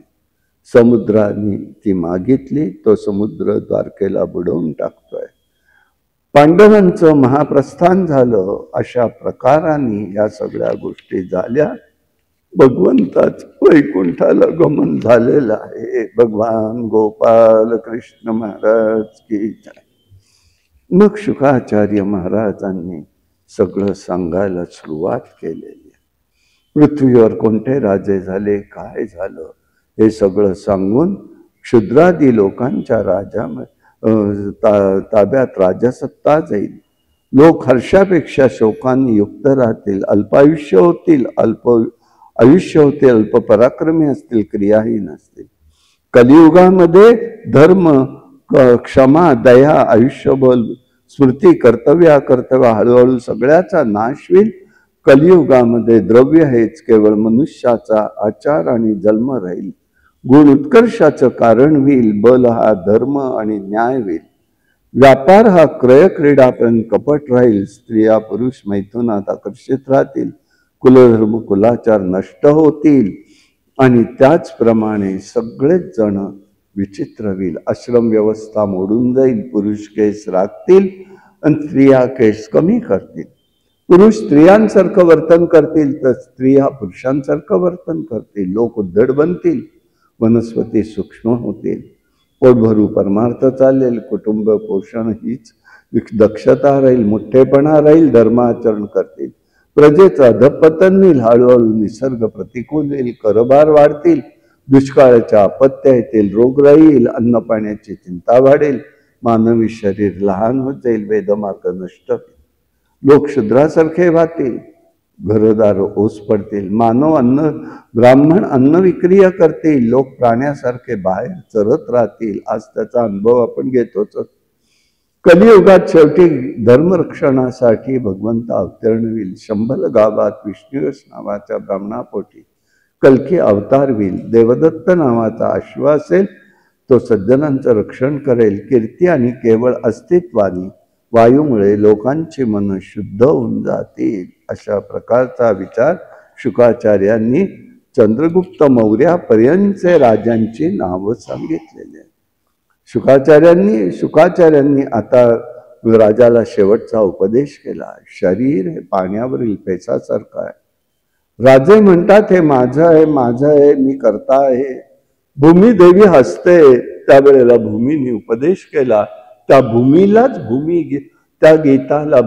A: समुद्राने ती मागितली. तो समुद्र द्वारकेला बुडवून टाकतोय. पांडवांचं महाप्रस्थान झालं. अशा प्रकाराने या सगळ्या गोष्टी झाल्या. भगवंताच वैकुंठाला गमन झालेलं आहे. भगवान गोपाल कृष्ण महाराज की जय. मग शुकाचार्य महाराजांनी सगळं सांगायला सुरुवात केलेली. पृथ्वीवर कोणते राजे झाले, काय झालं, हे सगळं सांगून क्षुद्रादी लोकांच्या ताब्यात राजसत्ता जाईल. लोक हर्षापेक्षा शोकांनी युक्त राहतील. अल्पायुष्य होतील, अल्प पराक्रमी असतील, क्रियाहीन असतील. कलियुगामध्ये धर्म, क्षमा, दया, आयुष्यबल स्मृती, कर्तव्य, अकर्तव्य हळूहळू सगळ्याचा नाश होईल. कलियुगामध्ये द्रव्य हेच केवळ मनुष्याचा आचार आणि जन्म राहील. गुण उत्कर्षाचं कारण होईल. बल हा धर्म आणि न्याय होईल. व्यापार हा क्रय क्रीडापर्यंत कपट राहील. स्त्रिया पुरुष मैथुनात आकर्षित राहतील. कुलधर्म कुलाचार नष्ट होतील आणि त्याचप्रमाणे सगळेच जण विचित्र होईल. आश्रम व्यवस्था मोडून जाईल. पुरुष केस राखतील आणि स्त्रिया केस कमी करतील. पुरुष स्त्रियांसारखं वर्तन करतील तर स्त्रिया पुरुषांसारखं वर्तन करतील. लोक उद्धट बनतील. वनस्पती सूक्ष्म होतील. पोटभरू परमार्थ चालेल. कुटुंब पोषण हीच दक्षता राहील. मोठेपणा राहील. धर्माचरण करतील. प्रजेचं अधपतन होईल. हळूहळू निसर्ग प्रतिकूल होईल. करभार वाढतील. दुष्काळाच्या आपत्त्या येतील. रोग राहील. अन्न पाण्याची चिंता वाढेल. मानवी शरीर लहान होत जाईल. वेदमार्ग नष्ट होईल. लोक शूद्रासारखे वाहतील. घरदार ओस पडतील. मानव अन्न ब्राह्मण अन्न विक्रिया करतील. लोक प्राण्यासारखे बाहेर चरत राहतील. आज त्याचा अनुभव आपण घेतोच. कलियुगात शेवटी धर्मरक्षणासाठी भगवंत अवतरण होईल. शंभल गावात विष्णुयश नावाच्या ब्राह्मणापोटी कल्की अवतार होईल. देवदत्त नावाचा अश्व असेल. तो सज्जनांचं रक्षण करेल. कीर्ती आणि केवळ अस्तित्वानी वायूमुळे लोकांची मन शुद्ध होऊन जातील. अशा प्रकारचा विचार शुकाचार्यांनी चंद्रगुप्त मौर्यापर्यंतचे राजांची नावं सांगितलेली आहेत. शुकाचार्यांनी आता राजाला शेवटचा उपदेश केला. शरीर हे पाण्यावरील पेचासारखं आहे. राजे म्हणतात हे माझं आहे, माझं आहे, मी करता आहे. भूमिदेवी हसते. त्यावेळेला भूमीने उपदेश केला. त्या भूमीलाच त्या गीताला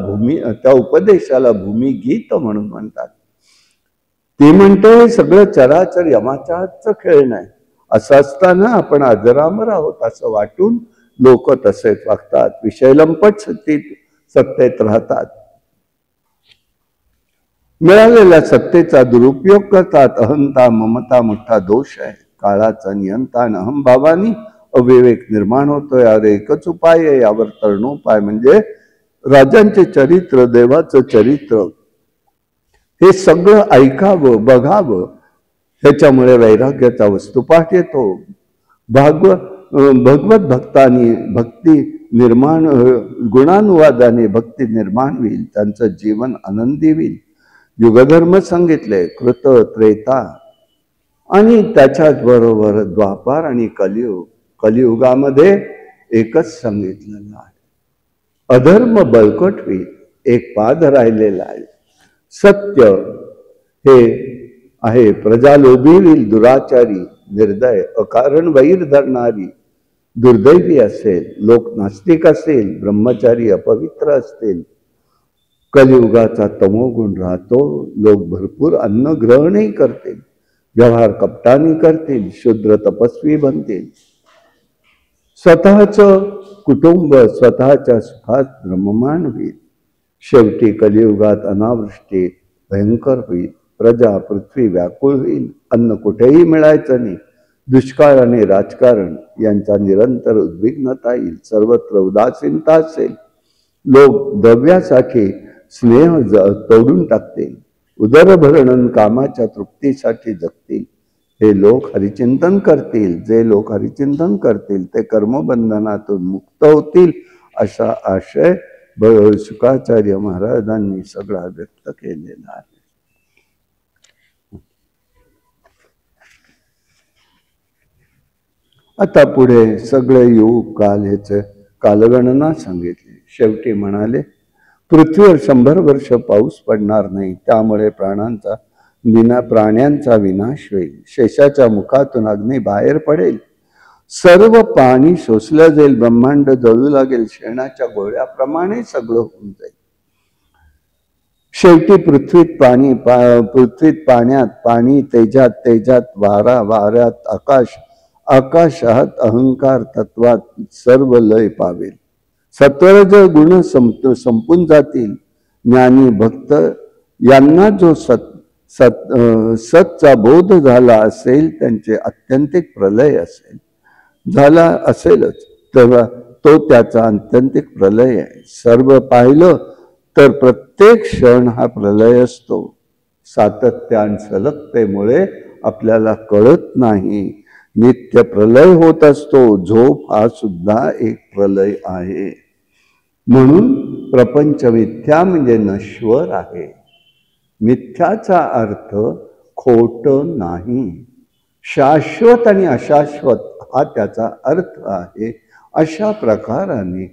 A: त्या उपदेशाला भूमिगीत म्हणून म्हणतात. ती म्हणते हे सगळं चराचर यमाच्या हातचं खेळणं आहे. असं असताना आपण अजरामर आहोत असं वाटून लोक तसेच वागतात. विषयलंपट सत्तेत राहतात. मिळालेल्या सत्तेचा दुरुपयोग करतात. अहंता ममता मोठा दोष आहे. काळाचा नियंता आणि अहंभावानी अविवेक निर्माण होतोय. यावर एकच उपाय आहे. यावर तरणोपाय म्हणजे राजांचे चरित्र, देवाचं चरित्र हे सगळं ऐकावं, बघावं. ह्याच्यामुळे वैराग्याचा वस्तुपाठ येतो. भगवत भक्तांनी भक्ती निर्माण, गुणानुवादाने भक्ती निर्माण होईल. त्यांचं जीवन आनंदी होईल. युगधर्म सांगितले, कृत, त्रेता आणि त्याच्याच बरोबर द्वापार आणि कलियुग. कलियुगामध्ये एकच सांगितलेलं आहे. अधर्म बळकट होईल. एक पाद राहिलेला आहे. सत्य हे आहे. प्रजा लोभी होईल. दुराचारी, निर्दय, अकारण वैर धरणारी दुर्दैवी असेल. लोक नास्तिक असेल. ब्रह्मचारी अपवित्र असतील. कलियुगाचा तमोगुण राहतो. लोक भरपूर अन्न ग्रहणही करतील. व्यवहार कपटाने करतील. शूद्र तपस्वी बनतील. स्वतःचं कुटुंब स्वतःच्या सुखात रममाण होईल. शेवटी कलियुगात अनावृष्टी भयंकर होईल. प्रजा पृथ्वी व्याकुळ होईल. अन्न कुठेही मिळायचं नाही. दुष्काळ आणि राजकारण यांचा निरंतर उद्विग्नता येईल. सर्वत्र उदासीनता असेल. लोक द्रव्यासाठी स्नेह तोडून टाकतील. उदरभरण कामाच्या तृप्तीसाठी जगतील. हे लोक हरिचिंतन करतील. जे लोक हरिचिंतन करतील ते कर्मबंधनातून मुक्त होतील. असा आशय शुकाचार्य महाराजांनी सगळा व्यक्त केलेला आहे. आता पुढे सगळे युग काल ह्याचे कालगणना सांगितली. शेवटी म्हणाले पृथ्वीवर 100 वर्ष पाऊस पडणार नाही. त्यामुळे प्राण्यांचा विनाश होईल. शेषाच्या मुखातून अग्नी बाहेर पडेल. सर्व पाणी शोषलं जाईल. ब्रह्मांड जळू लागेल. शेणाच्या गोळ्याप्रमाणे सगळं होऊन जाईल. शेवटी पृथ्वीत पाण्यात पाणी, तेजात तेजात वारा, वाऱ्यात आकाश, आकाशात अहंकार, तत्वात सर्व लय पावेल. सत्वरज गुण संपून जातील. ज्ञानी भक्त यांना जो सतचा बोध झाला असेल त्यांचे आत्यंतिक प्रलय झाला असेलच. तेव्हा तो त्याचा आत्यंतिक प्रलय आहे. सर्व पाहिलं तर प्रत्येक क्षण हा प्रलय असतो. सातत्य आणि सलगतेमुळे आपल्याला कळत नाही. नित्य प्रलय होत असतो. झोप हा सुद्धा एक प्रलय आहे. म्हणून प्रपंच मिथ्या म्हणजे नश्वर आहे. मिथ्याचा अर्थ खोट नाही. शाश्वत आणि अशाश्वत हा त्याचा अर्थ आहे. अशा प्रकाराने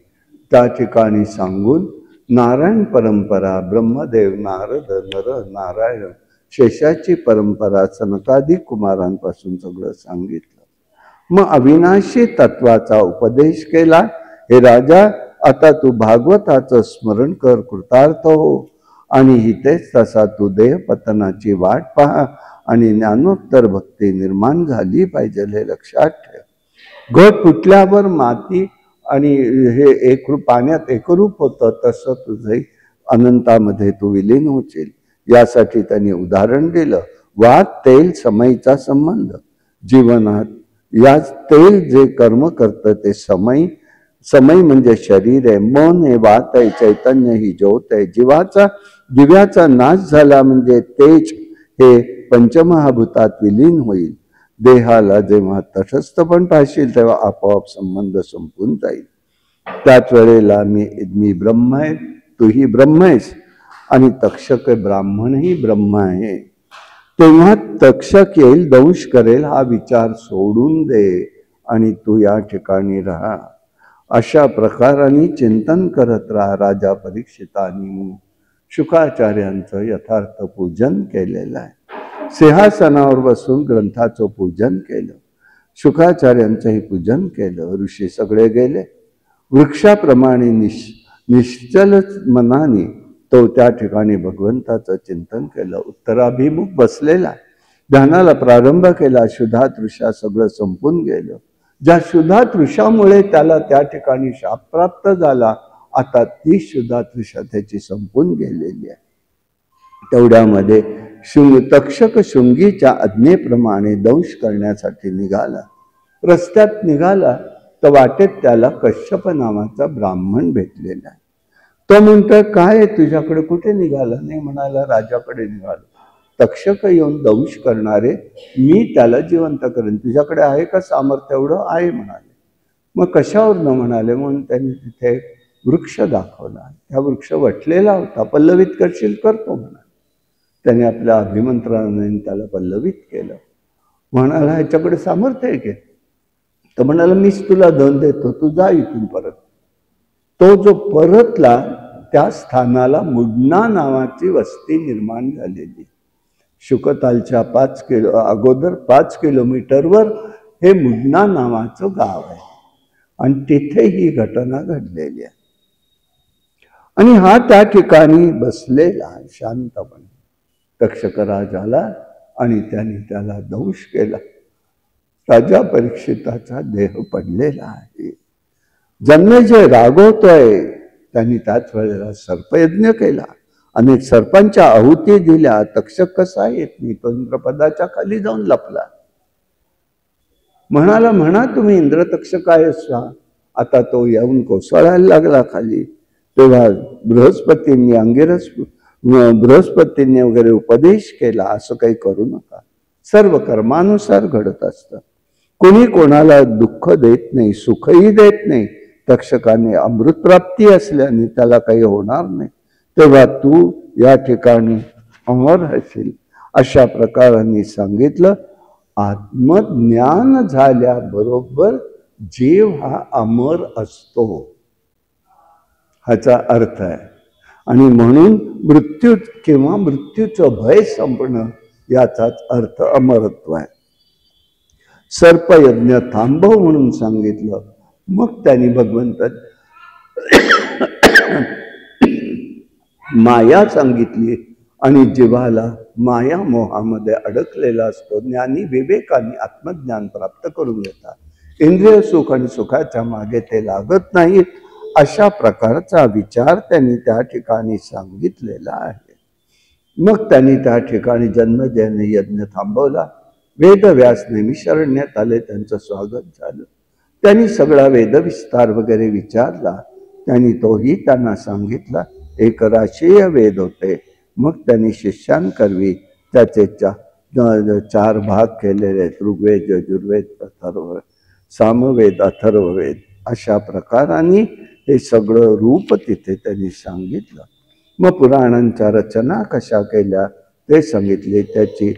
A: त्या ठिकाणी सांगून नारायण परंपरा, ब्रह्मदेव, नारद, नर नारायण, शेषाची परंपरा, सनकादिक कुमारांपासून सगळं सांगितलं. मग अविनाशी तत्वाचा उपदेश केला. हे राजा, आता तू भागवताचं स्मरण कर, कृतार्थ हो, आणि हितेच तसा तू देहपतनाची वाट पहा आणि ज्ञानोत्तर भक्ती निर्माण झाली पाहिजे हे लक्षात ठेव. घट फुटल्यावर माती आणि हे एकरूप पाण्यात एकरूप होतं, तसं तुझे अनंतामध्ये तू विलीन होशील. यासाठी त्यांनी उदाहरण दिलं. वात तेल समयीचा संबंध. जीवनात या तेल जे कर्म करतं ते समय. समय म्हणजे शरीर आहे. मन हे वात आहे. चैतन्य ही ज्योत आहे. दिव्याचा नाश झाला म्हणजे तेज हे पंचमहाभूतात विलीन होईल. देहाला जेव्हा तटस्थपण पाहशील तेव्हा आपोआप संबंध संपून जाईल. त्याच वेळेला मी ब्रह्म आहे, तूही ब्रह्म आहेस, आणि तक्षक ब्राह्मणही ब्रह्म आहे. तेव्हा तक्षक येईल, दंश करेल, हा विचार सोडून दे आणि तू या ठिकाणी राहा. अशा प्रकाराने चिंतन करत राहा. राजा परीक्षितांनी शुकाचार्यांचं यथार्थ पूजन केलेलं आहे. सिंहासनावर बसून ग्रंथाचं पूजन केलं. शुकाचार्यांचंही पूजन केलं. ऋषी सगळे गेले. वृक्षाप्रमाणे निश्चल मनाने तो त्या ठिकाणी भगवंताचं चिंतन केलं. उत्तराभिमुख बसलेला. ध्यानाला प्रारंभ केला. शुद्धातृषा सगळं संपून गेलं. ज्या शुद्धातृषामुळे त्याला त्या ठिकाणी शाप प्राप्त झाला, आता ती शुद्धातृषा त्याची संपून गेलेली आहे. तेवढ्यामध्ये तक्षक शुंगीच्या आज्ञेप्रमाणे दंश करण्यासाठी निघाला. रस्त्यात निघाला तर वाटेत त्याला कश्यप नावाचा ब्राह्मण भेटलेला आहे. तो म्हणतोय, काय तुझ्याकडे, कुठे निघाला? नाही म्हणाला, राजाकडे निघालो. तक्षक येऊन दंश करणारे, मी त्याला जिवंत करेन. तुझ्याकडे आहे का सामर्थ्य? एवढं आहे म्हणाले. मग कशावर न म्हणाले? म्हणून त्यांनी तिथे वृक्ष दाखवला. त्या वृक्ष वटलेला होता. पल्लवित करशील? करतो म्हणाले. त्याने आपल्या अभिमंत्रणाने त्याला पल्लवित केलं. म्हणाला, ह्याच्याकडे सामर्थ्य आहे की? तर म्हणाला, मीच तुला धन देतो, तू जा इथून परत. तो जो परतला त्या स्थानाला मुडना नावाची वस्ती निर्माण झालेली. शुकतालच्या 5 किलोमीटरवर हे मुडना नावाचं गाव आहे आणि तिथे ही घटना घडलेली आहे. आणि हा त्या ठिकाणी बसलेला शांतपणे. तक्षक राजाला आणि त्याने त्याला दंश केला. राजा परीक्षिताचा देह पडलेला आहे. जन्मेजय रागवतोय. त्यांनी त्याच वेळेला सर्पयज्ञ केला. अनेक सर्पांच्या आहुती दिल्या. तक्षक कसा येत नाही, तो इंद्रपदाच्या खाली जाऊन लपला. म्हणाला, म्हणा तुम्ही इंद्र तक्षक आहेस का? आता तो येऊन कोसळायला लागला खाली. तेव्हा बृहस्पतींनी वगैरे उपदेश केला, असं काही करू नका. सर्व कर्मानुसार घडत असतं. कोणी कोणाला दुःख देत नाही, सुखही देत नाही. तक्षकाने अमृतप्राप्ती असल्याने त्याला काही होणार नाही. तेव्हा तू या ठिकाणी अमर असेल. अशा प्रकाराने सांगितलं. आत्मज्ञान झाल्याबरोबर जीव हा अमर असतो, ह्याचा अर्थ आहे. आणि म्हणून मृत्यू किंवा मृत्यूचं भय संपणं याचाच अर्थ अमरत्व आहे. सर्पयज्ञ थांबव म्हणून सांगितलं. मग त्यांनी भगवंत माया सांगितली आणि जीवाला माया मोहामध्ये अडकलेला असतो. ज्ञानी विवेकाने आत्मज्ञान प्राप्त करून घेतात. इंद्रिय सुख आणि सुखाच्या मागे ते लागत नाहीत. अशा प्रकारचा विचार त्यांनी त्या ठिकाणी सांगितलेला आहे. मग त्यांनी त्या ठिकाणी जन्मजयने यज्ञ थांबवला. वेदव्यास नेहमी शरण्यात आले. त्यांचं स्वागत झालं. त्यांनी सगळा वेदविस्तार वगैरे विचारला. त्यांनी तोही त्यांना सांगितला. एक राशीय वेद होते. मग त्यांनी शिष्यांकरवी त्याचे 4 भाग केलेले आहेत. ऋग्वेद, यजुर्वेद, अथर्ववेद, सामवेद, अथर्ववेद अशा प्रकाराने हे सगळं रूप तिथे त्यांनी सांगितलं. मग पुराणांच्या रचना कशा केल्या ते सांगितले. त्याची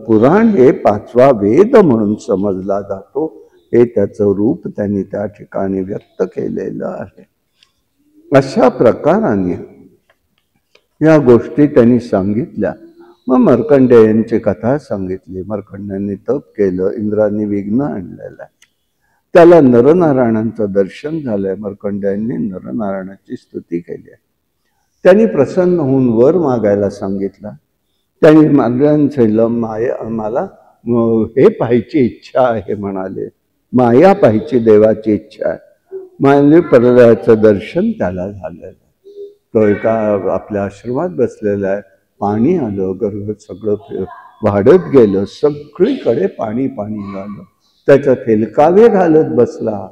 A: पुराण हे 5वा वेद म्हणून समजला जातो. हे त्याचं रूप त्यांनी त्या ठिकाणी व्यक्त केलेलं आहे. अशा प्रकाराने या गोष्टी त्यांनी सांगितल्या. मग मार्कंडेयांची कथा सांगितली. मार्कंडेयांनी तप केलं, इंद्राने विघ्न आणलेलं आहे. त्याला नरनारायणांचं दर्शन झालंय. मार्कंडेयांनी नरनारायणाची स्तुती केली आहे. त्यांनी प्रसन्न होऊन वर मागायला सांगितलं. त्यांनी मार्गांचं मला हे पाहायची इच्छा आहे म्हणाले. माया पाहायची देवाची इच्छा आहे. म्हणजे परदाचं दर्शन त्याला झालेलं. तो एका आपल्या आश्रमात बसलेला आहे. पाणी आलं, गर्भ सगळं वाढत गेलं, सगळीकडे पाणी पाणी झालं. त्याच्या हेलकावे घालत बसला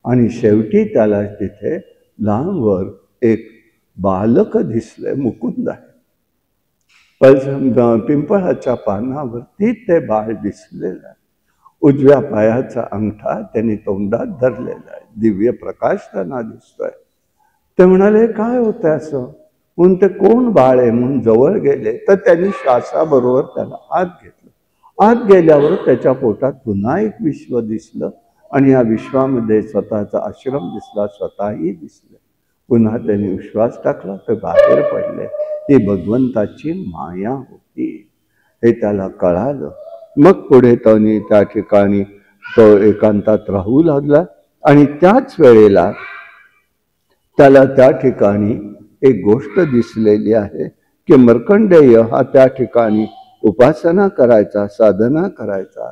A: आणि शेवटी त्याला तिथे लांबवर एक बालक दिसलंय. मुकुंद आहे. पिंपळाच्या पानावरती ते बाळ दिसलेलं आहे. उजव्या पायाचा अंगठा त्यांनी तोंडात धरलेला आहे. दिव्य प्रकाश त्यांना दिसतोय. ते म्हणाले काय होतं असं म्हणून. ते कोण बाळ आहे म्हणून जवळ गेले तर त्यांनी श्वासाबरोबर त्याला आत घेतलं. आत गेल्यावर त्याच्या पोटात पुन्हा एक विश्व दिसलं आणि या विश्वामध्ये स्वतःचा आश्रम दिसला, स्वतःही दिसले. पुन्हा त्यांनी विश्वास टाकला तर बाहेर पडले. ही भगवंताची माया होती हे त्याला कळालं. मग पुढे त्यांनी त्या ठिकाणी तो एकांतात राहू लागला आणि त्याच वेळेला त्याला त्या ठिकाणी एक गोष्ट दिसलेली आहे की मार्कंडेय हा त्या ठिकाणी उपासना करायचा, साधना करायचा,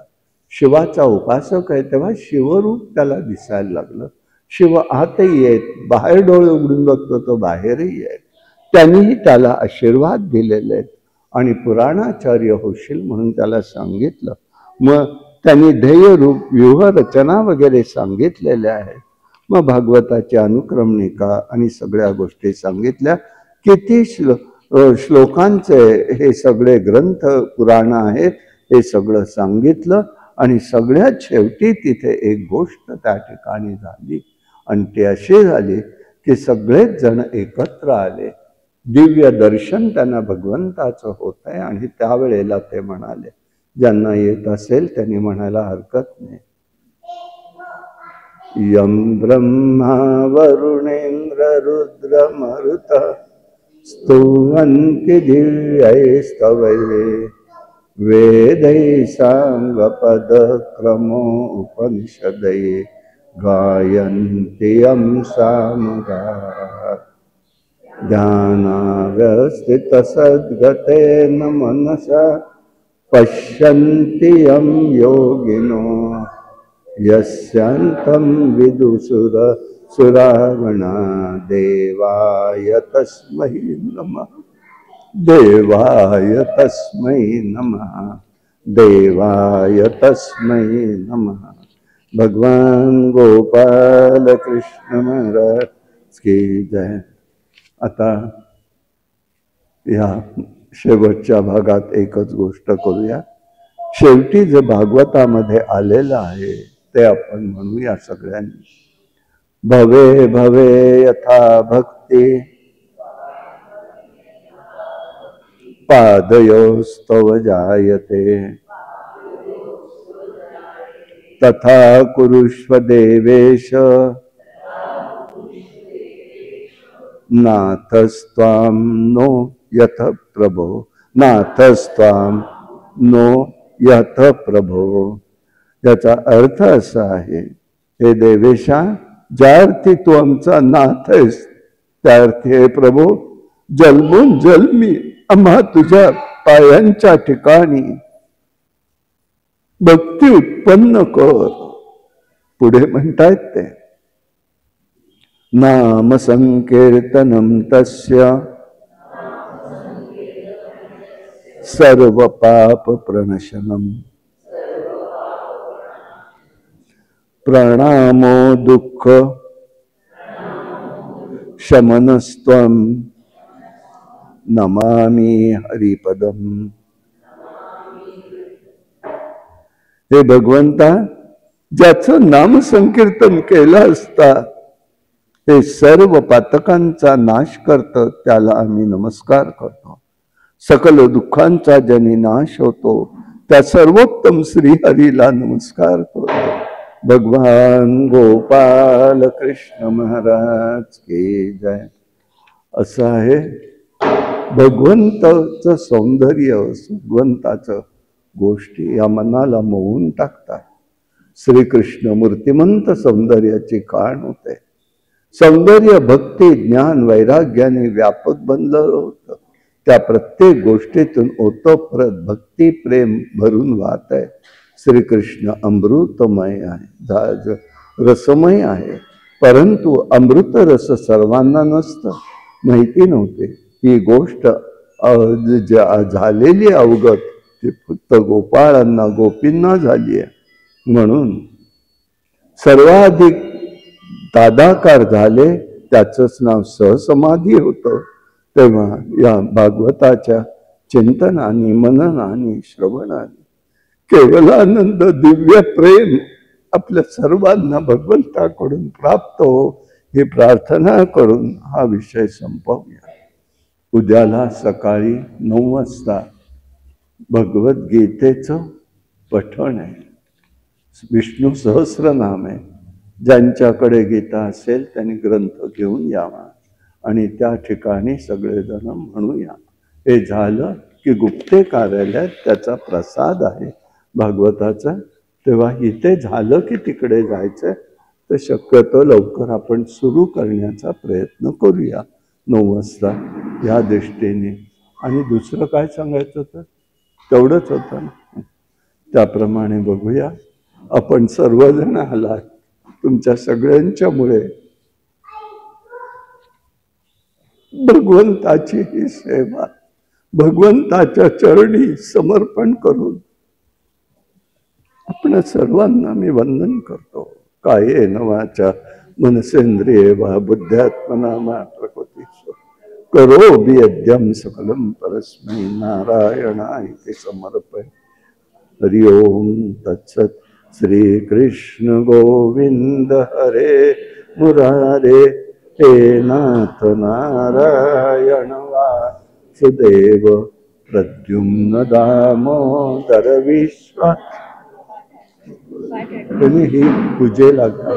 A: शिवाचा उपासक आहे. तेव्हा शिवरूप त्याला दिसायला लागलं. शिव आतही येत, बाहेर डोळे उघडून बघतो तो बाहेरही येत. त्यांनीही त्याला आशीर्वाद दिलेले आहेत आणि पुराणाचार्य होशील म्हणून त्याला सांगितलं. मग त्यांनी ध्येयरूप व्यूहरचना वगैरे सांगितलेल्या आहेत. मग भागवताची अनुक्रमणिका आणि सगळ्या गोष्टी सांगितल्या. किती श्लोकांचे हे सगळे ग्रंथ पुराण आहेत हे सगळं सांगितलं. आणि सगळ्यात शेवटी तिथे एक गोष्ट त्या ठिकाणी झाली आणि ती अशी झाली की सगळेच जण एकत्र आले. दिव्य दर्शन त्यांना भगवंताचं होत आहे आणि त्यावेळेला ते म्हणाले, ज्यांना येत असेल त्यांनी म्हणायला हरकत नाही. यम ब्रह्मा वरुणेंद्र रुद्र मरुत स्तुवन्ति दिव्यैस्तवैः वेदैः साङ्गपदक्रमो उपनिषदैः गायन्ति यं सामगाः ध्यानावस्थितसद्गतेन मनसा पश्यन्ति यं योगिनो यस्यान्तं विदुसुरावणा देवाय तस्मै नमः देवाय तस्मै नमः देवाय तस्मै नमः। भगवान गोपाल कृष्ण महाराज की जय। आता या शेवटच्या भागात एकच गोष्ट करूया. शेवटी जे भागवतामध्ये आलेलं आहे ते आपण म्हणूया सगळ्यांनी. भवे भवे यथा भक्ती पादयोस्तव जायते तथा कुरुष्व देवेश नाथस्त्वां नो यथ प्रभो नाथस्त्वां नो यथ प्रभो। याचा अर्थ असा आहे, हे देवेशा, ज्या अर्थी तू आमचा नाथ आहेस त्या अर्थी हे प्रभो जन्मोन जन्मी आम्हा तुझ्या पायांच्या ठिकाणी भक्ती उत्पन्न कर। पुढे म्हणतायत ते नाम संकीर्तनम तस्य सर्व पाप प्रणशनम प्रणामो दुःख शमनस्त्वं नमामि हरिपदम. हे भगवंता, ज्याचं नाम संकीर्तन केलं असता हे सर्व पातकांचा नाश करतं त्याला आम्ही नमस्कार करतो. सकल दुःखांचा ज्याने नाश होतो त्या सर्वोत्तम श्रीहरीला नमस्कार करतो. भगवान गोपाल कृष्ण महाराज की जय. असं आहे भगवंताचं सौंदर्य, भगवंताचं गोष्टी या मनाला मोहून टाकतात. श्रीकृष्ण मूर्तिमंत सौंदर्याची खाण होते. सौंदर्य भक्ती ज्ञान वैराग्याने व्यापक बनलं होतं. त्या प्रत्येक गोष्टीतून ओतप्रोत भक्ती प्रेम भरून वाहत आहे. श्रीकृष्ण अमृतमय आहे, रसमय आहे. परंतु अमृत रस सर्वांना नसतं, माहिती नव्हते. ही गोष्ट झालेली अवगत ती फक्त गोपाळांना गोपींना झाली आहे. म्हणून सर्वाधिक तादाकार झाले त्याचंच नाव सहसमाधी होतं. तेव्हा या भागवताच्या चिंतनाने मननाने श्रवणाने केवलानंद दिव्य प्रेम आपल्या सर्वांना भगवंताकडून प्राप्त हो ही प्रार्थना करून हा विषय संपवूया. उद्याला सकाळी 9 वाजता भगवद्गीतेचं पठण आहे. विष्णू सहस्रनाम आहे. ज्यांच्याकडे गीता असेल त्यांनी ग्रंथ घेऊन यावा आणि त्या ठिकाणी सगळेजण म्हणूया. हे झालं की गुप्ते कार्यालयात त्याचा प्रसाद आहे भागवताचा. तेव्हा इथे झालं की तिकडे जायचं. तर शक्यतो लवकर आपण सुरू करण्याचा प्रयत्न करूया 9 वाजता या दृष्टीने. आणि दुसरं काय सांगायचं होतं तेवढंच होतं ना. त्याप्रमाणे बघूया. आपण सर्वजण आलात, तुमच्या सगळ्यांच्यामुळे भगवंताची ही सेवा भगवंताच्या चरणी समर्पण करून आपण सर्वांना मी वंदन करतो. कायेन वाचा मनसेंद्रिये वा बुद्ध्यात्मना वा प्रकृती करोमि यद्यं सकलं परस्मै नारायणाय समर्पये. हरि ओम तत्सत्. श्री कृष्ण गोविंद हरे मुरारे हे नाथ नारायण वासुदेव प्रद्युम्न दामोदर विश्वास. तुम्ही ही पूजेला घ्या.